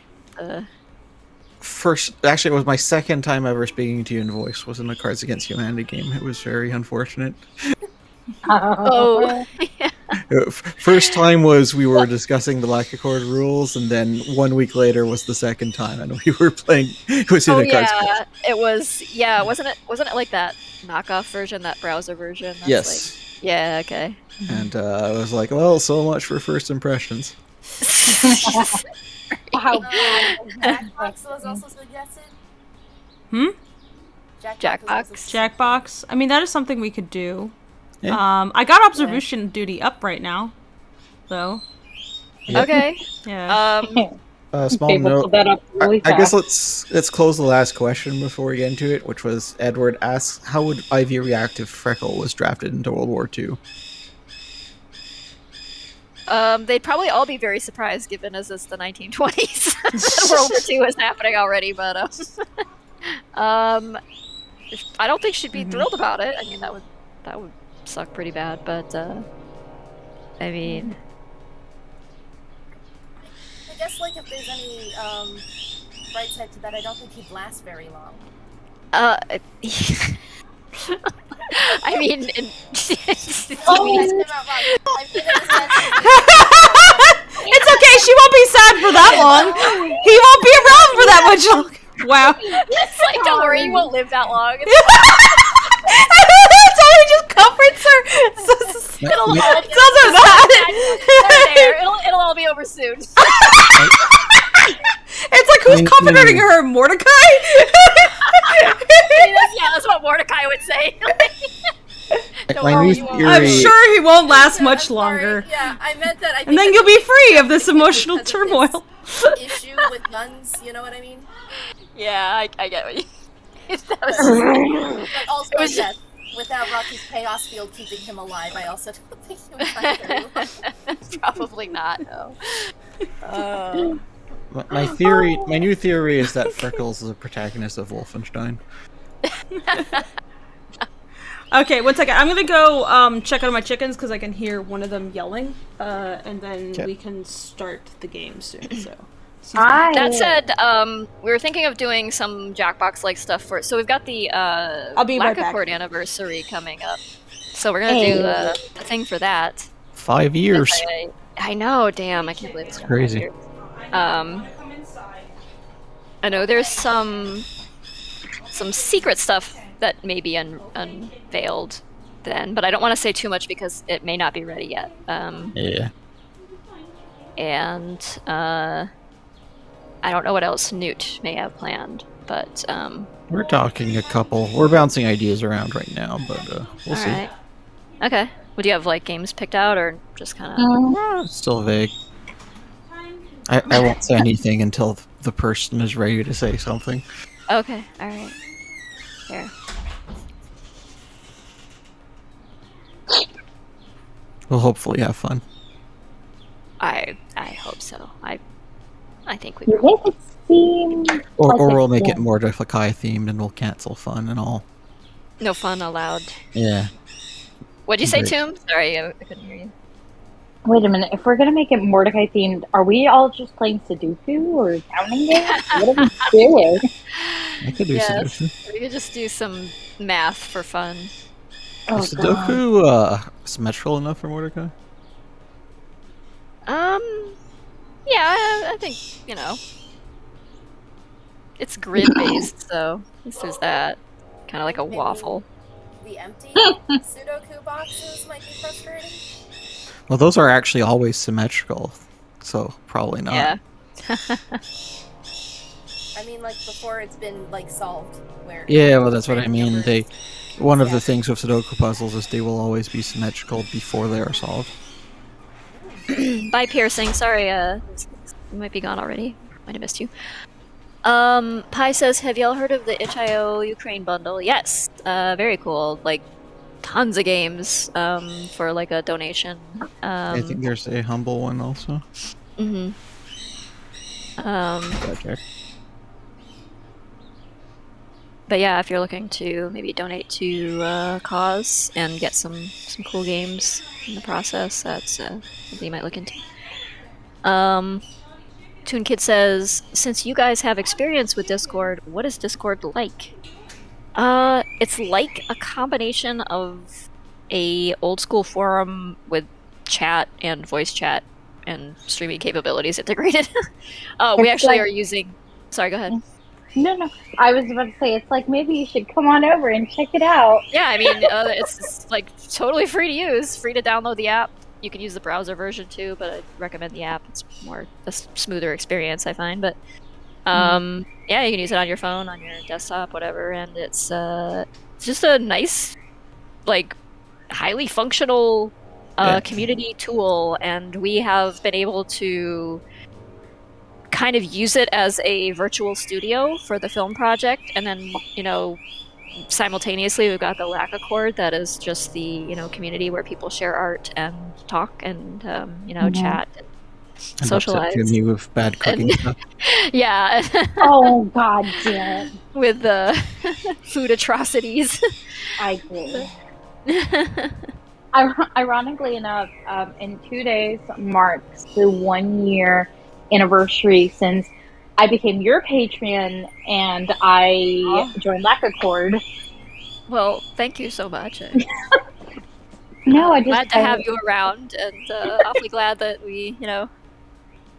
should. Actually, it was my second time ever speaking to you in voice. Was in a Cards Against Humanity game. It was very unfortunate. Oh. First time was we were discussing the Lackadaisy rules, and then 1 week later was the second time, and we were playing. It was in Oh a Cards. yeah, it was. Yeah, wasn't it like that knockoff version, that browser version? That's Yes, Like, yeah. Okay. and I was like, well, so much for first impressions. Wow. Jackbox was also suggested. Hmm? Jackbox? Jackbox. I mean, that is something we could do. Yeah. I got observation duty up right now, though. Yep. Okay. Yeah. Small Fable note. pulled that up really I guess fast. let's close the last question before we get into it, which was Edward asks, how would Ivy react if Freckle was drafted into World War II? They'd probably all be very surprised, given as it's the 1920s. World War II is happening already, but I don't think she'd be thrilled about it. I mean, that would suck pretty bad, but I mean, I guess, like, if there's any bright side to that, I don't think he'd last very long. I mean, It's okay. She won't be sad for that long. He won't be around for that much longer. Wow. it's like, don't worry, you won't live that long. That's how he just comforts her. It'll all Sounds so bad. there. It'll all be over soon. It's like, who's comforting her, Mordecai? That's what Mordecai would say. Don't My worry, new you won't. I'm theory- sure he won't last Yeah, much I'm sorry. longer. Yeah, I meant that. I think And then that you'll be this free of this emotional because of his turmoil. issue with guns, you know what I mean? Yeah, I get what you. That was But also, It was- yes, without Rocky's chaos field keeping him alive, I also don't think he would find very well. probably not. No. My new theory is that Freckles is a protagonist of Wolfenstein. Okay, one second. I'm gonna go check on my chickens because I can hear one of them yelling, and then Okay. we can start the game soon. So. That said, we were thinking of doing some Jackbox-like stuff for it. So we've got the I'll be right back. Lackadaisy anniversary coming up. So we're gonna do a thing for that. 5 years. I know, damn, I can't believe it's crazy. 5 years. I know there's some secret stuff that may be unveiled then, but I don't want to say too much because it may not be ready yet. Yeah. And I don't know what else Newt may have planned, but We're talking a couple. We're bouncing ideas around right now, but we'll see. alright. Okay. Would you have like games picked out or just kind of It's still vague. I won't say anything until the person is ready to say something. Okay, alright. Fair. We'll hopefully have fun. I hope so. I think we You will. make it seem Or like we'll make yeah. it more Mordecai themed and we'll cancel fun and all. No fun allowed. Yeah. What'd you say, Great. Tomb? Sorry, I couldn't hear you. Wait a minute. If we're gonna make it Mordecai themed, are we all just playing Sudoku or counting games? What are we doing? I could do Yes. Sudoku. We could just do some math for fun. Oh, Is God. Sudoku symmetrical enough for Mordecai? Yeah, I think, it's grid-based, so this is that. Kind of like a Maybe waffle. The empty Sudoku boxes might be frustrating. Well, those are actually always symmetrical, so probably not. Yeah. I mean, like, before it's been, like, solved. Where Yeah, well, that's what I random mean. numbers- One of Yeah. the things with Sudoku puzzles is they will always be symmetrical before they are solved. Bye, Piercing. Sorry, you might be gone already. Might have missed you. Pi says, have y'all heard of the itch.io Ukraine bundle? Yes. Very cool. Like, tons of games, for, like, a donation. I think there's a humble one also. Mhm. Okay. But yeah, if you're looking to maybe donate to cause and get some cool games in the process, that's something you might look into. Toon Kid says, since you guys have experience with Discord, what is Discord like? It's like a combination of a old school forum with chat and voice chat and streaming capabilities integrated. We It's actually like- are using. Sorry, go ahead. No. I was about to say, it's like maybe you should come on over and check it out. Yeah, I mean, it's like totally free to use, free to download the app. You can use the browser version too, but I recommend the app. It's more a smoother experience, I find. But yeah, you can use it on your phone, on your desktop, whatever, and it's just a nice, like, highly functional Yeah. community tool, and we have been able to kind of use it as a virtual studio for the film project, and then simultaneously we've got the Lackadaisy that is just the community where people share art and talk and chat and And socialize. upset me with bad cooking stuff. Yeah. Oh, God damn it. With the food atrocities. I agree. Ironically enough, in 2 days marks the 1 year anniversary since I became your patron and I joined Lackadaisy. Well, thank you so much. No, I just glad to have you around, and awfully glad that we,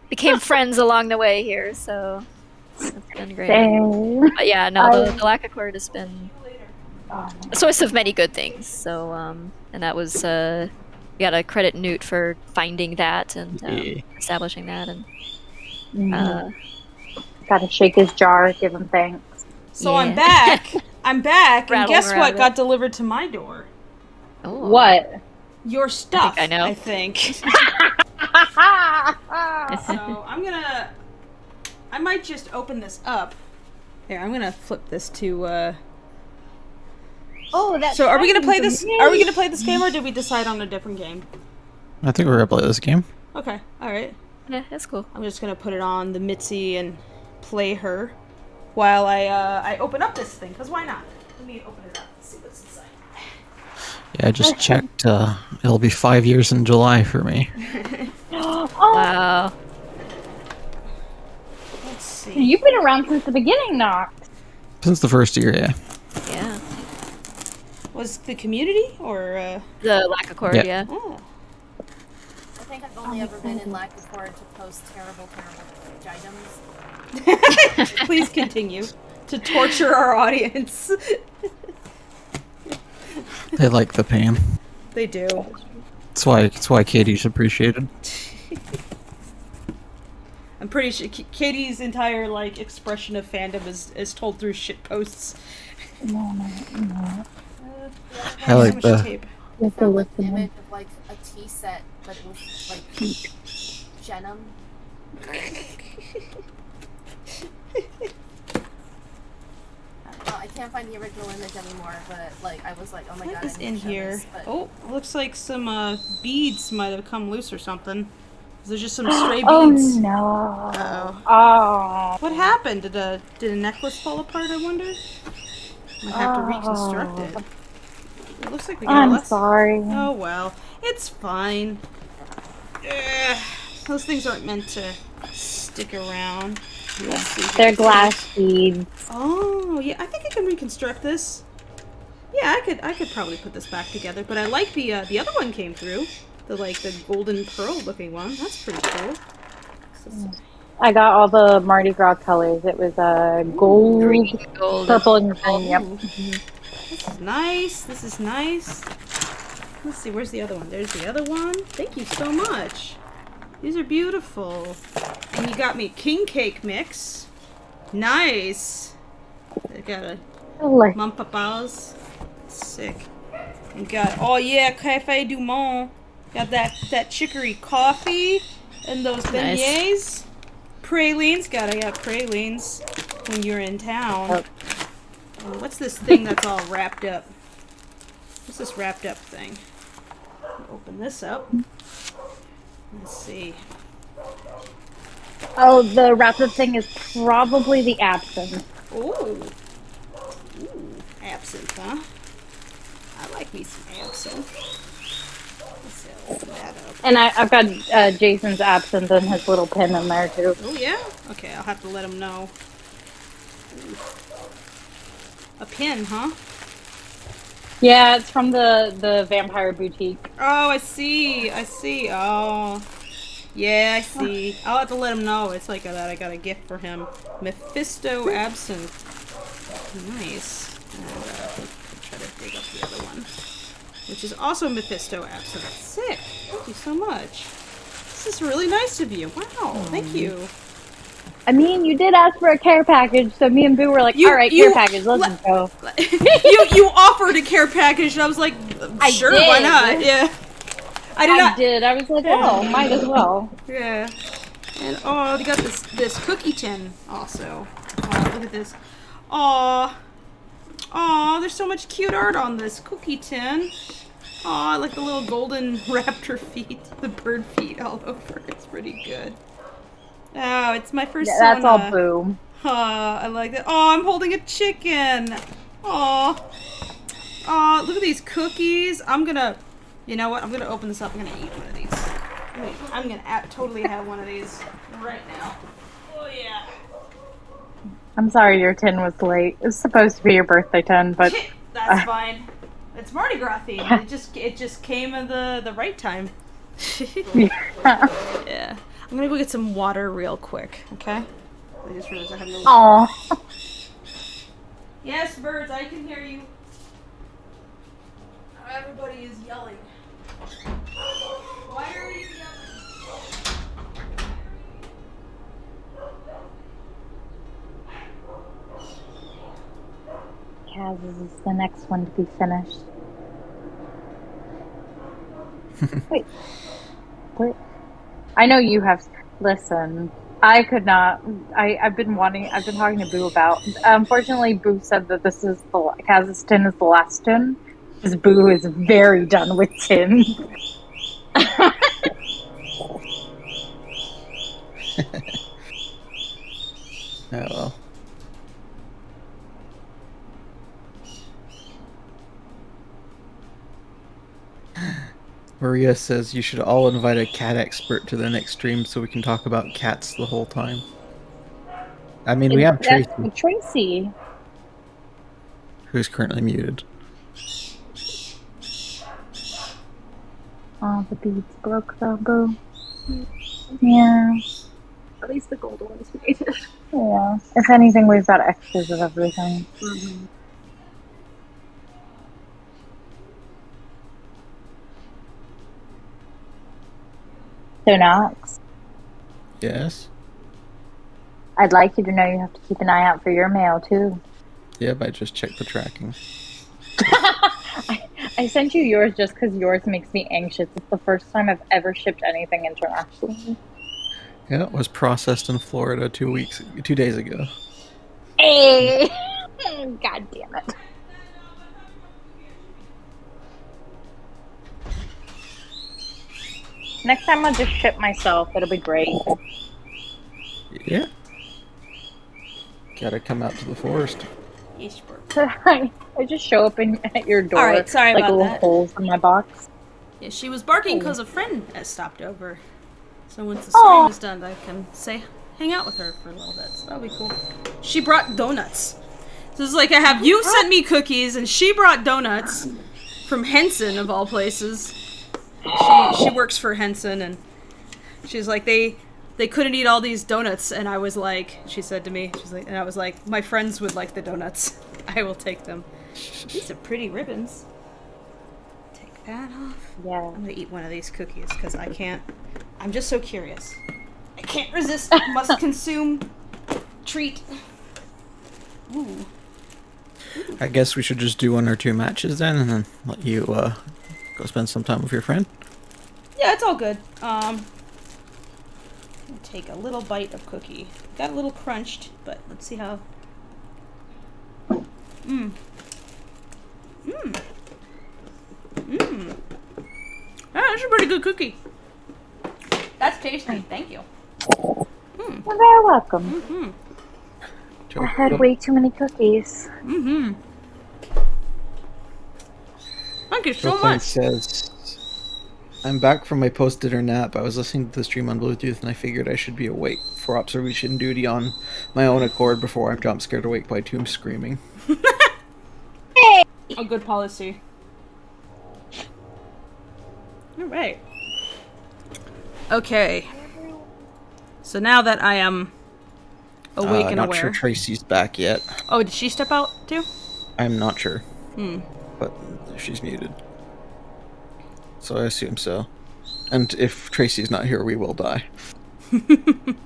became friends along the way here. So it's been great. Same. But yeah, no, the Lackadaisy has been Oh, a source of many good things. So, and that was we gotta credit Newt for finding that and Yeah. establishing that, and gotta shake his jar, give him thanks. So Yeah. I'm back. I'm back, and Rattle guess around what it. got delivered to my door? oh. What? Your stuff. I know. I think. So I might just open this up Here, I'm gonna flip this to. Oh, that's. So, are we gonna play this? Are we gonna play this game, or did we decide on a different game? I think we're gonna play this game. Okay, all right. Yeah, that's cool. I'm just gonna put it on the Mitzi and play her while I open up this thing. Cause why not? Let me open it up and see what's inside. Yeah, I just checked. It'll be 5 years in July for me. Oh, Wow. Let's see. you've been around since the beginning, Nox. Since the first year, yeah. Yeah. Was the community or? The lack of cord, Yeah. yeah. Oh. I think I've only ever been in Lackadaisy to post terrible items. Please continue to torture our audience. They like the pain. They do. That's why Katie's appreciated. I'm pretty sure Katie's entire expression of fandom is told through shit posts. No. I like so much the- tape. I found an image of a tea set, but it was Genum. I can't find the original image anymore, but I was like, oh my god. What is I need in to show here? this, but- Oh, looks like some beads might have come loose or something. There's just some stray Oh beads. no. Uh-oh. Oh. What happened? Did a necklace fall apart, I wonder? Might have to reconstruct it. It looks like we got I'm less. sorry. Oh well, it's fine. Those things aren't meant to stick around. Let's see here. They're glass beads. Oh yeah, I think I can reconstruct this. Yeah, I could probably put this back together. But I like the other one came through. The golden pearl looking one. That's pretty cool. I got all the Mardi Gras colors. It was gold, Green, gold, purple, and green. Yep. Ooh. This is nice. This is nice. Let's see, where's the other one? There's the other one. Thank you so much. These are beautiful. And you got me a king cake mix. Nice. I got a mum papas. Sick. And got, oh yeah, Cafe Du Monde. Got that chicory coffee and those beignets. Pralines. I got pralines when you're in town. Oh, what's this thing that's all wrapped up? What's this wrapped up thing? Open this up. Let's see. Oh, the wrap up thing is probably the absinthe. Ooh, absinthe, huh? I like me some absinthe. Let's open that up. And I've got Jason's absinthe and his little pin in there too. Oh yeah? Okay, I'll have to let him know. Ooh. A pin, huh? Yeah, it's from the Vampire Boutique. Oh, I see. Oh. Yeah, I see. I'll have to let him know. It's like that. I got a gift for him. Mephisto absinthe. Nice. And, try to dig up the other one. Which is also Mephisto absinthe. Sick. Thank you so much. This is really nice of you. Wow. Thank you. I mean, you did ask for a care package, so me and Boo were like, all right, care package, let's go. you offered a care package, and I was like, sure, why not? Yeah. I did. I was like, oh, might as well. Yeah. And oh, they got this cookie tin also. Oh, look at this. Oh, there's so much cute art on this cookie tin. Oh, I like the little golden raptor feet, the bird feet all over. It's pretty good. Oh, it's my first That's all Sona. Boo. I like that. Oh, I'm holding a chicken. Oh, look at these cookies. You know what? I'm gonna open this up. I'm gonna eat one of these. I'm gonna totally have one of these right now. Oh yeah. I'm sorry your tin was late. It was supposed to be your birthday tin, but That's fine. It's Mardi Gras themed. Yeah. It just came at the right time. yeah. Yeah. I'm gonna go get some water real quick. Okay. I just realized I have no. Aw. Yes, birds. I can hear you. Everybody is yelling. Why are you Kaz is the next one to be finished. Wait. What? I know you have. Listen. I could not. I've been talking to Boo about. Unfortunately, Boo said that Kazakhstan is the last tin, because Boo is very done with tin. Oh well. Maria says you should all invite a cat expert to the next stream so we can talk about cats the whole time. I mean, we have Tracy, Tracy, who's currently muted. oh, the beads broke though, Boo. Yeah. At least the gold one is made. Yeah. If anything, we've got extras of everything. Mm-hmm. So, Knox, Yes? I'd like you to know you have to keep an eye out for your mail, too. Yep, I just checked the tracking. I sent you yours just because yours makes me anxious. It's the first time I've ever shipped anything internationally. Yeah, it was processed in Florida 2 days ago. Hey! God damn it. Next time I'll just ship myself. It'll be great. Yeah. Gotta come out to the forest. I just show up at your door. Alright, sorry like about little that. holes in my box. Yeah, she was barking because a friend has stopped over. So once the stream is done, I can hang out with her for a little bit. So that'll be cool. She brought donuts. So it's like I have you sent me cookies, and she brought donuts from Henson of all places. She works for Henson, and she's like they couldn't eat all these donuts, and I was like, she said to me, and I was like, my friends would like the donuts. I will take them. These are pretty ribbons. Take that off. Yeah. I'm gonna eat one of these cookies because I can't. I'm just so curious. I can't resist. Must consume treat. Ooh. I guess we should just do 1 or 2 matches then, and then let you go spend some time with your friend. Yeah, it's all good. I'll take a little bite of cookie. Got a little crunched, but let's see how. That's a pretty good cookie. That's tasty. Thank you. You're very welcome. I had way too many cookies. Thank you so Brooklyn much. says, I'm back from my post-dinner nap. I was listening to the stream on Bluetooth and I figured I should be awake for observation duty on my own accord before I'm jump scared awake by Tomb screaming. A good policy. Alright. Okay. So now that I am awake and not aware. sure Tracy's back yet. Oh, did she step out too? I'm not sure. But she's muted. So I assume so. And if Tracy's not here, we will die. I'm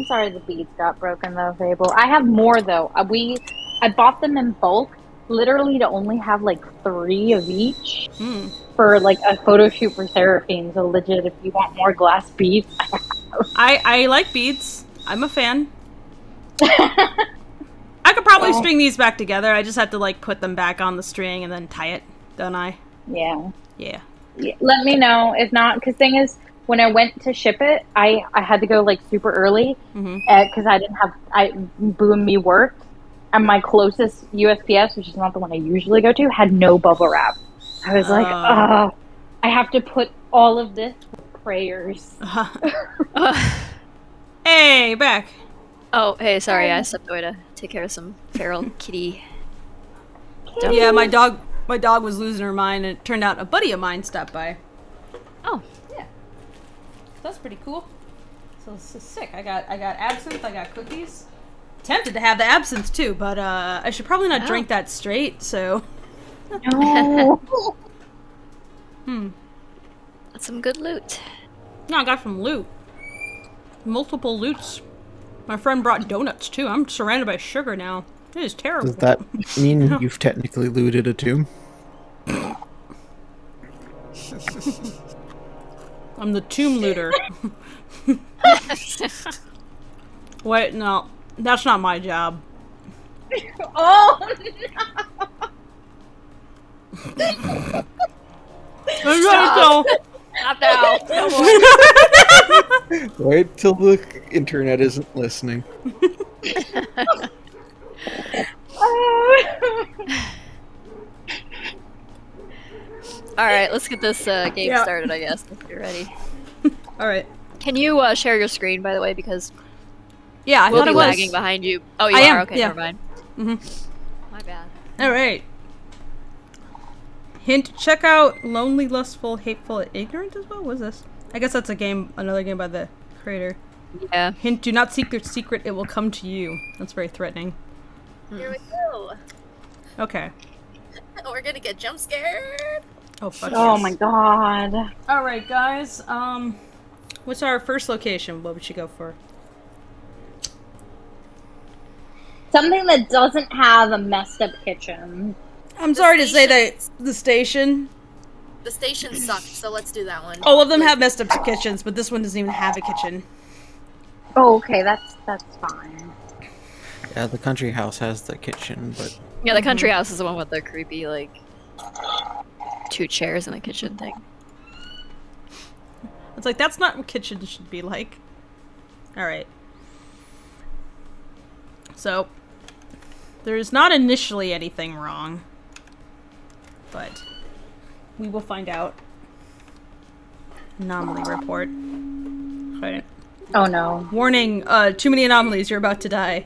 sorry the beads got broken though, Fable. I have more though. I bought them in bulk, literally to only have like 3 of each for like a photo shoot for Seraphine. So legit, if you want more glass beads, I like beads. I'm a fan. I could probably string these back together. I just have to like put them back on the string and then tie it, don't I? Yeah. Yeah. Let me know if not. Because thing is, when I went to ship it, I had to go like super early because I didn't have Boo and me worked, and my closest USPS, which is not the one I usually go to, had no bubble wrap. I was like, I have to put all of this with prayers. Hey, back. Oh, hey, sorry, I stepped away to take care of some feral kitty. Yeah, my dog was losing her mind, and it turned out a buddy of mine stopped by. Oh. Yeah. That's pretty cool. So this is sick. I got absinthe, I got cookies. Tempted to have the absinthe too, but I should probably not drink that straight, so. No. That's some good loot. No, I got from loot. Multiple loots. My friend brought donuts too. I'm surrounded by sugar now. It is terrible. Does that mean you've technically looted a tomb? I'm the tomb looter. Wait, no. That's not my job. Oh, Stop now. Wait till the internet isn't listening. Alright, let's get this game Yeah. started, I guess, if you're ready. Alright. Can you share your screen, by the way, because Yeah, I we'll thought be it was. lagging behind you. Oh, you I are? am, Okay, yeah. never mind. My bad. Alright. Hint, check out Lonely, Lustful, Hateful, Ignorant as well? What is this? I guess that's a game, another game by the creator. Yeah. Hint, do not seek their secret, it will come to you. That's very threatening. Here we go. Okay. We're gonna get jump scared. Oh, fuck oh yes. my god. Alright, guys. What's our first location? What would you go for? Something that doesn't have a messed up kitchen. I'm sorry to say that the station. The station sucked, so let's do that one. All of them have messed up kitchens, but this one doesn't even have a kitchen. Oh, okay, that's fine. Yeah, the country house has the kitchen, but Yeah, the country house is the one with the creepy, like, 2 chairs in the kitchen thing. It's like, that's not what kitchen should be like. Alright. So, there's not initially anything wrong. But, we will find out. Anomaly report. Okay. Oh no. Warning, too many anomalies, you're about to die.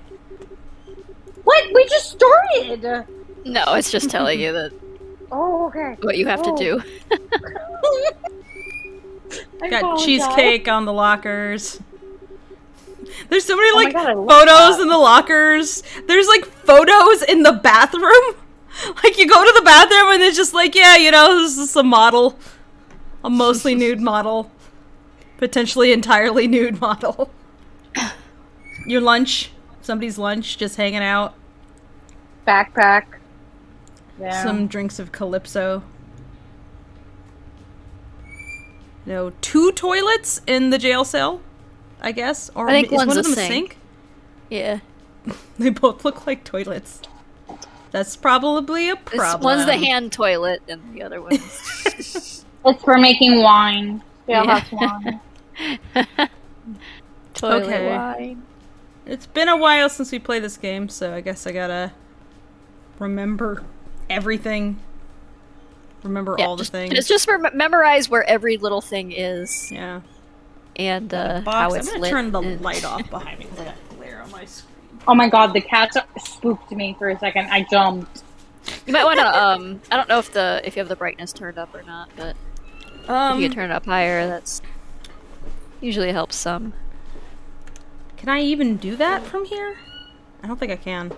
What? We just started! No, it's just telling you that Oh, okay. what you have to do. I Got apologize. cheesecake on the lockers. There's so many, Oh my like, God, I love photos that. in the lockers. There's, like, photos in the bathroom. Like, you go to the bathroom and it's just like, yeah, you know, this is a model. A mostly nude model. Potentially entirely nude model. Your lunch. Somebody's lunch, just hanging out. Backpack. Yeah. Some drinks of Calypso. No, 2 toilets in the jail cell, I guess. Or I think is one's one of a them a sink. sink? Yeah. They both look like toilets. That's probably a problem. One's the hand toilet, and the other one's It's for making wine. Yeah. Jailhouse wine. toilet Okay. wine. It's been a while since we played this game, so I guess I gotta remember everything. Remember all the things. Just memorize where every little thing is, Yeah. and Box. how it's I'm gonna lit. turn the and- light off behind me because I got glare on my screen. Oh my god, the cats spooked me for a second. I jumped. You might want to. I don't know if you have the brightness turned up or not, but if you can turn it up higher, that's usually helps some. Can I even do that from here? I don't think I can.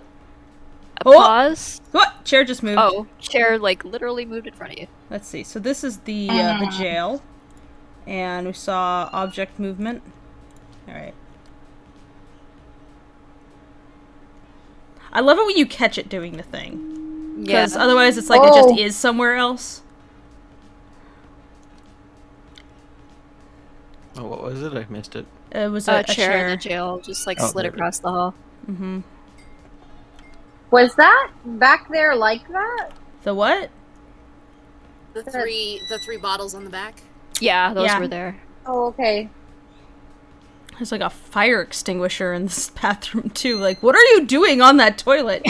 A pause. What? Chair just moved. Oh, chair like literally moved in front of you. Let's see. So this is the jail, and we saw object movement. All right. I love it when you catch it doing the thing, Yeah. because otherwise it's like it just is somewhere else. oh, what was it? I missed it. It was A a chair in the jail just like Oh, slid there it across the hall. Mm-hmm. Was that back there like that? The what? The three bottles on the back. Yeah, those Yeah. were there. Oh, okay. There's like a fire extinguisher in this bathroom too. Like, what are you doing on that toilet?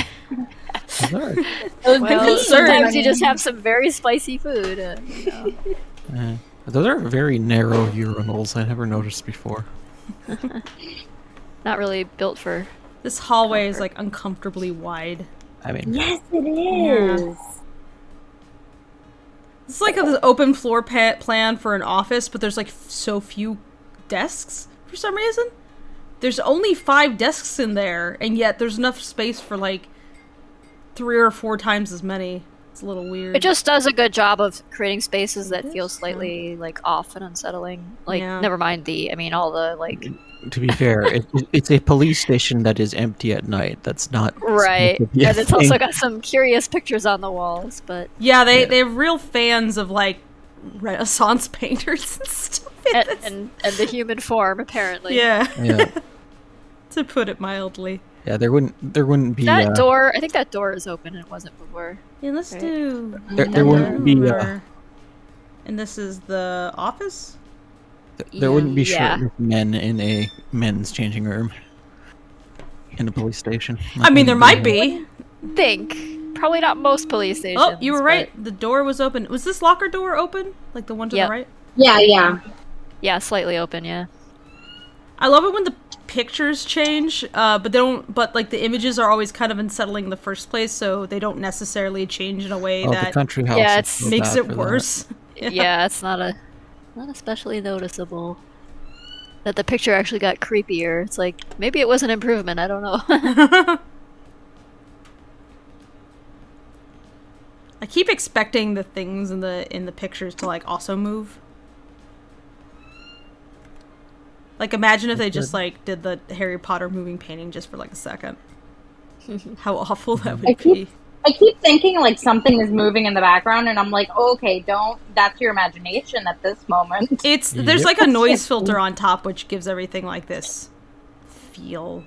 Sorry. Those Well, beans sometimes are you just have some very spicy food. You know. Those are very narrow urinals. I never noticed before. Not really built for. This hallway is like uncomfortably wide. I mean, Yes, it is. It's like an open floor plan for an office, but there's like so few desks for some reason. There's only 5 desks in there, and yet there's enough space for like 3 or 4 times as many. It's a little weird. It just does a good job of creating spaces that feel slightly like off and unsettling. Like, Yeah. never mind all the like. to be fair, it's a police station that is empty at night. That's not Right, supposed to be a and it's also thing. got some curious pictures on the walls, but Yeah, they're real fans of like Renaissance painters and stuff. And the human form, apparently. Yeah. Yeah. To put it mildly. Yeah, there wouldn't be That door, I think that door is open and it wasn't before. Yeah, let's Right. do. There wouldn't be And this is the office? there wouldn't be Yeah. shirtless men in a men's changing room in a police station. I mean, there might be. Think. Probably not most police stations. Oh, you were right. The door was open. Was this locker door open? Like the one to Yep. the right? Yeah. Yeah, slightly open, yeah. I love it when the pictures change, but they don't. But like the images are always kind of unsettling in the first place, so they don't necessarily change in a way The that country house Yeah, is it's- so makes bad it for that. worse. Yeah, it's not especially noticeable. That the picture actually got creepier. It's like, maybe it was an improvement, I don't know. I keep expecting the things in the pictures to like also move. Like imagine if they just like did the Harry Potter moving painting just for like a second. How awful that would be. I keep thinking like something is moving in the background, and I'm like, okay, don't. That's your imagination at this moment. There's like a noise filter on top which gives everything like this feel.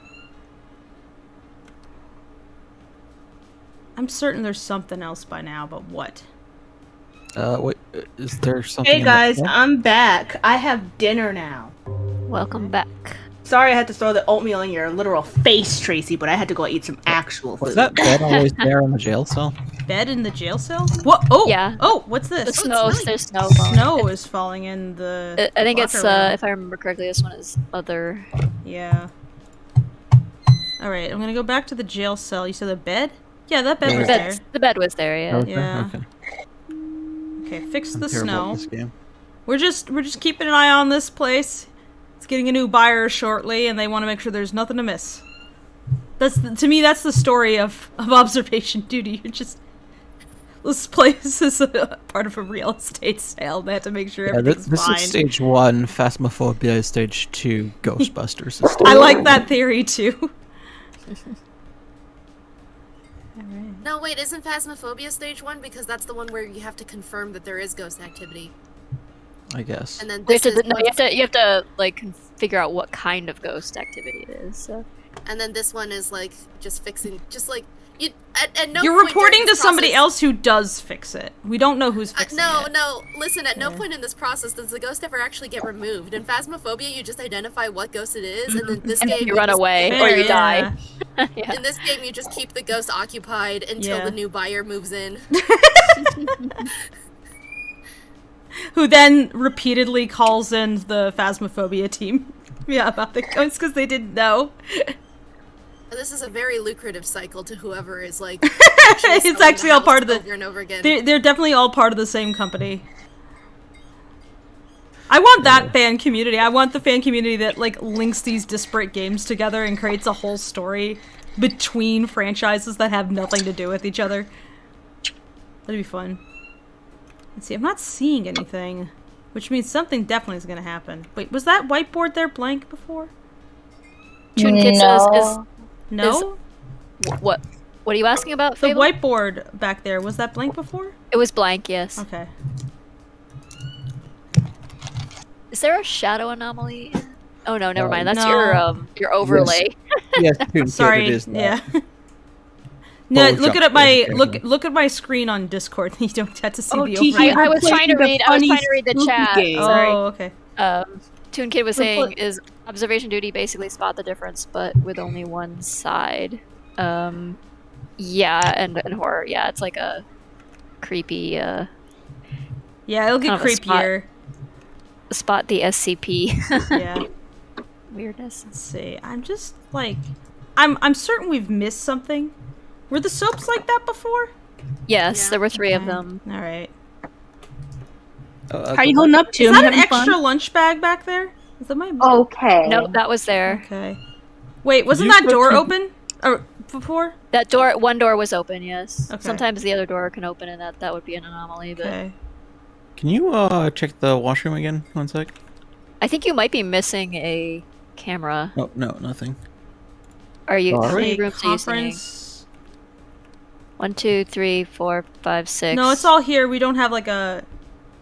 I'm certain there's something else by now, but what? What is there something? Hey in the guys, front? I'm back. I have dinner now. Welcome back. Sorry I had to throw the oatmeal in your literal face, Tracy, but I had to go eat some actual food. Was that bed always there in the jail cell? Bed in the jail cell? What? Oh! Yeah. Oh, what's this? The snow, there's snow. Snow is falling in the I think it's, locker room. if I remember correctly, this one is other. Yeah. Alright, I'm gonna go back to the jail cell. You said the bed? Yeah, that bed Yeah. was there. The bed was there, yeah. Okay, Yeah. okay. Okay, fix I'm the terrible at snow. this game. We're just keeping an eye on this place. It's getting a new buyer shortly, and they want to make sure there's nothing to miss. To me, that's the story of observation duty. You're just this place is a part of a real estate sale. They have to make sure Yeah, everything's this fine. is stage 1, Phasmophobia is stage 2, Ghostbusters is stage I like that theory too. Alright. No, wait, isn't Phasmophobia stage 1? Because that's the one where you have to confirm that there is ghost activity. I guess. And then You have this to, is no, you have to like figure out what kind of ghost activity it is. So. and then this one is like just fixing, just like you. At no You're point reporting during to this somebody process- else who does fix it. We don't know who's fixing No, it. no. Listen, at no Yeah. point in this process does the ghost ever actually get removed. In Phasmophobia, you just identify what ghost it is, and then this And game then you run just- away Fair, or you yeah. die. Yeah. In this game, you just keep the ghost occupied until Yeah. the new buyer moves in. Who then repeatedly calls in the Phasmophobia team. Yeah, about the ghosts because they didn't know. This is a very lucrative cycle to whoever is like. It's actually all part of the. over and over again. They're definitely all part of the same company. I want that fan community. I want the fan community that like links these disparate games together and creates a whole story between franchises that have nothing to do with each other. That'd be fun. Let's see. I'm not seeing anything, which means something definitely is going to happen. Wait, was that whiteboard there blank before? Toon Kid No. No, what are you asking about, the Fable? whiteboard back there, was that blank before? It was blank, yes. Okay. Is there a shadow anomaly? Oh no, never mind. That's No. your overlay. Yes, Toon Kid, Sorry. it is that. Yeah. No, Jump look at my scares look at my screen on Discord. You don't have to see Oh, the Tiki, overlay. I was trying to read. I was trying to read the chat. Sorry. Oh, okay. Toon Kid was saying is observation duty basically spot the difference, but with only one side. Yeah, and horror. Yeah, it's like a creepy. Yeah, it'll get kind of a spot. creepier. Spot the SCP Yeah. weirdness. Let's see. I'm just like, I'm certain we've missed something. Were the soaps like that before? Yes, Yeah. there were 3 of Okay. them. All right. How you holding up, Tim? Is that an Having fun? extra lunch bag back there? Is that my? Okay. No, that was there. Okay. Wait, wasn't You that put door two- open? Or before? That door, one door was open. Yes. Okay. Sometimes the other door can open, and that would be an anomaly. But Okay. Can you check the washroom again? One sec. I think you might be missing a camera. Oh, no, nothing. Are you? How Sorry? many rooms are you seeing? Conference. 1, 2, 3, 4, 5, 6. No, it's all here. We don't have like a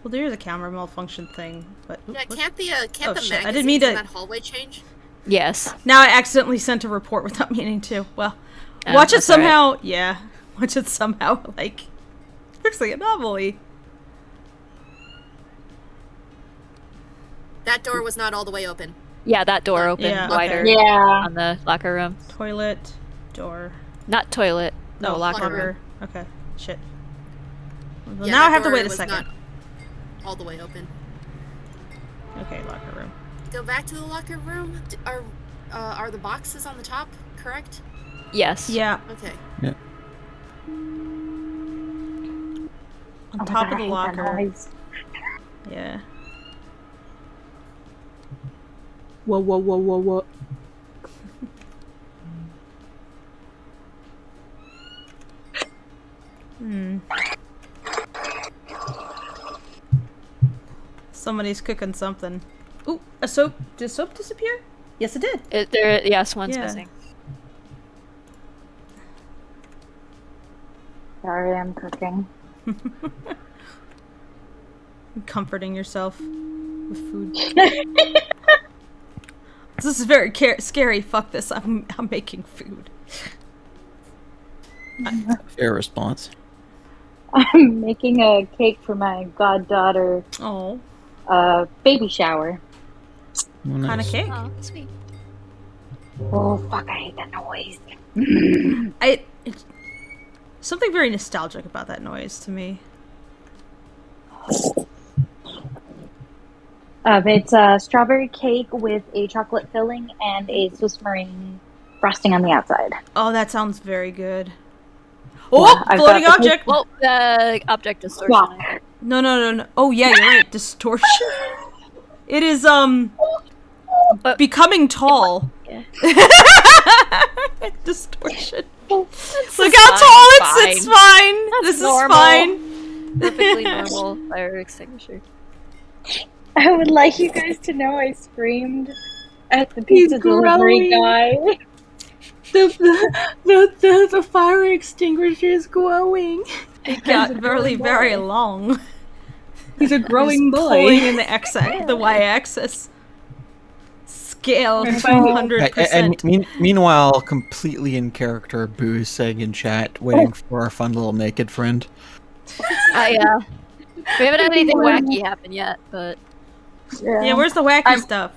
Well, there is a camera malfunction thing, but... Yeah, what? can't the Oh, magazines shit, I didn't mean to- in that hallway change? Yes. Now I accidentally sent a report without meaning to. Well, Oh, watch it that's all right. somehow... Yeah. Watch it somehow, like... Looks like a anomaly. That door was not all the way open. Yeah, that door opened Yeah, okay. wider Yeah. on the locker room. Toilet, door... Not toilet. No, Oh, locker locker room. room. Okay, shit. Well, Yeah, now I that have to door wait a was second. not all the way open. Okay, locker room. Go back to the locker room. Are the boxes on the top correct? Yes. Yeah, Okay. Yeah. on Oh my top God, of the I hate that locker. noise. Yeah. Whoa, whoa, whoa, whoa, whoa. Hmm. Somebody's cooking something. Ooh, a soap. Did soap disappear? Yes, it did. Yes, one's Yeah. missing. Sorry, I'm cooking. Comforting yourself with food. This is very scary. Fuck this. I'm making food. Fair response. I'm making a cake for my goddaughter Oh, baby shower. Oh, kind of nice. cake. Oh, sweet. Oh, fuck, I hate that noise. It's something very nostalgic about that noise to me. It's a strawberry cake with a chocolate filling and a Swiss meringue frosting on the outside. Oh, that sounds very good. Oh, Yeah, I've floating got the object. Well, object distortion. Wow. No. Oh, yeah, you're right. Distortion. It is But- becoming tall. Yeah. Distortion. It's Look how tall it's fine. fine. That's This normal. is fine. Perfectly normal fire extinguisher. I would like you guys to know I screamed at the He's pizza delivery growing. guy. The fire extinguisher is glowing. It got very, very long. He's a growing Just boy. pulling in the the y-axis. Scale I find it- 200%. Meanwhile, completely in character, Boo saying in chat, waiting for our fun little naked friend. We haven't had anything wacky happen yet, but Yeah, where's the wacky stuff?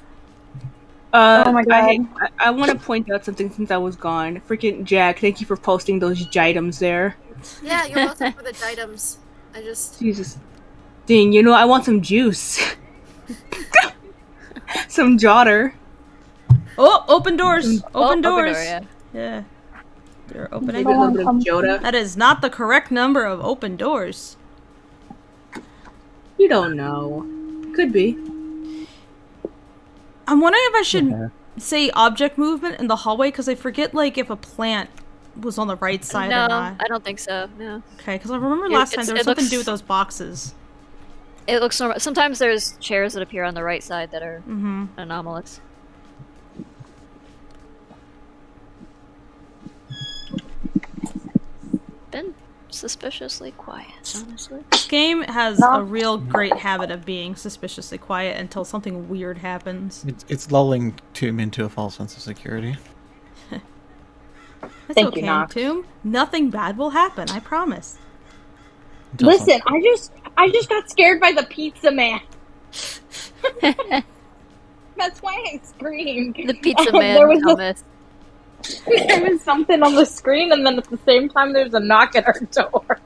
Oh my God. I want to point out something since I was gone. Freaking Jack, thank you for posting those items there. Yeah, you're welcome for the items. I just Jesus. Dang, you know, I want some juice. Some jotter. Oh, open doors. Open open doors. door, yeah. Yeah. They're Maybe opening. a little bit of Joda. That is not the correct number of open doors. You don't know. Could be. I'm wondering if I should Yeah. say object movement in the hallway, because I forget, like, if a plant was on the right side No, or not. I don't think so. No, Okay, because I remember Yeah, last time there was it something to looks- do with those boxes. it looks normal. Sometimes there's chairs that appear on the right side that are Mm-hmm. anomalous. Been suspiciously quiet, honestly. This game has a real great habit of being suspiciously quiet until something weird happens. It's lulling Tomb into a false sense of security. It's Thank okay, you, Nox. Tomb. Nothing bad will happen, I promise. Until Listen, I just got scared by the pizza man. That's why I screamed. The pizza There man was a- Thomas. There was something on the screen, and then at the same time, there's a knock at our door.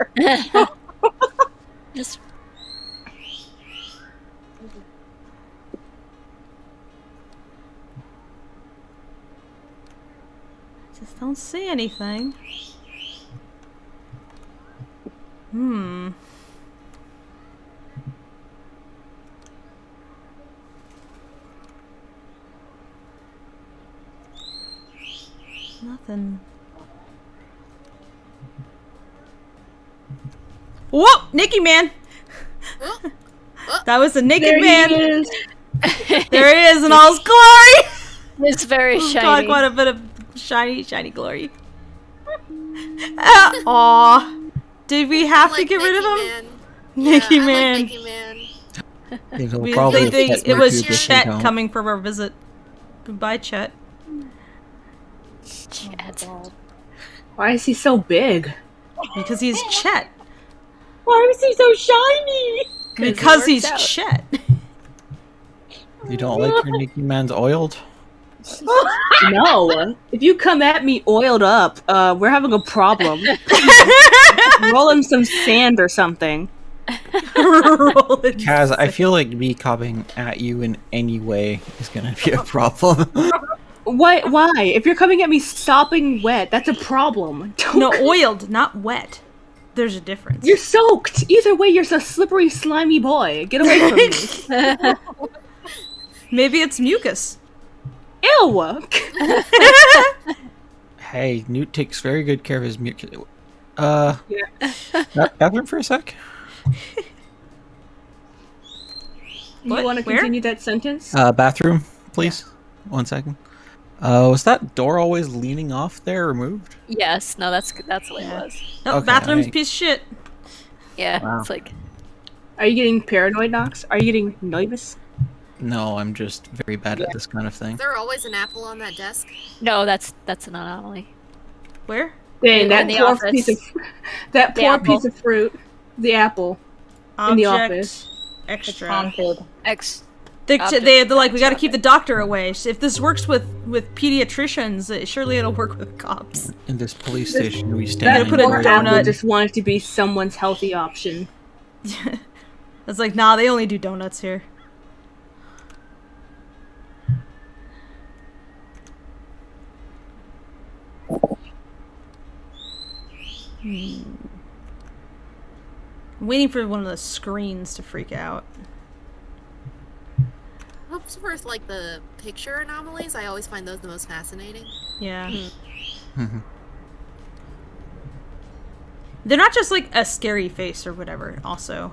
Just Just don't see anything. Hmm. Nothing. Whoa! Nikki Man! Oh, That was a naked There man! he is. There he is in all his glory! it's very Oh, shiny. God, quite a bit of shiny glory. Aw. Did we have to like get rid of Nikki him? Man. Nikki yeah, I Man. like Nikki Man. It was Chet coming from our visit. Goodbye, Chet. Chet. Why is he so big? Because he's Chet. Why is he so shiny? Because he's Chet. You don't like your Nikki Man's oiled? No. If you come at me oiled up, we're having a problem. Roll in some sand or something. Kaz, I feel like me coming at you in any way is gonna be a problem. Why? If you're coming at me sopping wet, that's a problem. No, oiled, not wet. There's a difference. You're soaked. Either way, you're a slippery, slimy boy. Get away from me. Maybe it's mucus. Ew. Hey, Newt takes very good care of his mucus. Bathroom for a sec? You want to continue that sentence? Bathroom, please. 1 second. Was that door always leaning off there or moved? Yes, no, that's the way it was. No, Okay, bathroom's a piece of shit. Yeah, Wow. it's like... Are you getting paranoid, Nox? Are you getting nervous? No, I'm just very bad at this kind of thing. Is there always an apple on that desk? No, that's an anomaly. Where? Dang, that In the poor office. piece of that The poor apple. piece of fruit. The apple. Object In the office. extra. Haunted. They're like, we gotta keep the doctor away. If this works with pediatricians, surely it'll work with cops. In this police station, we That stand put a poor in apple donut. just wanted to be someone's healthy option. It's like, nah, they only do donuts here. I'm waiting for one of the screens to freak out. Hopes for like the picture anomalies. I always find those the most fascinating. Yeah. Mhm. They're not just like a scary face or whatever, also.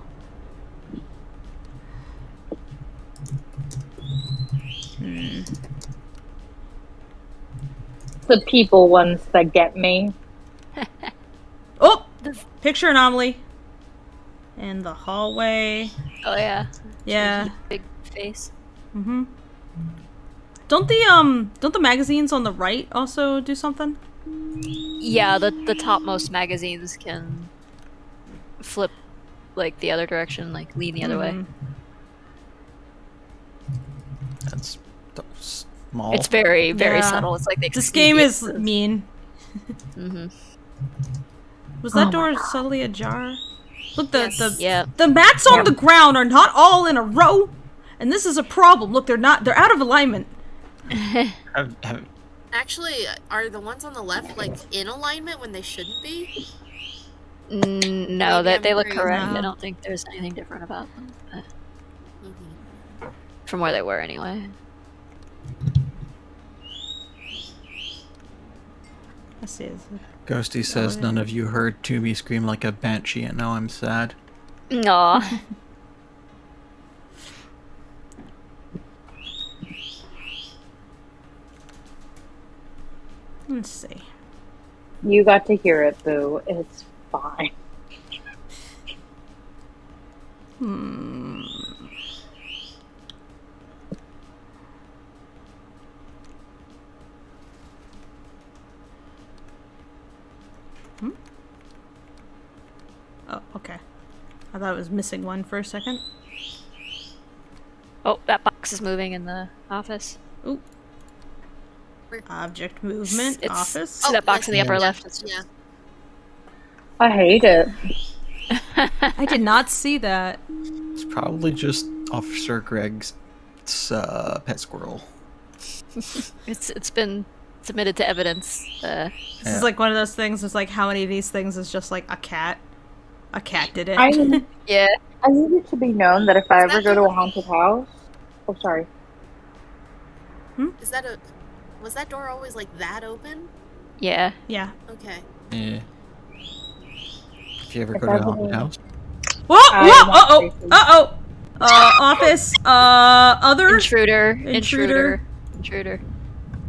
The people ones that get me. Oh! Picture anomaly. In the hallway. Oh yeah. Yeah. Big face. Mm-hmm. Don't the magazines on the right also do something? Yeah, the topmost magazines can flip like the other direction, like lean the other way. That's small. It's very, very Yeah. subtle. It's like they This game is mean. Mm-hmm. Was that Oh door subtly ajar? Look, Yes. Yeah. the mats on the ground are not all in a row, and this is a problem. Look, they're out of alignment. Actually, are the ones on the left like in alignment when they shouldn't be? No, Maybe they I'm look crazy. correct. No. I don't think there's anything different about them. But Mm-hmm. from where they were, anyway. Let's see. Ghosty says none of you heard Toomey scream like a banshee, and now I'm sad. Aw. Let's see. You got to hear it, Boo. It's fine. Oh, okay. I thought it was missing one for a second. Oh, that box is moving in the office. Ooh. Object movement, It's- office. See that box in the upper Yeah. left? It's Yeah. I hate it. I did not see that. It's probably just Officer Greg's pet squirrel. it's been submitted to evidence. This Yeah. is like one of those things. It's like, how many of these things is just like a cat? A cat did it. Yeah. I need it to be known that if I ever go to a haunted house... Oh, sorry. Was that door always like that open? Yeah. Yeah. Okay. Yeah. If you ever If go to I a haunted ever- house. Whoa! I Whoa! want Uh-oh! Tracy. Uh-oh! Office. Other. Intruder.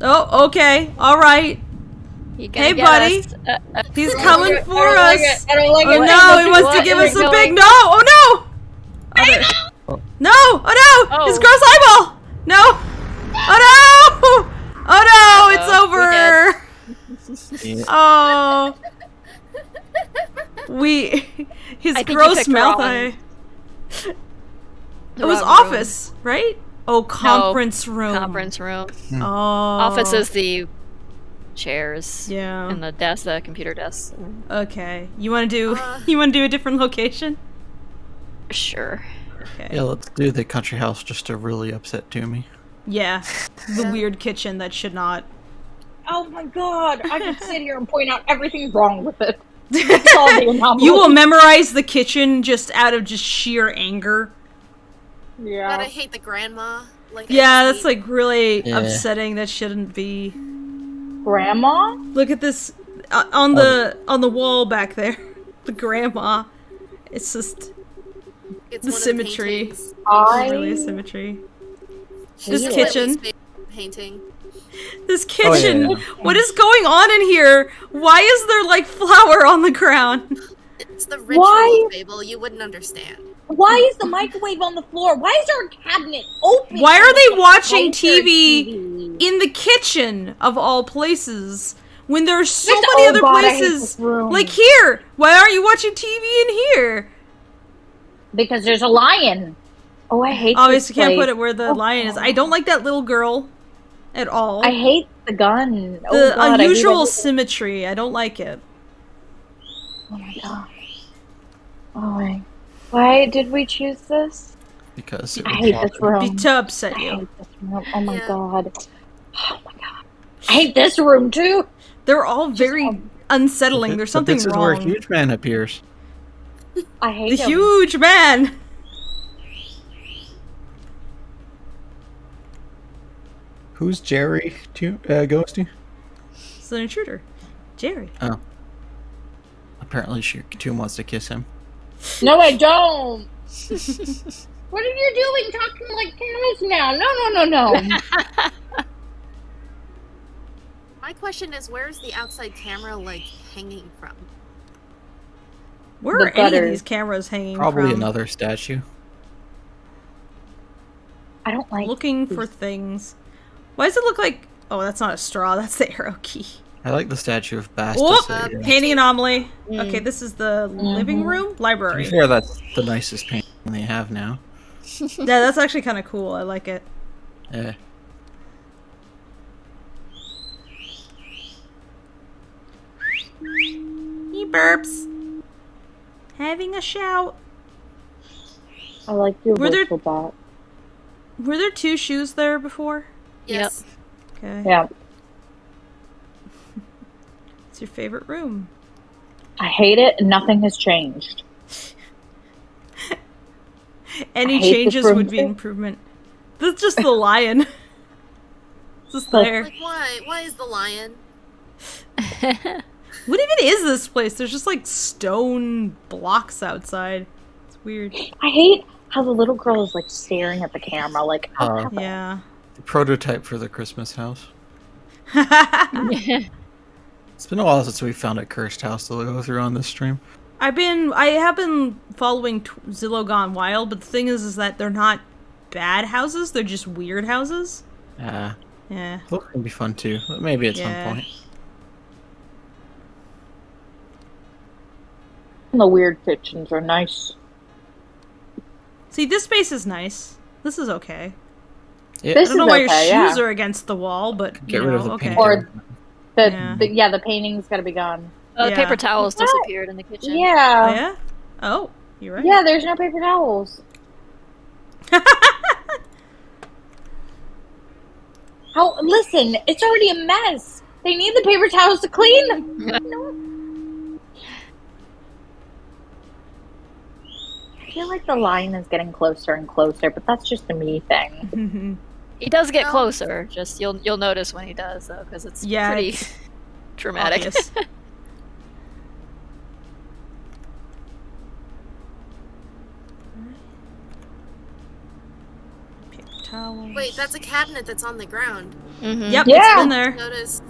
Oh, okay. All right. You gotta Hey, get buddy. us. He's coming for us. I don't like Oh it. no! He wants to What? give Where us you a big going? no! Oh no! Other. No! Oh. His gross eyeball! No! Oh no! Oh no! It's over! Yeah. Oh. His I think you gross picked the mouth wrong- eye. The It was wrong office, right? Oh, conference room. Conference room. Oh. Office is the chairs. Yeah. And the desk, the computer desk. Okay. You want to do a different location? Sure. Okay. Yeah, let's do the country house just to really upset Toomey. Yeah. The weird kitchen that should not. Oh my god! I can sit here and point out everything wrong with it. That's all the anomaly. You will memorize the kitchen just out of just sheer anger. God, Yeah. I hate the grandma. Like, Yeah, that's like really Yeah. upsetting. That shouldn't be. Grandma? Look at this on the wall back there. The grandma. It's just it's the one symmetry. Of the I really a symmetry. She's This Lily's kitchen. favorite painting. This kitchen. yeah. What is going on in here? Why is there like flour on the ground? It's the ritual Why? Fable. You wouldn't understand. Why is the microwave on the floor? Why is our cabinet open? Why are they watching Banter TV in the kitchen of all places when there's so This- many oh other God, I hate places? this room. Like here. Why aren't you watching TV in here? Because there's a lion. Oh, I hate Obviously, this can't put place. it where the lion is. I don't like that little girl at all. I hate the gun. Oh, The God, I hate unusual everything. symmetry. I don't like it. Oh my god. Oh my. Why did we choose this? Because it I was hate this popular. Be room. to upset I you. hate this room. Oh my Yeah. god. Oh my god. I hate this room too. They're all very unsettling. There's But something this is where wrong. Huge Man appears. I hate The him. huge man. Who's Jerry Ghosty? It's an intruder. Jerry. Oh. Apparently Toom wants to kiss him. No, I don't. What are you doing talking like cows now? No. My question is, where's the outside camera, like, hanging from? Where The are any of gutter. these cameras hanging Probably from? another statue. I don't like Looking for things. Why does it look like... Oh, that's not a straw. That's the arrow key. I like the statue of Basta. Whoop! so, yeah. Painting anomaly. Mm. Okay, this is the living room? To be Library. fair, that's the nicest painting they have now. Yeah, that's actually kind of cool. I like it. Yeah. He burps. Having a shout. I like your Were there- whistle bot. Were there two shoes there before? Yes. Okay. Yeah. It's your favorite room. I hate it and nothing has changed. Any I hate this changes room would be too. improvement. That's just the lion. Just there. Like, why? Why is the lion? What even is this place? There's just like stone blocks outside. It's weird. I hate how the little girl is like staring at the camera like, Yeah. The prototype for the Christmas house. It's been a while since we found a cursed house to go through on this stream. I have been following Zillow Gone Wild, but the thing is that they're not bad houses. They're just weird houses. Yeah. Those can be fun too, but maybe at Yeah. some point. the weird kitchens are nice. See, this space is nice. This is okay. Yeah, This I don't know is why your okay, shoes yeah. are against the wall, but get you rid know, of the okay. paint. Or the Yeah. the painting's gotta be gone. The Yeah. paper towels What? disappeared in the kitchen. Oh, Yeah. yeah? Oh, you're right. Yeah, there's no paper towels. How? Listen, it's already a mess. They need the paper towels to clean them. No. I feel like the line is getting closer and closer, but that's just a me thing. He does get No. closer. Just you'll notice when he does though, because it's Yeah, pretty it's dramatic. Obvious. Paper towels. Wait, that's a cabinet that's on the ground. Mhm. Yep, Yeah. it's been there. Noticed.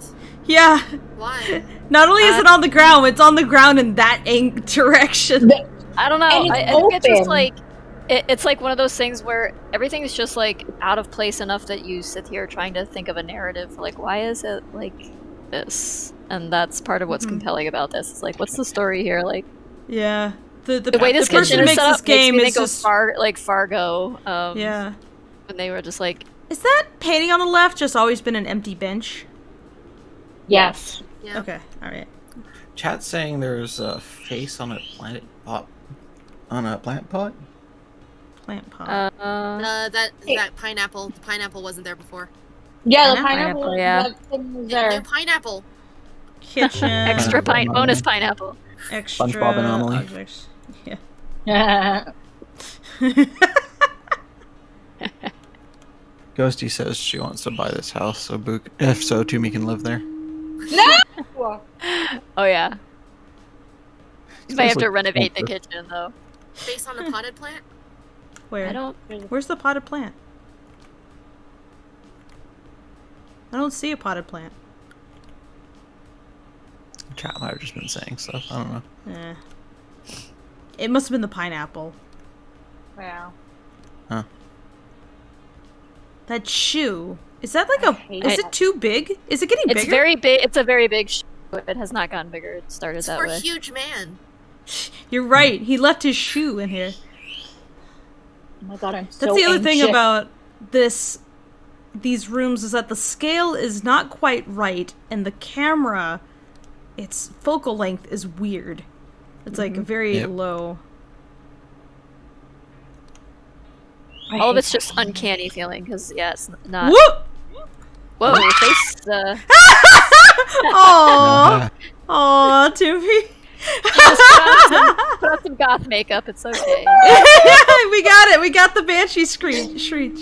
Yeah. Why? Not only is it on the ground, it's on the ground in that direction. I don't know. And it's I think it's just open. like It's like one of those things where everything is just like out of place enough that you sit here trying to think of a narrative. Like, why is it like this? And that's part of what's compelling about this. It's like, what's the story here? Like, Yeah. The way this person kitchen who is makes set this up game makes me is think just... of Fargo. Yeah. When they were just like, Is that painting on the left just always been an empty bench? Yes. Yeah. Okay, alright. Chat's saying there's a face on a plant pot. On a plant pot? Plant pot. That pineapple. The pineapple wasn't there before. Yeah, the Pineapple, pineapple. yeah. That thing was New there. pineapple. Kitchen. extra bonus pineapple. Extra SpongeBob anomaly. objects. Yeah. Ghosty says she wants to buy this house, so if so, Toomey can live there. No! Oh yeah. You might have to like renovate the expensive. kitchen though. Based on a potted plant. Where? I don't. Where's the potted plant? I don't see a potted plant. Chat might have just been saying stuff. I don't know. It must have been the pineapple. Yeah. Huh. That shoe. Is that like is it. it too big? Is it getting It's bigger? very big. It's a very big shoe. It has not gotten bigger. It started It's that for a way. huge man. You're right. He left his shoe in here. Oh my god, I'm so That's the other thing anxious. about these rooms is that the scale is not quite right, and the camera, its focal length is weird. It's like very Yep. low. All of it's just uncanny feeling because yeah, it's not. Whoop! Whoa, face. Aww, aww, Toomey. Just put on some goth makeup. It's okay. We got it. We got the banshee shriek.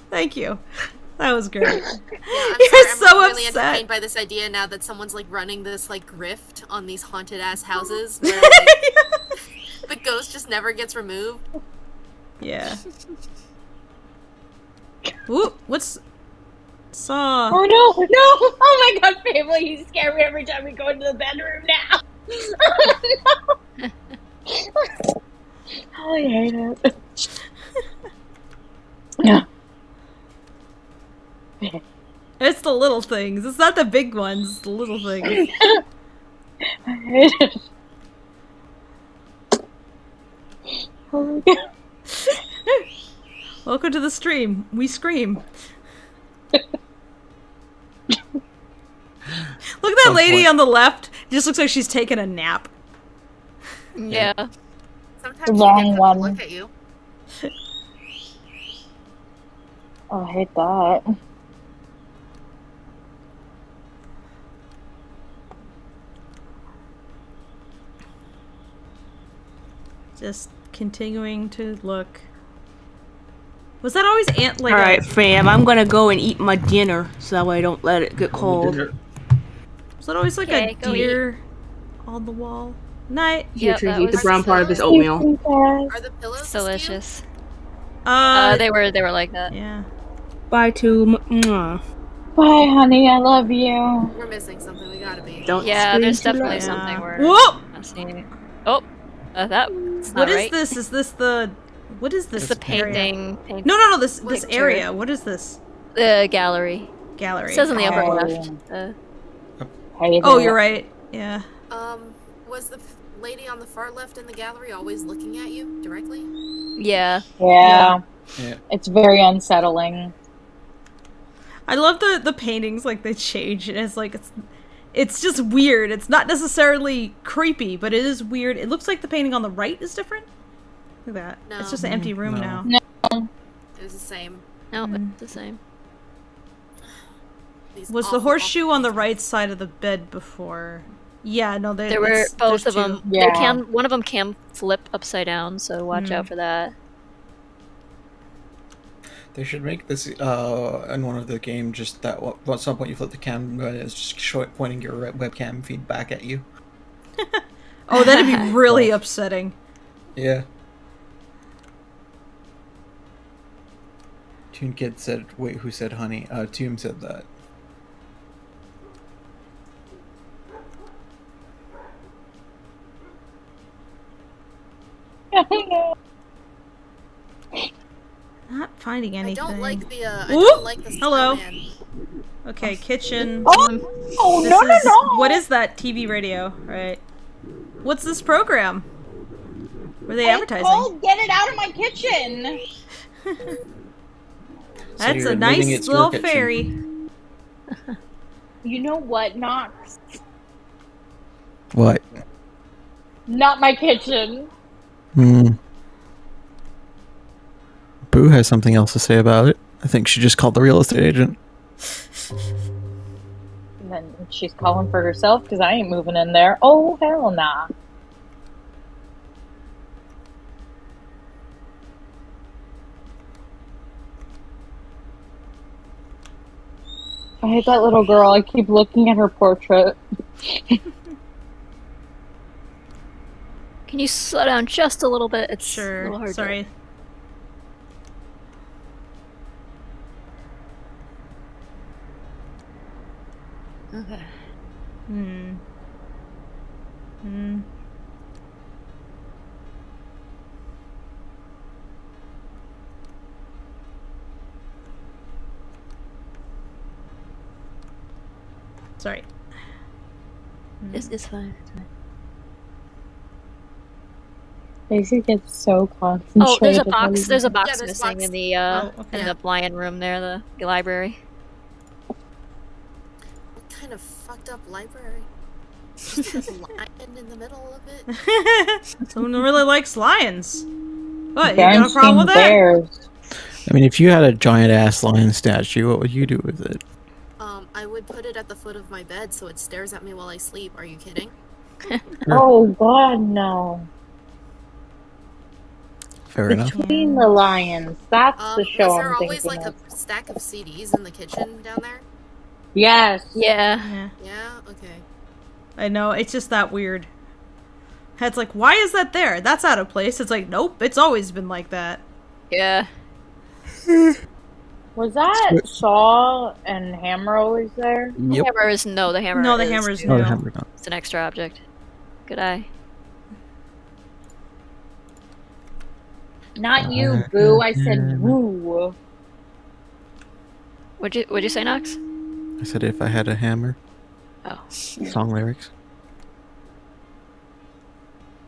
Thank you. That was great. Yeah, I'm You're sorry, so I'm really upset. entertained by this idea now that someone's like running this like grift on these haunted ass houses where like, the ghost just never gets removed. Yeah. Ooh, what's saw? Oh no! No! Oh my god, Fable, you scare me every time we go into the bedroom now! Oh no! Oh, I hate it. Yeah. It's the little things. It's not the big ones. It's the little things. I hate it. Oh my god. Welcome to the stream. We scream. Look at that lady on the left. It just looks like she's taking a nap. Yeah. Sometimes Long you get them to one. look at you. Oh, I hate that. Just continuing to look. Was that always like All right, fam. I'm gonna go and eat my dinner so that way I don't let it get cold. Was that always like Okay, a go deer on the wall? Night. Here, Yep, that Tracy, eat the was brown part of this so- oatmeal. Are the pillows It's delicious. They They were like that. Yeah. Bye, Toom. Mwah. Bye, honey. I love you. We're missing something. We gotta be. Don't Yeah, scream there's too definitely loud. something where Whoa! I'm seeing. Oh, that's not What is right. this? Is this the? What is this? It's the area? painting. No. This Picture. area. What is this? The gallery. Gallery. It says on the upper Oh. left. Oh, you're right. Yeah. Was the lady on the far left in the gallery always looking at you directly? Yeah. Yeah. It's very unsettling. I love the paintings. Like they change, and it's just weird. It's not necessarily creepy, but it is weird. It looks like the painting on the right is different. Look at that. No. It's just an empty room now. No. It was the same. No, it's the same. These Was the awful, horseshoe awful on the paintings. right side of the bed before? Yeah, no, There were both of them. Yeah. One of them can flip upside down, so watch out for that. They should make this in one of the game just that at some point you flip the camera and it's just pointing your webcam feed back at you. Oh, that'd be really upsetting. Yeah. Toon Kid said, wait, who said honey? Toom said that. Not finding I anything. don't like the I Ooh! don't like the Hello. snowman. Okay, kitchen. Oh, This no, no, is no! what is that TV radio? Right. What's this program? Were they advertising? Called Get It Out of My Kitchen! That's you're a admitting nice it's your little kitchen. fairy. You know what, Knox? What? Not my kitchen. Boo has something else to say about it. I think she just called the real estate agent. And then she's calling for herself because I ain't moving in there. Oh, hell nah. I hate that little girl. I keep looking at her portrait. Can you slow down just a little bit? It's a little Sure. hard. Sorry. Okay. Hmm. Sorry. It's fine. Daisy gets so concentrated. Oh, there's a box. There's a box there's missing box. in the okay. in the lion room there, the library. What kind of fucked up library? Just a lion in the middle of it? Someone who really likes lions. What? You got a problem with that? Bears. I mean, if you had a giant ass lion statue, what would you do with it? I would put it at the foot of my bed so it stares at me while I sleep. Are you kidding? Oh god, no. Fair enough. Between the Lions. That's the show Was there I'm always thinking like of. a stack of CDs in the kitchen down there? Yes. Yeah. Yeah. Yeah? Okay. I know, it's just that weird. It's like, why is that there? That's out of place. It's like, nope, it's always been like that. Yeah. Was that Saw and Hammer always there? The Yep. hammer is no. The hammer. No, the is hammer's Oh, the new. hammer gun. It's an extra object. Good eye. Not you, Boo. I said woo. What'd you say, Nox? I said if I had a hammer. Oh. Song lyrics.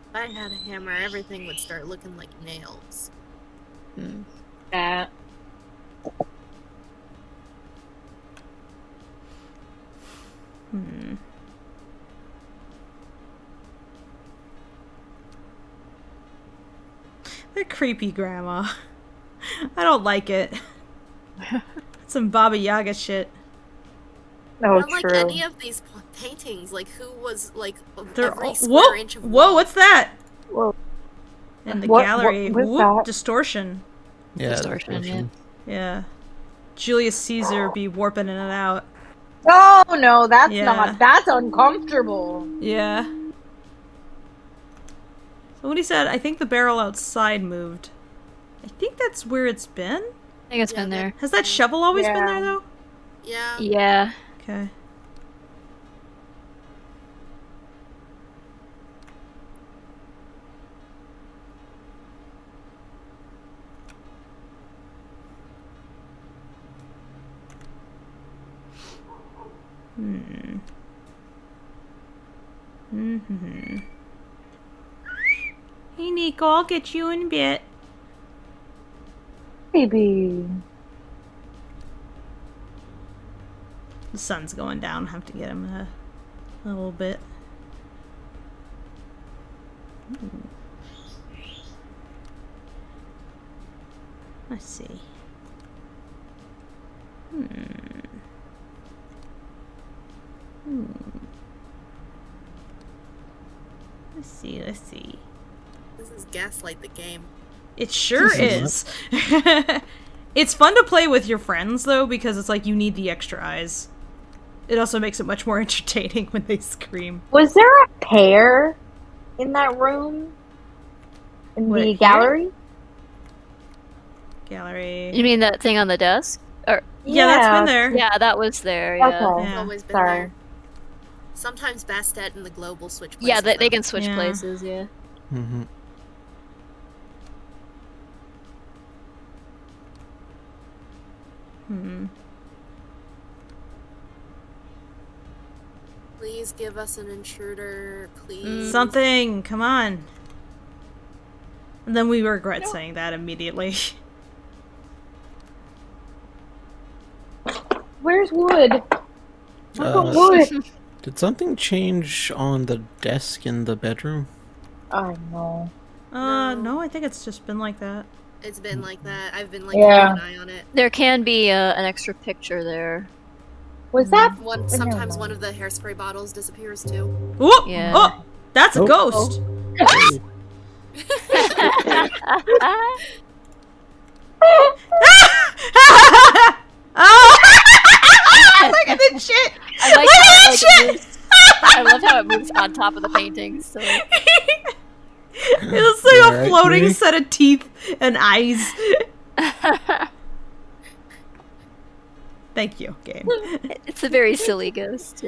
If I had a hammer, everything would start looking like nails. Hmm. That. The creepy grandma. I don't like it. Some Baba Yaga shit. No, I don't like true. any of these paintings. Like, who was, like, They're every all- square inch of Whoa, wall. what's that? Whoa. In the What- gallery. what was Whoop, that? distortion. Yeah. Distortion, Yeah. Julius Caesar be warping in and out. Oh no, that's Yeah. not. That's uncomfortable. Yeah. Somebody said, I think the barrel outside moved. I think that's where it's been? I think it's been there. Has that shovel always been Yeah. there, though? Yeah. Yeah. Okay. Hey, Nico, I'll get you in a bit. Baby. The sun's going down. Have to get him a little bit. Let's see. Let's see. This is Gaslight the game. It sure is. It's fun to play with your friends, though, because it's like you need the extra eyes. It also makes it much more entertaining when they scream. Was there a pear in that room? In What, the here? gallery? Gallery. You mean that thing on the desk? Or Yeah, that's been there. yeah, that was there. Yeah. Okay. It's Yeah. always been Sorry. there. Sometimes Bastet and the Globe will switch places. Yeah, they can though. switch Yeah. places. Yeah. Mm-hmm. Please give us an intruder, please. Something, come on. And then we regret saying that immediately. Where's wood? I want wood. Did something change on the desk in the bedroom? I know. No, I think it's just been like that. It's been like that. I've been keeping an eye on it. There can be an extra picture there. Was that Sometimes one of the hairspray bottles disappears too. Whoop! Yeah. Oh, that's a ghost. Look at this shit! I like how it moves. I love how it moves on top of the paintings. So. It looks like a floating set of teeth and eyes. Thank you, game. It's a very silly ghost.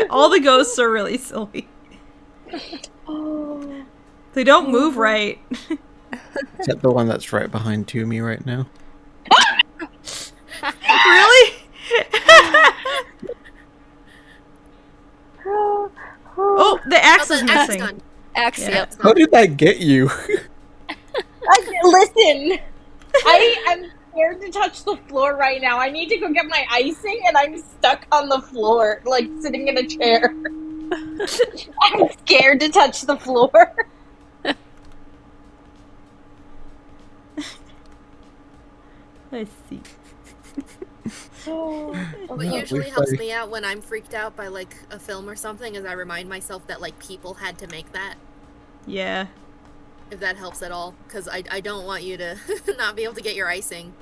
All the ghosts are really silly. They don't move right. Except the one that's right behind Toomey right now. Really? Oh, the axe is missing. Axe, yep. How did that get you? Listen, I'm scared to touch the floor right now. I need to go get my icing, and I'm stuck on the floor, like sitting in a chair. I'm scared to touch the floor. I see. What usually helps me out when I'm freaked out by like a film or something is I remind myself that like people had to make that. Yeah. If that helps at all, because I don't want you to not be able to get your icing.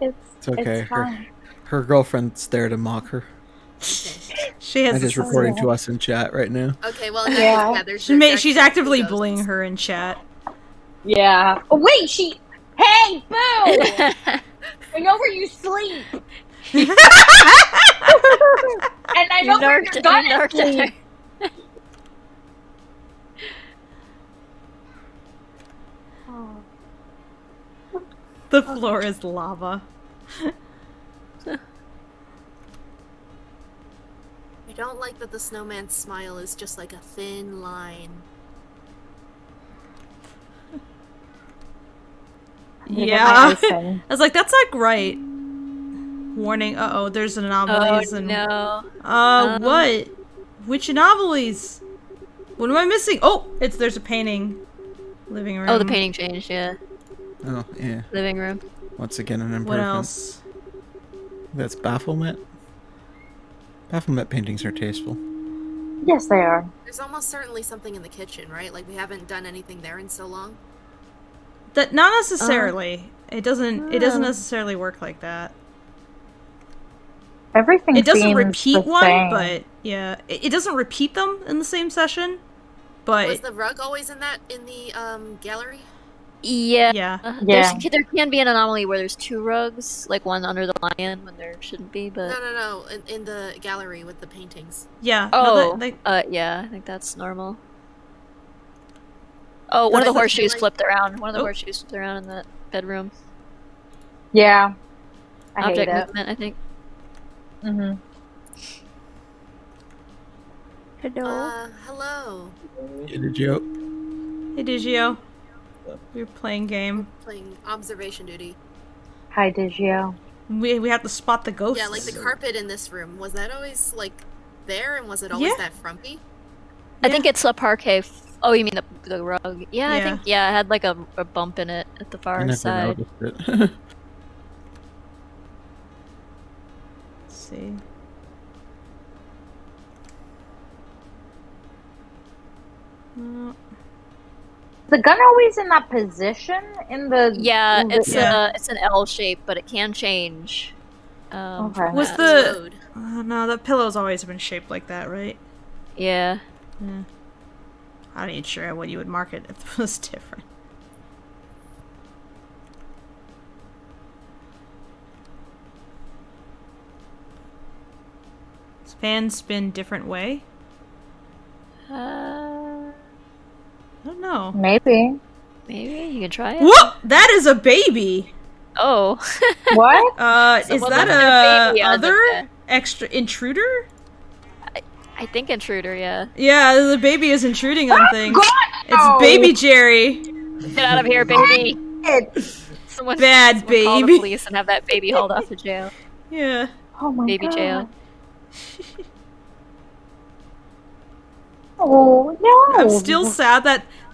It's okay. Her girlfriend's there to mock her. Okay. She has. And is reporting to us in chat right now. Okay, well, yeah, she's actively bullying her in chat. Yeah. Oh wait, Hey, boo! I know where you sleep. And I know where you're gonna sleep. The floor is lava. I don't like that the snowman's smile is just like a thin line. Yeah. I was like, that's not right. Warning, uh-oh, there's anomalies. No. What? Which anomalies? What am I missing? Oh, there's a painting. Living room. Oh, the painting changed, yeah. Oh, yeah. Living room. Once again, an improvement. What else? That's Baphomet. Baphomet paintings are tasteful. Yes, they are. There's almost certainly something in the kitchen, right? Like, we haven't done anything there in so long. That not necessarily. It doesn't necessarily work like that. Everything. It doesn't seems repeat the one, same. but yeah, it doesn't repeat them in the same session. But was the rug always in the gallery? Yeah. Yeah. There can be an anomaly where there's two rugs, like one under the lion when there shouldn't be, but... No. In the gallery with the paintings. Yeah. Oh, yeah, I think that's normal. Oh, one of the horseshoes flipped around. One of the horseshoes flipped around in the bedroom. Yeah. Object movement, I think. Mm-hmm. Hello. Hello. Hey, Digio. Hey, Digio. We're playing game. Playing observation duty. Hi, Digio. We have to spot the ghosts. Yeah, like the carpet in this room. Was that always, like, there? And was it always that frumpy? I think it's a parquet. Oh, you mean the rug? Yeah, I think, it had like a bump in it at the far side. Noticed it. Let's see. The gun always in that position in the it's an L shape, but it can change. Okay. Was the no, that pillow's always been shaped like that, right? Yeah. I'm not even sure what you would mark it if it was different. Does fan spin different way? I don't know. Maybe you can try it. Whoa! That is a baby! Oh. What? Is Someone that left their a baby on the other bed. extra intruder? I think intruder, yeah. Yeah, the baby is intruding on things. God, It's no! baby Jerry. Get out of here, baby! Someone Bad call the baby. police and have that baby hauled off to jail. Yeah. Oh my Baby god. jail. Oh no! I'm still sad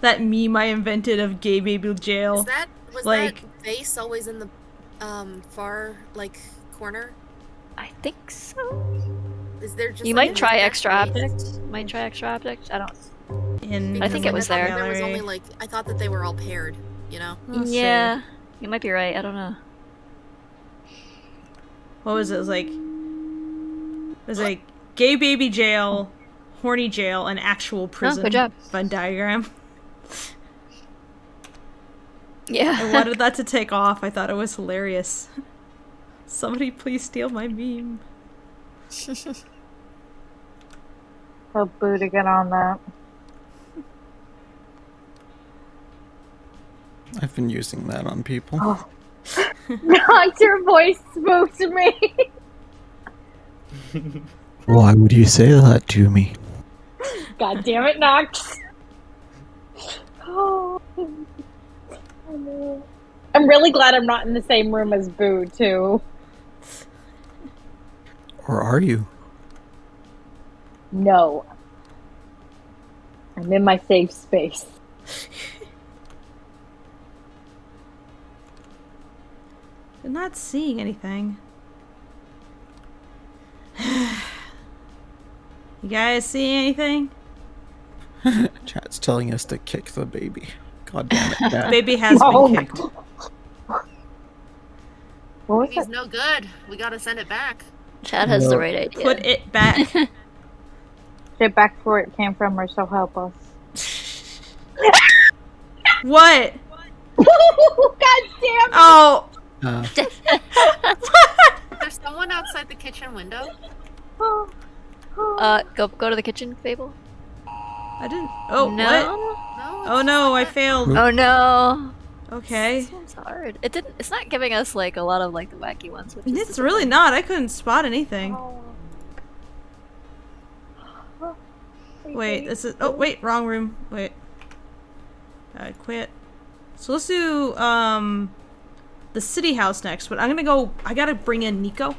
that meme I invented of gay baby jail. Was Like- that vase always in the far corner? I think so. Is there just You like, might a try back extra vase? objects. Might try extra objects. I don't. In I think the it was thought there. There was gallery. only I thought that they were all paired. You know. Let's see. Yeah, you might be right. I don't know. What was it? It was like gay baby jail, horny jail, and actual prison. good job. Venn diagram. I Yeah. wanted that to take off. I thought it was hilarious. Somebody please steal my meme. Tell Boo to get on that. I've been using that on people. Oh. Not your voice spoke to me. Why would you say that to me? God damn it, Nox. Oh. I'm really glad I'm not in the same room as Boo, too. Or are you? No. I'm in my safe space. I'm not seeing anything. You guys see anything? Chat's telling us to kick the baby. God damn it, Cat. Baby has Oh. been kicked. What was Baby's that? no good. We gotta send it back. Chad has the No. right idea. Put it back. Get back to where it came from, or so help us. What? God damn it! Oh. There's someone outside the kitchen window. Go to the kitchen, Fable. I didn't. Oh, no. what? No. Oh no, I failed. Oh no. Okay. This one's hard. It didn't. It's not giving us a lot of the wacky ones. Which is It's really not. I couldn't spot anything. Wait, this is. Oh, wait, wrong room. Wait. I quit. So let's do the city house next. But I'm gonna go. I gotta bring in Nico.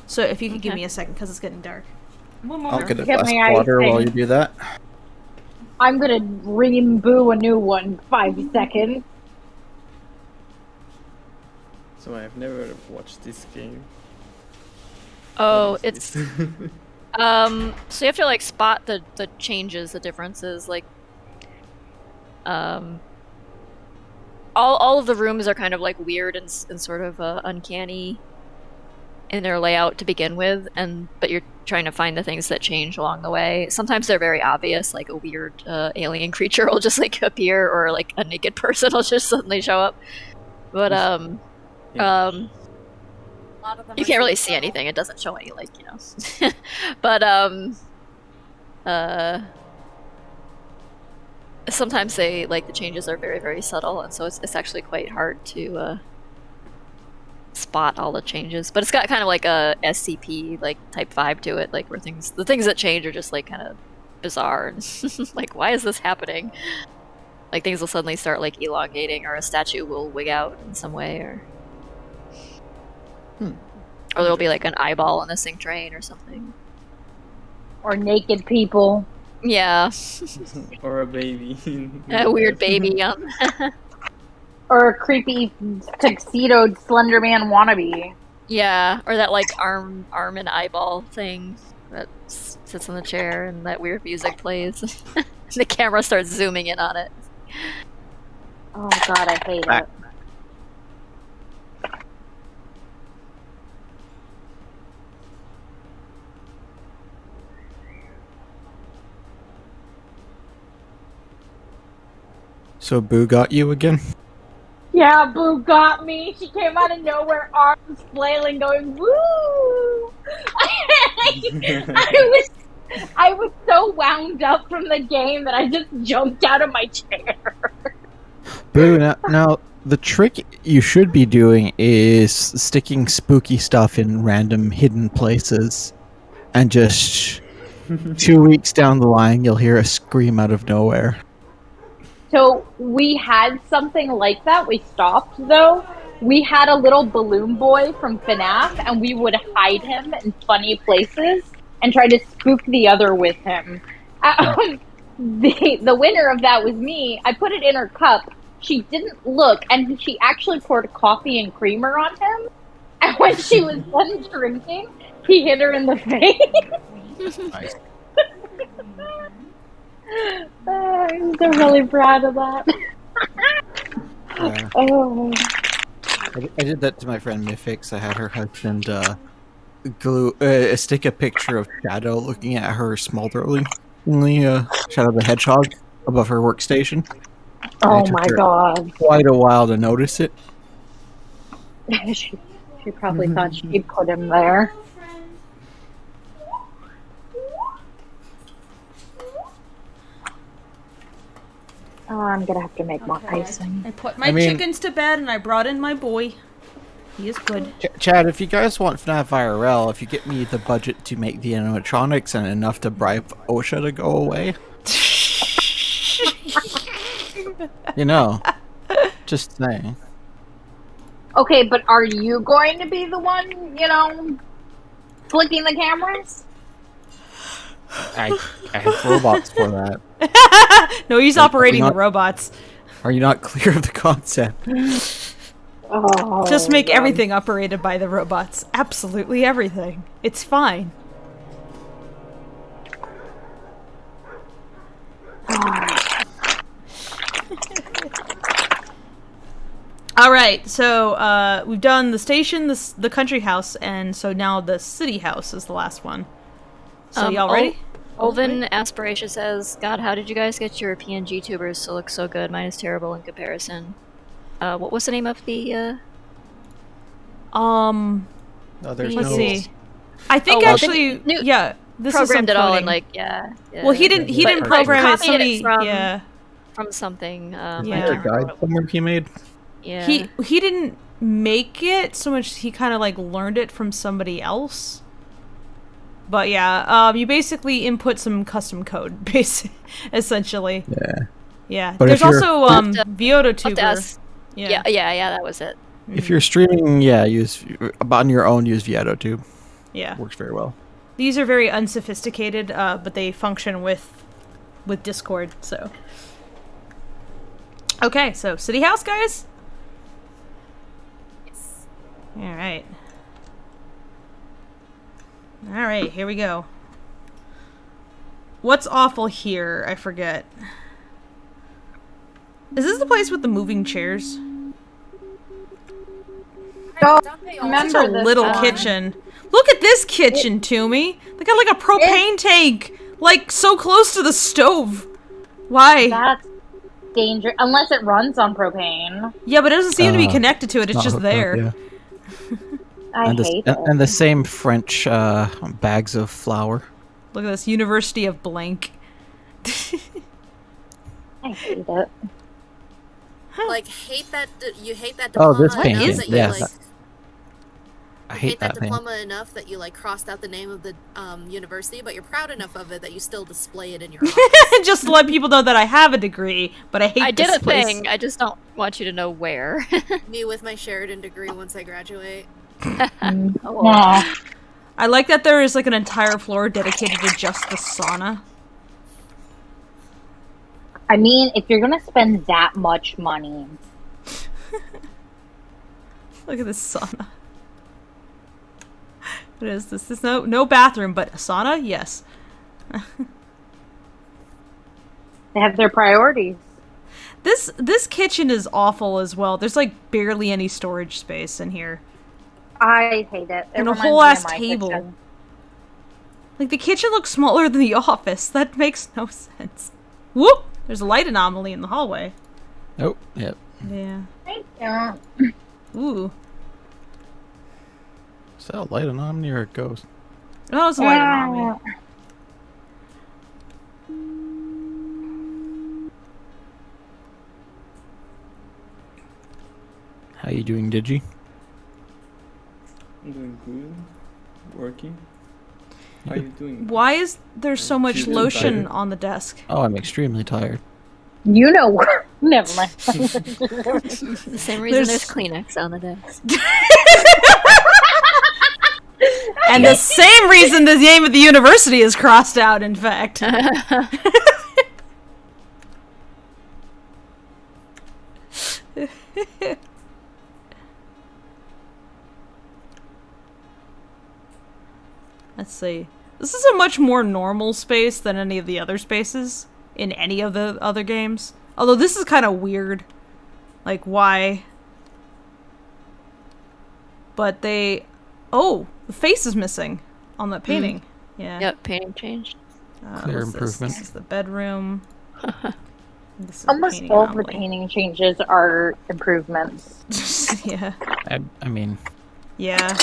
So if you could give Okay. me a second, because it's getting dark. One I'll moment. get a Get glass my of water icing. while you do that. I'm gonna ream Boo a new one. 5 seconds. So I've never watched this game. Oh, What it's is this? So you have to spot the changes, the differences. All of the rooms are kind of weird and sort of uncanny in their layout to begin with, but you're trying to find the things that change along the way. Sometimes they're very obvious, like a weird alien creature will just appear, or a naked person will just suddenly show up. But A lot of them you are can't really so see subtle. anything. It doesn't show any but sometimes they the changes are very, very subtle, and so it's actually quite hard to spot all the changes. But it's got kind of a SCP type vibe to it, where the things that change are just kind of bizarre and why is this happening? Things will suddenly start elongating, or a statue will wig out in some way, or or there'll be an eyeball in the sink drain or something. Or naked people. Yeah, Or a baby. a weird baby. Or a creepy tuxedoed Slender Man wannabe. Yeah, or that arm and eyeball thing that sits on the chair, and that weird music plays. The camera starts zooming in on it. Oh god, I hate it. So Boo got you again? Yeah, Boo got me. She came out of nowhere, arms flailing, going woo. I was so wound up from the game that I just jumped out of my chair. Boo, now The trick you should be doing is sticking spooky stuff in random hidden places, and just 2 weeks down the line, you'll hear a scream out of nowhere. So we had something like that. We stopped though. We had a little balloon boy from FNAF, and we would hide him in funny places and try to spook the other with him. The winner of that was me. I put it in her cup. She didn't look, and she actually poured coffee and creamer on him. And when she was done drinking, he hit her in the face. Nice. I'm so really proud of that. Yeah. Oh. I did that to my friend Mythix. I had her husband stick a picture of Shadow looking at her smolderingly, Shadow the Hedgehog, above her workstation. Oh my god. Quite a while to notice it. she probably thought she'd put him there. Oh, I'm gonna have to make more icing. I put my chickens to bed and I brought in my boy. He is good. Chad, if you guys want FNAF IRL, if you get me the budget to make the animatronics and enough to bribe OSHA to go away, you know, just saying. Okay, but are you going to be the one, flicking the cameras? I have robots for that. No, he's operating the robots. Are you not clear of the concept? Oh, just make everything operated by the robots. Absolutely everything. It's fine. All right, so we've done the station, the country house, and so now the city house is the last one. So y'all ready? Olvin Aspiration says, God, how did you guys get European GTubers to look so good? Mine is terrible in comparison. What was the name of the, No, there's let's no... see. I think actually, this programmed is it all coding. and yeah. Well, he didn't program it. Somebody, from something. Is there a guide somewhere he made? Yeah. He didn't make it so much. He kind of like learned it from somebody else. But yeah, you basically input some custom code, essentially. Yeah. Yeah. But there's also ViotoTuber. Yeah, that was it. If you're streaming, use on your own. Use ViotoTube. Yeah, works very well. These are very unsophisticated, but they function with Discord. So. Okay, so City House, guys. Yes. All right. Alright, here we go. What's awful here? I forget. Is this the place with the moving chairs? Remember Such a little kitchen. Look at this kitchen, Toomey. They got like a propane tank, like so close to the stove. Why? That's dangerous. Unless it runs on propane. Yeah, but it doesn't seem to be connected to it. It's just there. Yeah. I hate it. And the same French bags of flour. Look at this, University of Blank. I hate it. Like, hate that you hate that Oh, diploma this painting. enough that you, Yeah. like, I hate hate that that thing. diploma enough that you, like, crossed out the name of the university, but you're proud enough of it that you still display it in your office. Just to let people know that I have a degree, but I hate I this did a place. thing. I just don't want you to know where. Me with my Sheridan degree once I graduate. Aw. I like that there is like an entire floor dedicated to just the sauna. I mean, if you're gonna spend that much money. Look at this sauna. What is this? There's no bathroom, but a sauna? Yes. They have their priorities. This kitchen is awful as well. There's like barely any storage space in here. I hate it. And a reminds whole me of ass my table. kitchen. Like the kitchen looks smaller than the office. That makes no sense. Whoop! There's a light anomaly in the hallway. Oh, yep. Yeah. Thank you. Ooh. Is that a light anomaly or a ghost? Oh, it's a light anomaly. How you doing, Digi? I'm doing good. Working. How are you doing? Why is there so much She's been lotion tired. on the desk? Oh, I'm extremely tired. You know what? Never mind. The same reason there's Kleenex on the desk. And the same reason the name of the university is crossed out, in fact. Let's see. This is a much more normal space than any of the other spaces in any of the other games. Although this is kind of weird. Like, why? But they... Oh! The face is missing on that painting. Yeah. Yep, painting changed. Clear what's improvement. This is the bedroom. This is Almost painting all the anomaly. painting changes are improvements. Yeah. I mean, Yeah.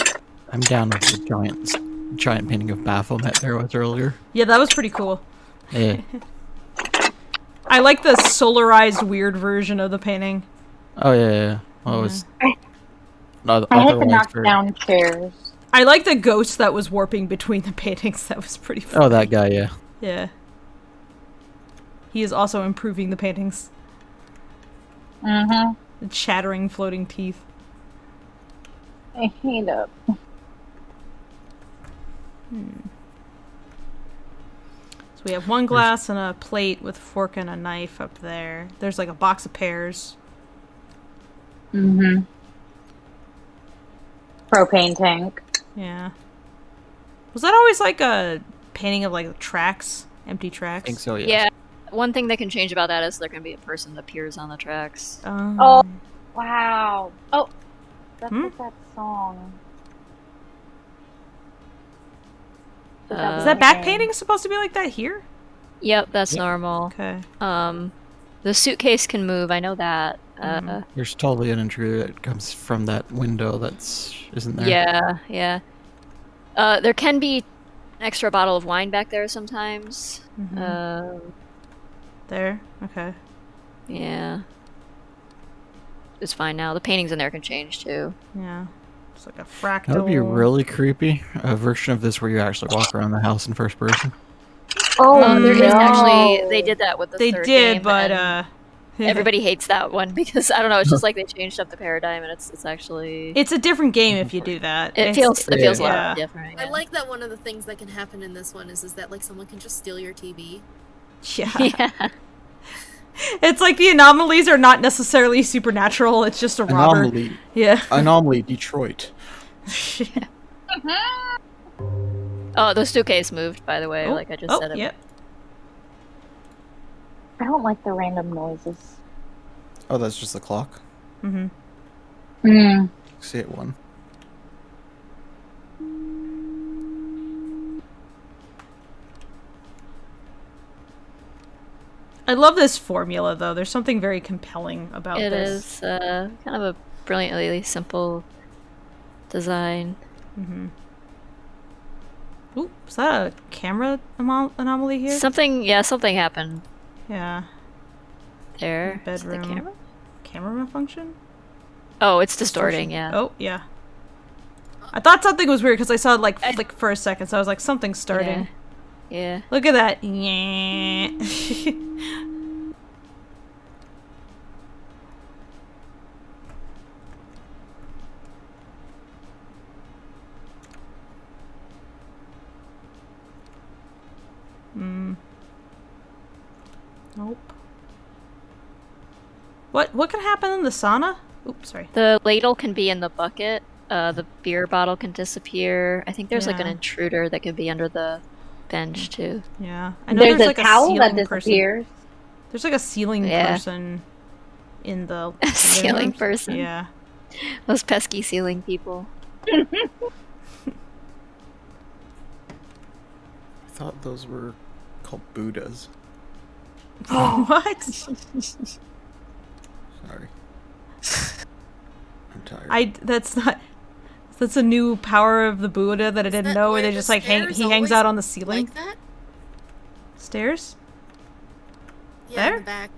I'm down with the giant painting of Baphomet there was earlier. Yeah, that was pretty cool. Eh. I like the solarized weird version of the painting. Oh yeah. Well, it was. I had to knock down chairs. I like the ghost that was warping between the paintings. That was pretty fun. Oh, that guy. Yeah. Yeah. He is also improving the paintings. Mm-hmm. The chattering floating teeth. I hate it. So we have one glass and a plate with a fork and a knife up there. There's like a box of pears. Mm-hmm. Propane tank. Yeah. Was that always like a painting of like tracks? Empty tracks? I think so. Yeah. Yeah. One thing that can change about that is there can be a person that appears on the tracks. Oh, wow. Oh, that's what that song. Is that back painting supposed to be like that here? Yep, that's normal. Okay. The suitcase can move. I know that. There's totally an intruder that comes from that window that's isn't there. Yeah, yeah. There can be an extra bottle of wine back there sometimes. There? Okay. Yeah. It's fine now. The paintings in there can change too. Yeah. It's like a fractal. That would be really creepy. A version of this where you actually walk around the house in first person. Oh, there is no. actually. They did that with the They third did, game, but and everybody hates that one because I don't know. It's just like they changed up the paradigm, and it's actually. it's a different game if you do that. It It's- feels a yeah. lot different. I Yeah. like that one of the things that can happen in this one is that like someone can just steal your TV. Yeah. Yeah. It's like the anomalies are not necessarily supernatural. It's just a robber. Anomaly. Yeah. Anomaly Detroit. Oh, the suitcase moved. By the way, Oh, like I just said it. Yep. I don't like the random noises. Oh, that's just the clock. Hmm. See it one. I love this formula, though. There's something very compelling about It this. is kind of a brilliantly simple design. Ooh, is that a camera anomaly here? Something happened Yeah. there. Is it the Bedroom. camera? Camera malfunction? Oh, it's distorting. Yeah. Oh, yeah. I thought something was weird because I saw it like flick for a second, so I was like, something's starting. Yeah. Look at that. Yeah. Nope. What can happen in the sauna? Oops, sorry. The ladle can be in the bucket. The beer bottle can disappear. I think there's like an Yeah. intruder that could be under the bench too. Yeah. I know There's a like towel that ceiling person. disappears. There's like a ceiling Yeah. person in the Ceiling person. Yeah. Those pesky ceiling people. I thought those were called Buddhas. What? Sorry. I'm tired. That's a new power of the Buddha that I didn't that know, where where they the just like stairs he hangs always out on the ceiling. Like that? Stairs? Yeah, There? in the back.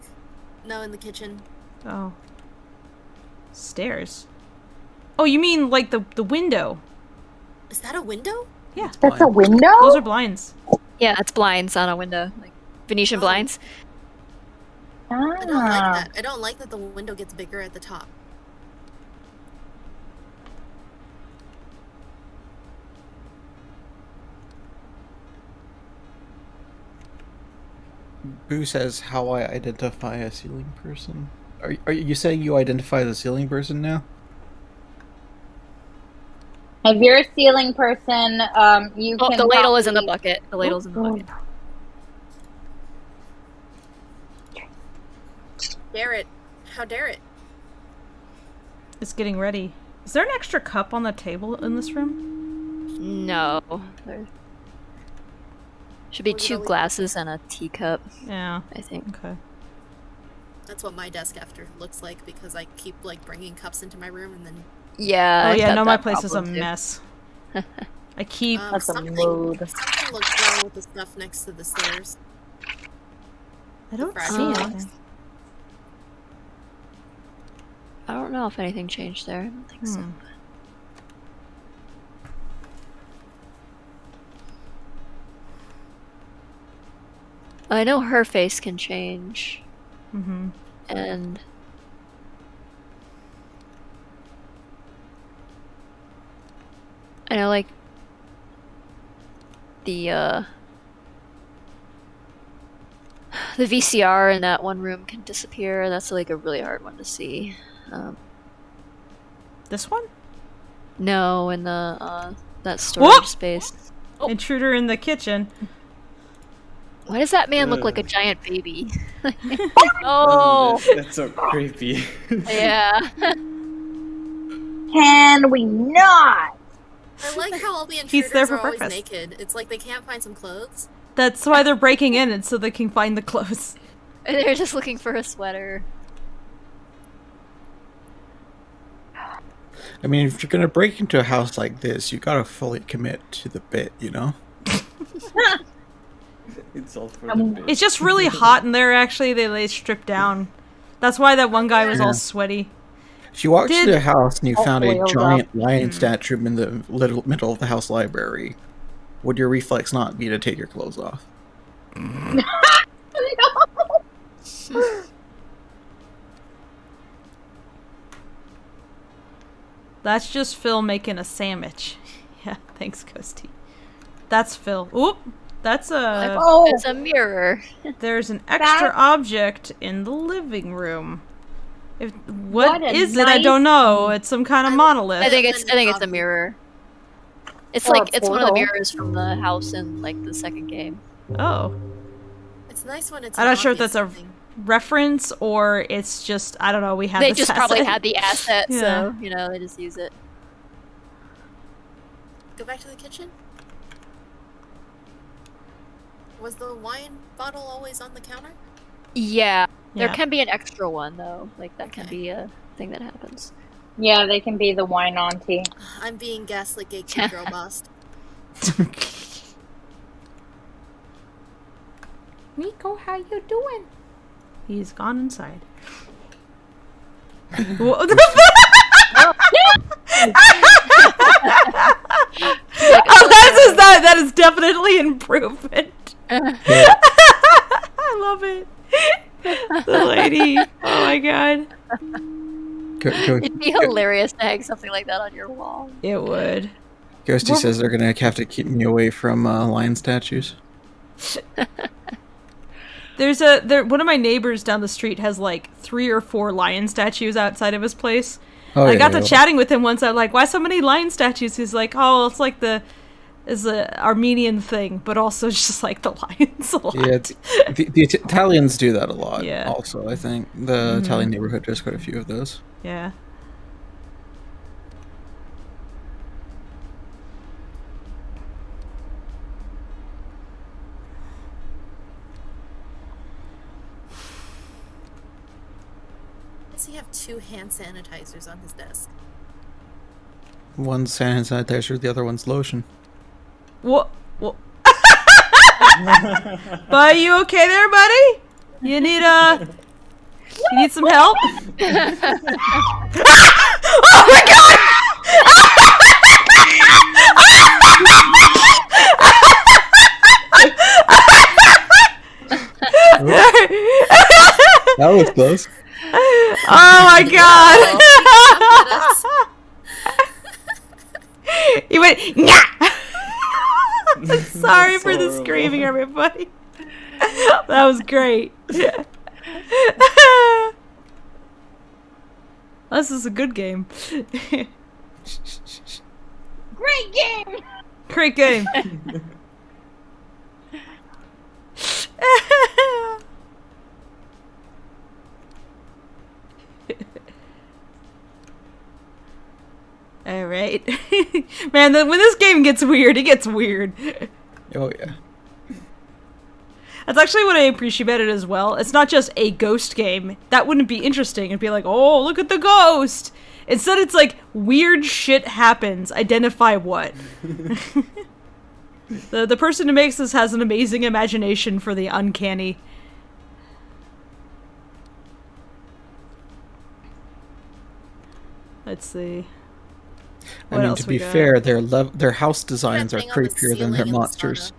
No, in the kitchen. Oh. Stairs. Oh, you mean like the window? Is that a window? Yeah. That's a window? Those are blinds. Yeah, it's blinds on a window, like Venetian blinds. I don't like that. I don't like that the window gets bigger at the top. Boo says how I identify a ceiling person. Are you saying you identify the ceiling person now? If you're a ceiling person, you can. The ladle is in the bucket. The ladle's in the bucket. Dare it. How dare it? It's getting ready. Is there an extra cup on the table in this room? No. There should be 2 glasses and a teacup. Yeah. I think. Okay. That's what my desk after looks like because I keep like bringing cups into my room and then. Yeah. Oh I've yeah, got no, my that place is a problem, too. mess. I keep. That's a something mood. looks wrong with the stuff next to the stairs. I don't The see fragile anything. I don't know if anything changed there. I don't think so. I know her face can change. Mm-hmm. And I know, like, the VCR in that one room can disappear. That's like a really hard one to see. This one? No, in the that storage space. Intruder in the kitchen. Why does that man look like a giant baby? Oh, that's so creepy. Yeah. Can we not? I like how all the He's there intruders for are always purpose. naked. It's like they can't find some clothes. That's why they're breaking in, and so they can find the clothes. They're just looking for a sweater. I mean, if you're gonna break into a house like this, you gotta fully commit to the bit, you know? It's all for the bit. It's just really hot in there, actually. They stripped down. That's why that one guy was all sweaty. If you walked into a house and you found a oiled giant lion statue in the middle of the house library, would your reflex not be to take your clothes off? That's just Phil making a sandwich. Yeah, thanks, Ghosty. That's Phil. Oop! That's a... Oh, It's a mirror. There's an extra object in the living room. What a is it? I nice- don't know. It's some kind of monolith. I think it's a mirror. It's Or like a it's one of the portal. mirrors from the house in like the second game. Oh. It's nice when it's. I'm an not sure if obvious that's a thing. reference or it's just, I don't know, we have They this just probably asset. had the asset, Yeah. so you know they just use it. Go back to the kitchen. Was the wine bottle always on the counter? Yeah, there Yeah. can be an extra one though. Like that can Okay. be a thing that happens. yeah, they can be the wine auntie. I'm being gaslit, gatekeep girl boss. Nico, how you doing? He's gone inside. What the that is definitely improvement. I love it. The lady. Oh my god. It'd be hilarious to hang something like that on your wall. It would. Ghosty says they're gonna have to keep me away from lion statues. There's one of my neighbors down the street has like 3 or 4 lion statues outside of his place. Oh, I yeah, got to yeah. chatting with him once. I'm like, why so many lion statues? He's like, oh, it's like the Armenian thing, but also just like the lions a lot. Yeah, the Italians do that a lot. Yeah. Also, I think the Italian neighborhood does quite a few of those. Yeah. Does he have 2 hand sanitizers on his desk? One's hand sanitizer, the other one's lotion. What? But you okay there, buddy? You need some help? Oh my god! That was close. Oh my god! He went, Nyah! Sorry for the screaming, everybody. That was great. This is a good game. Great game! Great game. All right. Man, when this game gets weird, it gets weird. Oh yeah. That's actually what I appreciate about it as well. It's not just a ghost game. That wouldn't be interesting. It'd be like, oh, look at the ghost. Instead, it's like, weird shit happens. Identify what. The person who makes this has an amazing imagination for the uncanny. Let's see. I mean, to be fair, their house designs are That thing on the creepier than their ceiling in the monsters.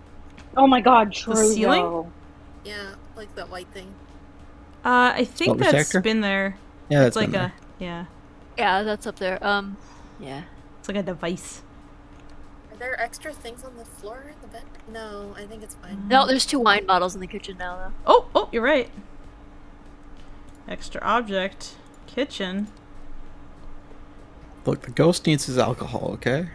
Oh my god, true. The ceiling? though. Yeah, like that white thing. I think Smoke that's detector? been there. Yeah, It's that's like been there. yeah. Yeah, that's up there. Yeah. It's like a device. Are there extra things on the floor in the bed? No, I think it's fine. No, there's 2 wine bottles in the kitchen now, though. Oh, you're right. Extra object. Kitchen. Look, the ghost needs his alcohol, okay?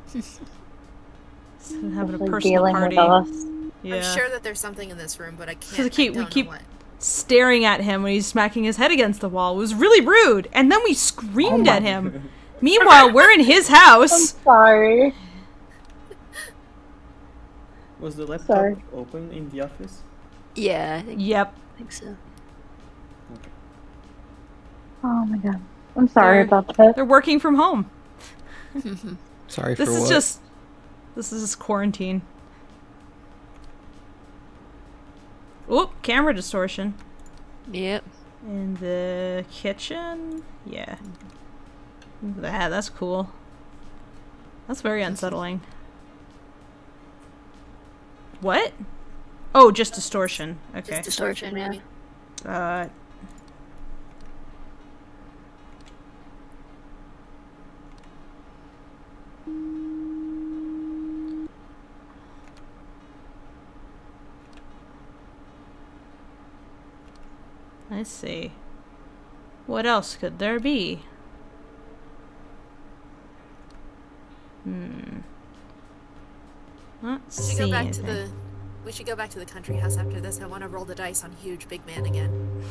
So having a Like personal dealing party. with us. Yeah. I'm sure that there's something in this room, but I So can't. we I don't keep know what. staring at him when he's smacking his head against the wall. It was really rude. And then we screamed at him. Meanwhile, we're in his I'm house. sorry. Was the laptop Sorry. open in the office? Yeah, I Yep. think so. Oh my god. I'm sorry They're- about that. They're working from home. Sorry This for is what? just quarantine. Oop, camera distortion. Yep. In the kitchen? Yeah. That's cool. That's very unsettling. What? Oh, just distortion. Okay. Just Distortion, yeah. maybe. Let's see. What else could there be? Not We should see go back to anything. the. We should go back to the country house after this. I want to roll the dice on huge big man again.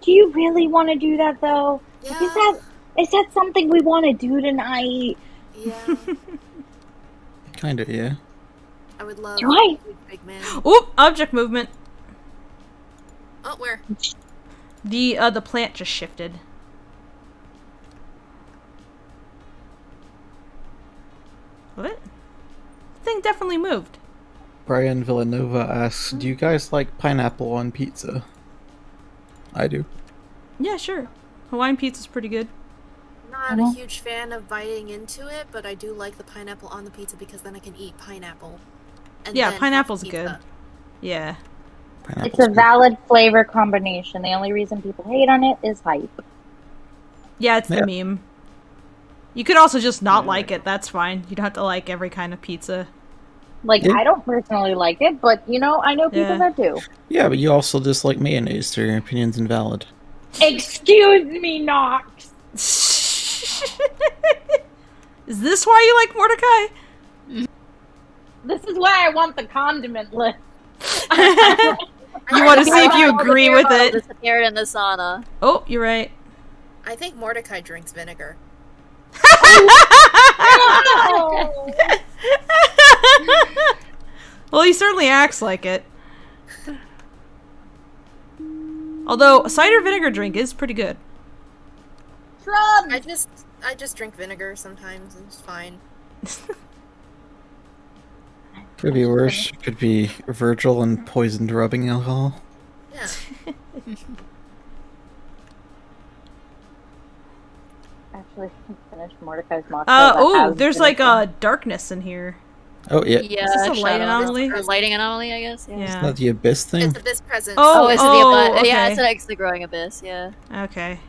Do you really want to do that though? Yeah. Is that something we want to do tonight? Yeah. Kinda, yeah. I would love Do I? huge big man. Oop! Object movement. Oh, where? The plant just shifted. What? The thing definitely moved. Brian Villanova asks, do you guys like pineapple on pizza? I do. Yeah, sure. Hawaiian pizza's pretty good. Not a huge fan of biting into it, but I do like the pineapple on the pizza because then I can eat pineapple. And Yeah, then pineapple's have good. pizza. Yeah. Pineapple's It's a good. valid flavor combination. The only reason people hate on it is hype. Yeah, it's Yeah. the meme. You could also just not Yeah. like it. That's fine. You don't have to like every kind of pizza. Like, Yeah. I don't personally like it, but, you know, I know people Yeah. that do. Yeah, but you also dislike mayonnaise, so your opinion's invalid. Excuse me, Knox. Is this why you like Mordecai? This is why I want the condiment list. You want to see if you All the agree beer with bottle it? disappeared in the sauna. Oh, you're right. I think Mordecai drinks vinegar. No! Well, he certainly acts like it. Although a cider vinegar drink is pretty good. Shrub! I just drink vinegar sometimes and it's fine. Could be worse. Could be Virgil and poisoned rubbing alcohol. Yeah. actually finish Mordecai's motto. There's like a darkness in here. Oh yeah. Yeah, Is this a light shadow anomaly? Or lighting anomaly, I guess. Yeah. Isn't that the abyss thing? It's Abyss Presence. Oh, it's the abyss. okay. Yeah, it's an actually growing abyss. Yeah. Okay.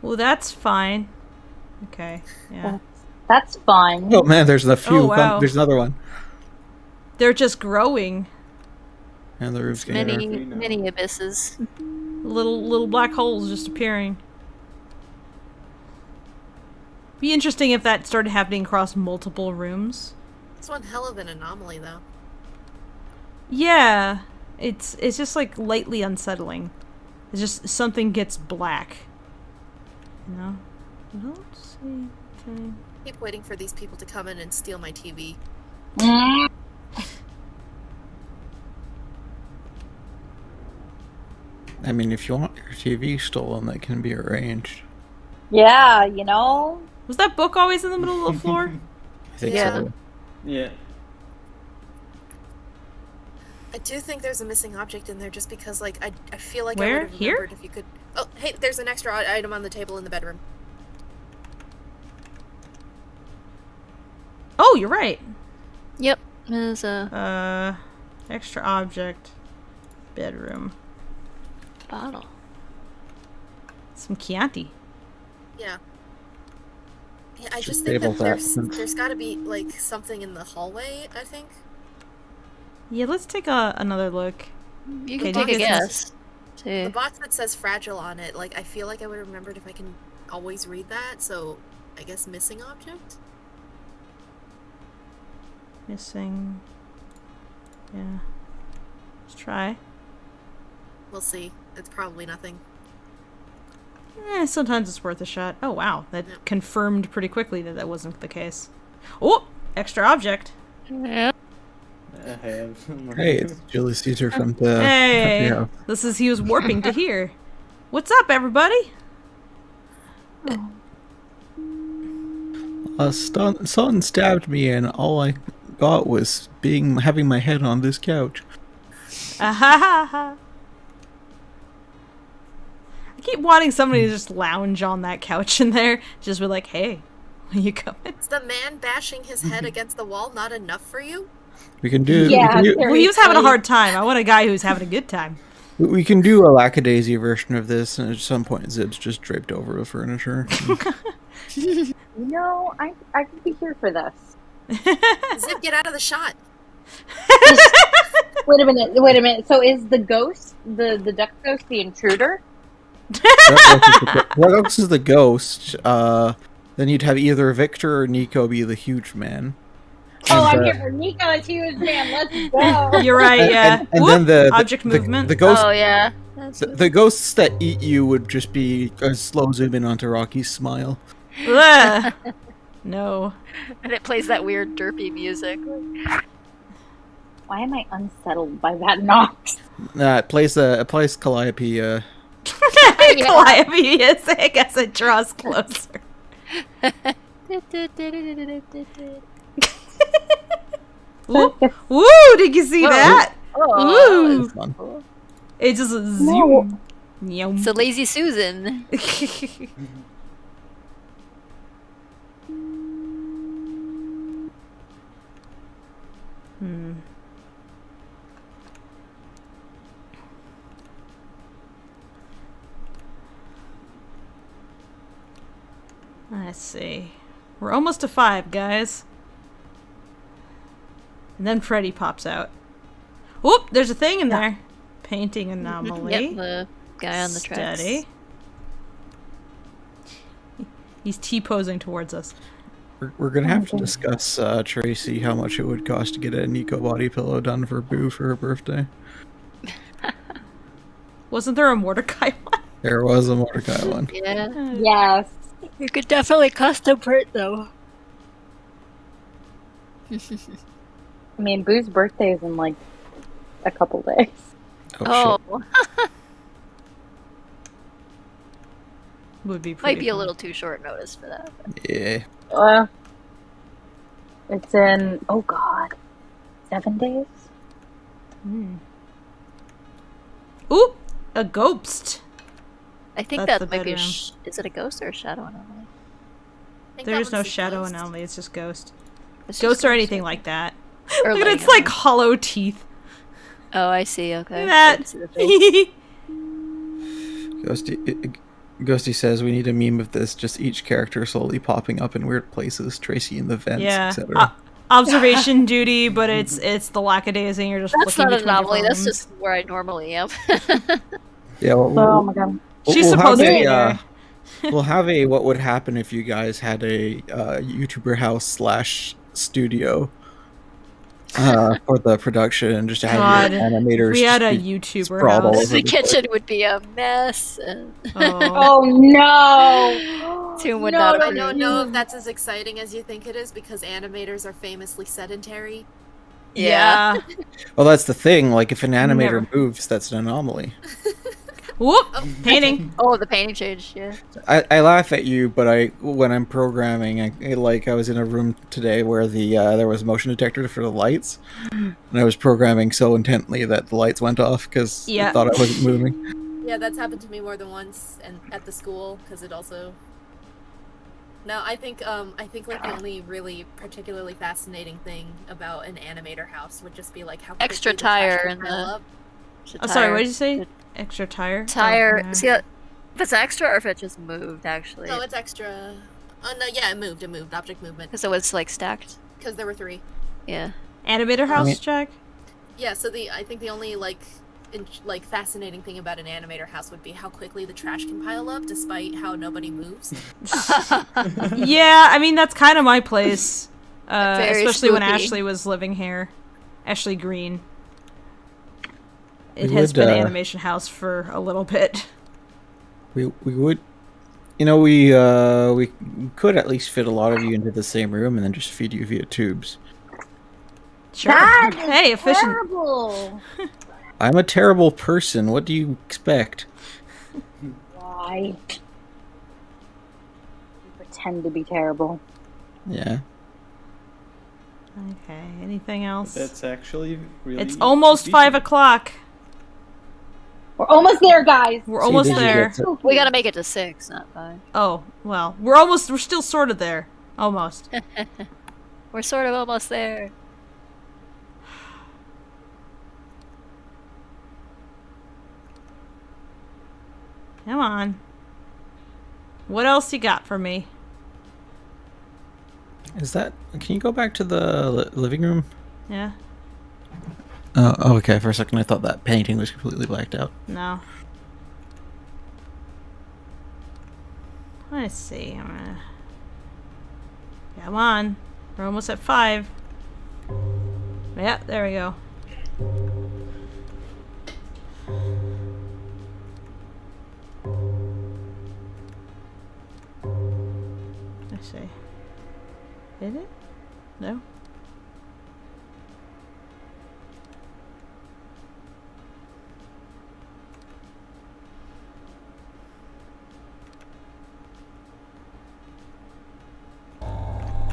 Well, that's fine. Okay. Yeah. That's fun. Oh man, there's a few. Oh, wow. There's another one. They're just growing. And the roof's getting darker. Many abysses. Little black holes just appearing. Be interesting if that started happening across multiple rooms. It's one hell of an anomaly, though. Yeah, it's just like lightly unsettling. It's just something gets black. You know? I don't see anything. Keep waiting for these people to come in and steal my TV. I mean, if you want your TV stolen, that can be arranged. Yeah, you know. Was that book always in the middle of the floor? I think Yeah. so. Yeah. I do think there's a missing object in there just because, like, I feel like Where? I would have Here? remembered if you could... Oh, hey, there's an extra item on the table in the bedroom. Oh, you're right. Yep. There's a Extra object. Bedroom. bottle. Some Chianti. Yeah. Yeah, I just Fable think that that. there's got to be, like, something in the hallway, I think. Yeah, let's take another look. You Okay, can take a guess. guess. The See. box that says fragile on it, like, I feel like I would have remembered if I can always read that, so I guess missing object? Missing. Yeah. Let's try. We'll see. It's probably nothing. Sometimes it's worth a shot. Oh, wow. That Yep. confirmed pretty quickly that that wasn't the case. Oh! Extra object. Yeah. I have. Hey, it's Julius Caesar from the Hey! country house. This is he was warping to here. What's up, everybody? Someone stabbed me, and all I got was having my head on this couch. Ah ha ha ha. I keep wanting somebody to just lounge on that couch in there. Just be like, hey, when you coming? Is the man bashing his head against the wall not enough for you? We can do. Yeah, Well, he was having a hard time. I want a guy who's having a good time. We can do a Lackadaisy version of this, and at some point, Zib's just draped over the furniture. No, I could be here for this. Zip, get out of the shot. Wait a minute. So is the ghost, the duck ghost, the intruder? What else is the ghost? Then you'd have either Victor or Nico be the huge man. Oh, And, I'm here for Nico's huge man. Let's go. You're right, yeah. And Whoop, then object movement. The ghost. Oh yeah. That's The ghosts that eat you would just be a slow zoom in onto Rocky's smile. Ugh. No. and it plays that weird derpy music. Why am I unsettled by that knock? It plays Calliope. Calliope is, I guess it draws closer. Woo! Woo! Did you see that? Oh, Ooh! Fun. It just zoom. No. Yum. it's a lazy Susan. Let's see. We're almost to 5, guys. And then Freddy pops out. Whoop! There's a thing in there. Painting anomaly. Yep, the guy on the tracks. Steady. He's T-posing towards us. We're gonna have to discuss, Tracy, how much it would cost to get a Nico body pillow done for Boo for her birthday. Wasn't there a Mordecai one? There was a Mordecai one. Yeah. Yes. You could definitely custom print though. I mean, Boo's birthday is in like a couple days. Oh, shit. Would be pretty Might be a fun. little too short notice for that. Yeah. It's in, oh god, 7 days? Ooh! A ghost! I think That's that the might be bedroom. is it a ghost or a shadow anomaly? think There's that no one's a shadow ghost. anomaly, it's just ghost. It's Ghost just or ghost, anything right? like that. Or Look at it's Lego. like hollow teeth. Oh, I see. Okay. Look I at can see the face. that. Ghosty says we need a meme of this, just each character slowly popping up in weird places, Tracy in the vents, Yeah. etc. Observation duty, but it's the Lackadaisy and you're just That's flicking not an between anomaly. different That's rooms. just where I normally am. Yeah, Oh my god. She's we'll supposed have to be a, there. we'll have a what would happen if you guys had a YouTuber house / studio for the production, and just have God, your animators. if we had just a be YouTuber sprawled all house. over The the place. kitchen would be a mess. And Oh. Oh no! Toon would No, not I approve. don't know if that's as exciting as you think it is because animators are famously sedentary. Yeah. Well, that's the thing. Like, if an animator Never. moves, that's an anomaly. Whoop! Painting. Oh, the painting changed. Yeah. I laugh at you, but when I'm programming, I was in a room today where there was a motion detector for the lights, and I was programming so intently that the lights went off because Yeah. I thought I wasn't moving. Yeah, that's happened to me more than once, and at the school because it also. No, I think like the only really particularly fascinating thing about an animator house would just be like how quickly Extra the trash tire can in pile the- up. Oh, sorry, what did you say? Extra tire? Tire. Oh, See, if it's extra or if it just moved, actually. No, it's extra. Oh no, yeah, it moved. Object movement. Because it was like stacked. Because there were 3. Yeah. Animator house, mean- Jack? Yeah, so I think the only fascinating thing about an animator house would be how quickly the trash can pile up, despite how nobody moves. Yeah, I mean, that's kind of my place. Very Especially when spooky. Ashley was living here. Ashley Green. It We has would, been animation house for a little bit. We would, we could at least fit a lot of you into the same room and then just feed you via tubes. Sure. That is Hey, efficient. terrible. I'm a terrible person. What do you expect? Why? You pretend to be terrible. Yeah. Okay, anything else? That's actually really. It's almost 5 o'clock. We're almost there, guys. We're See, almost did you there. get to- We gotta make it to 6, not 5. Oh, well, we're still sort of there. Almost. We're sort of almost there. Come on. What else you got for me? Is that? Can you go back to the living room? Yeah? Oh, okay. For a second, I thought that painting was completely blacked out. No. Let's see. I'm gonna... Come on. We're almost at 5. Yeah, there we go. Let's see. Did it? No?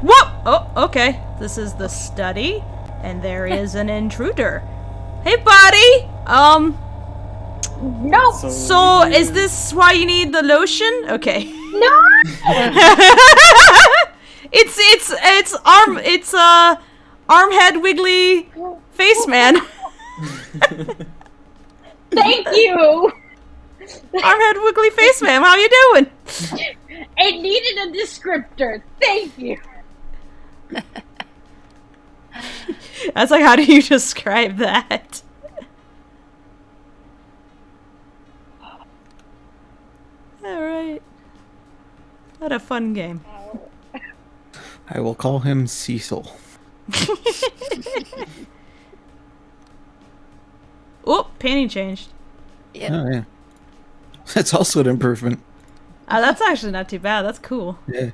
Whoa! Oh, okay. This is the study, and there is an intruder. Hey, buddy! No! So is this why you need the lotion? Okay. No! it's armhead wiggly face man. Thank you! Armhead wiggly face man, how you doing? It needed a descriptor. Thank you. I was like, how do you describe that? Alright. What a fun game. I will call him Cecil. Oh, painting changed. Yep. Oh yeah. That's also an improvement. That's actually not too bad. That's cool. Yeah.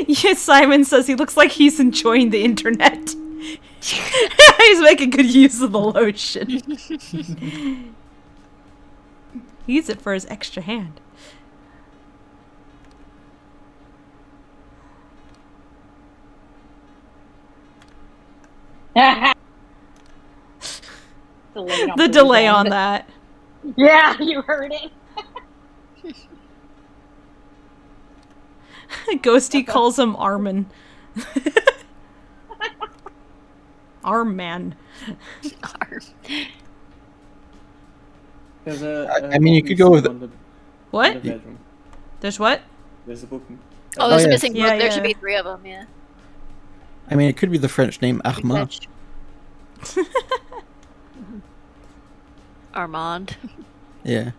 Yes, Simon says he looks like he's enjoying the internet. He's making good use of the lotion. He uses it for his extra hand. The delay on that. Yeah, you heard it. Ghosty calls him Armin. Arm man. There's I mean, you could go with What? in the bedroom. There's what? There's a book. Oh, there's yeah. a missing book. Yeah, There yeah. should be 3 of them, yeah. I mean, it could be the French name Armand. Armand. Yeah.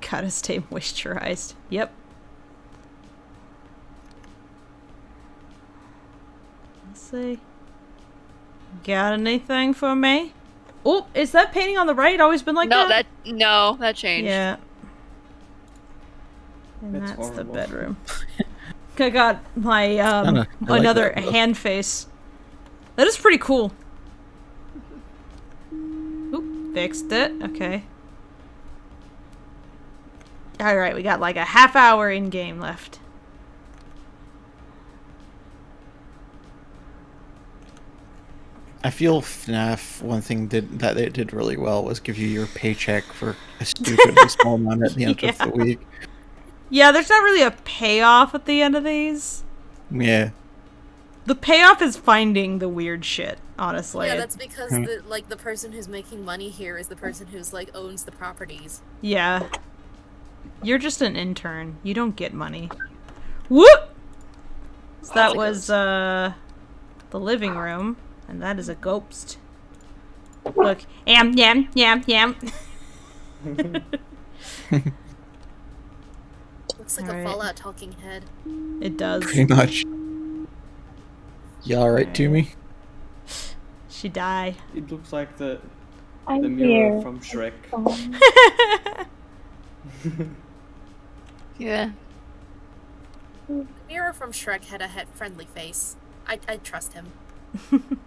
Gotta stay moisturized. Yep. Let's see. Got anything for me? Oh, is that painting on the right always been like that? No, that changed. Yeah. And That's that's the horrible. bedroom. I got my I like another that, though. hand face. That is pretty cool. Oop, fixed it. Okay. Alright, we got like a half hour in game left. I feel FNAF, one thing that it did really well was give you your paycheck for a stupidly small amount at the end of the week. Yeah, there's not really a payoff at the end of these. Yeah. The payoff is finding the weird shit, honestly. Yeah, that's because the person who's making money here is the person who's like owns the properties. Yeah. You're just an intern. You don't get money. Whoop! So that was the living room, and that is a ghost. Look, yam yam yam yam. Looks like Alright. a Fallout talking head. It does. Pretty much. You alright, Toomey? She die. It looks like the I'm mirror here. from Shrek. Yeah. The mirror from Shrek had a friendly face. I trust him.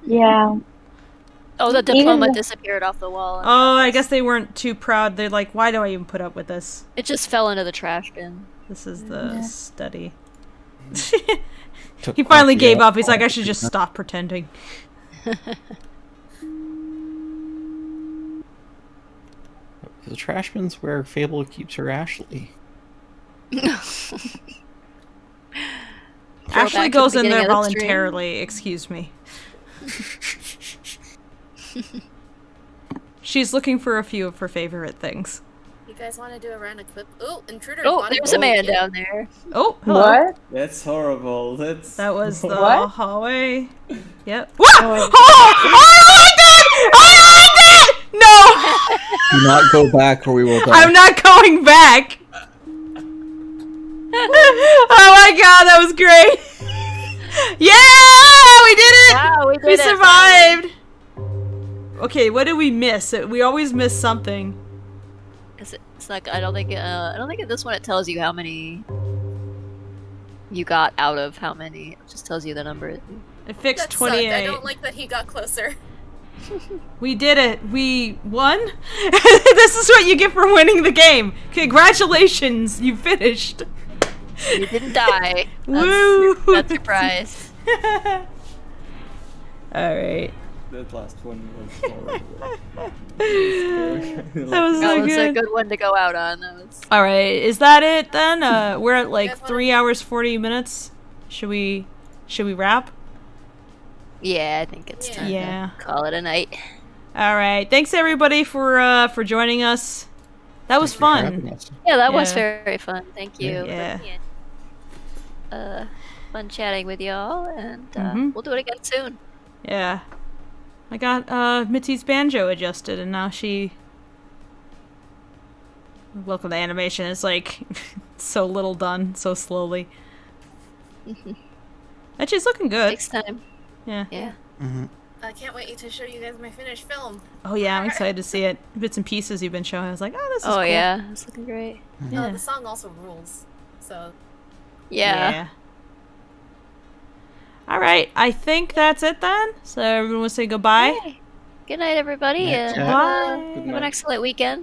Yeah. Oh, the Even diploma the- disappeared off the wall. Oh, I guess they weren't too proud. They're like, why do I even put up with this? It just fell into the trash bin. This is the study. Took He finally coffee gave out. up. He's like, I should just stop pretending. The trash bin's where Fable keeps her Ashley. Ashley back to the goes in beginning there of the stream. voluntarily. Excuse me. She's looking for a few of her favorite things. You guys want to do a round of clip? Ooh, intruder! Oh, body there's a man blow. down there. Oh, hello. What? That's horrible. That's That was the What? hallway. Yep. Oh, I like that! I like that! No! Do not go back or we will die. I'm not going back! Oh my god, that was great! Yeah! We did it! Wow, we did We it, survived! Okay, what did we miss? We always miss something. It's not. I don't think in this one it tells you how many you got out of how many. It just tells you the number. It fixed That sucked. 28. I don't like that he got closer. We did it. We won? This is what you get for winning the game. Congratulations, you finished. You didn't die. Woo! That's your prize. Alright. that last one was horrible. That was That so was a good. good one to go out on. That was. Alright, is that it then? We're at like Guys wanna- 3 hours 40 minutes. Should we wrap? Yeah, I think it's time Yeah. to call it a night. Alright, thanks everybody for joining us. That was Thanks for fun. having us. Yeah, that was Yeah. very fun. Thank you. Yeah. Fun chatting with y'all, and Mhm. we'll do it again soon. Yeah. I got Mitzi's banjo adjusted and now she... Welcome to animation. It's like so little done, so slowly. And she's looking good. Next time. Yeah. Yeah. Mhm. I can't wait to show you guys my finished film. Oh yeah, I'm excited to see it. Bits and pieces you've been showing. I was like, oh, this is Oh cool. yeah, it's looking great. Yeah. The song also rules. So Yeah. All right, I think that's it then. So everyone will say goodbye. Yay. Good night, everybody, Yeah. and Bye. Good have an night. excellent weekend.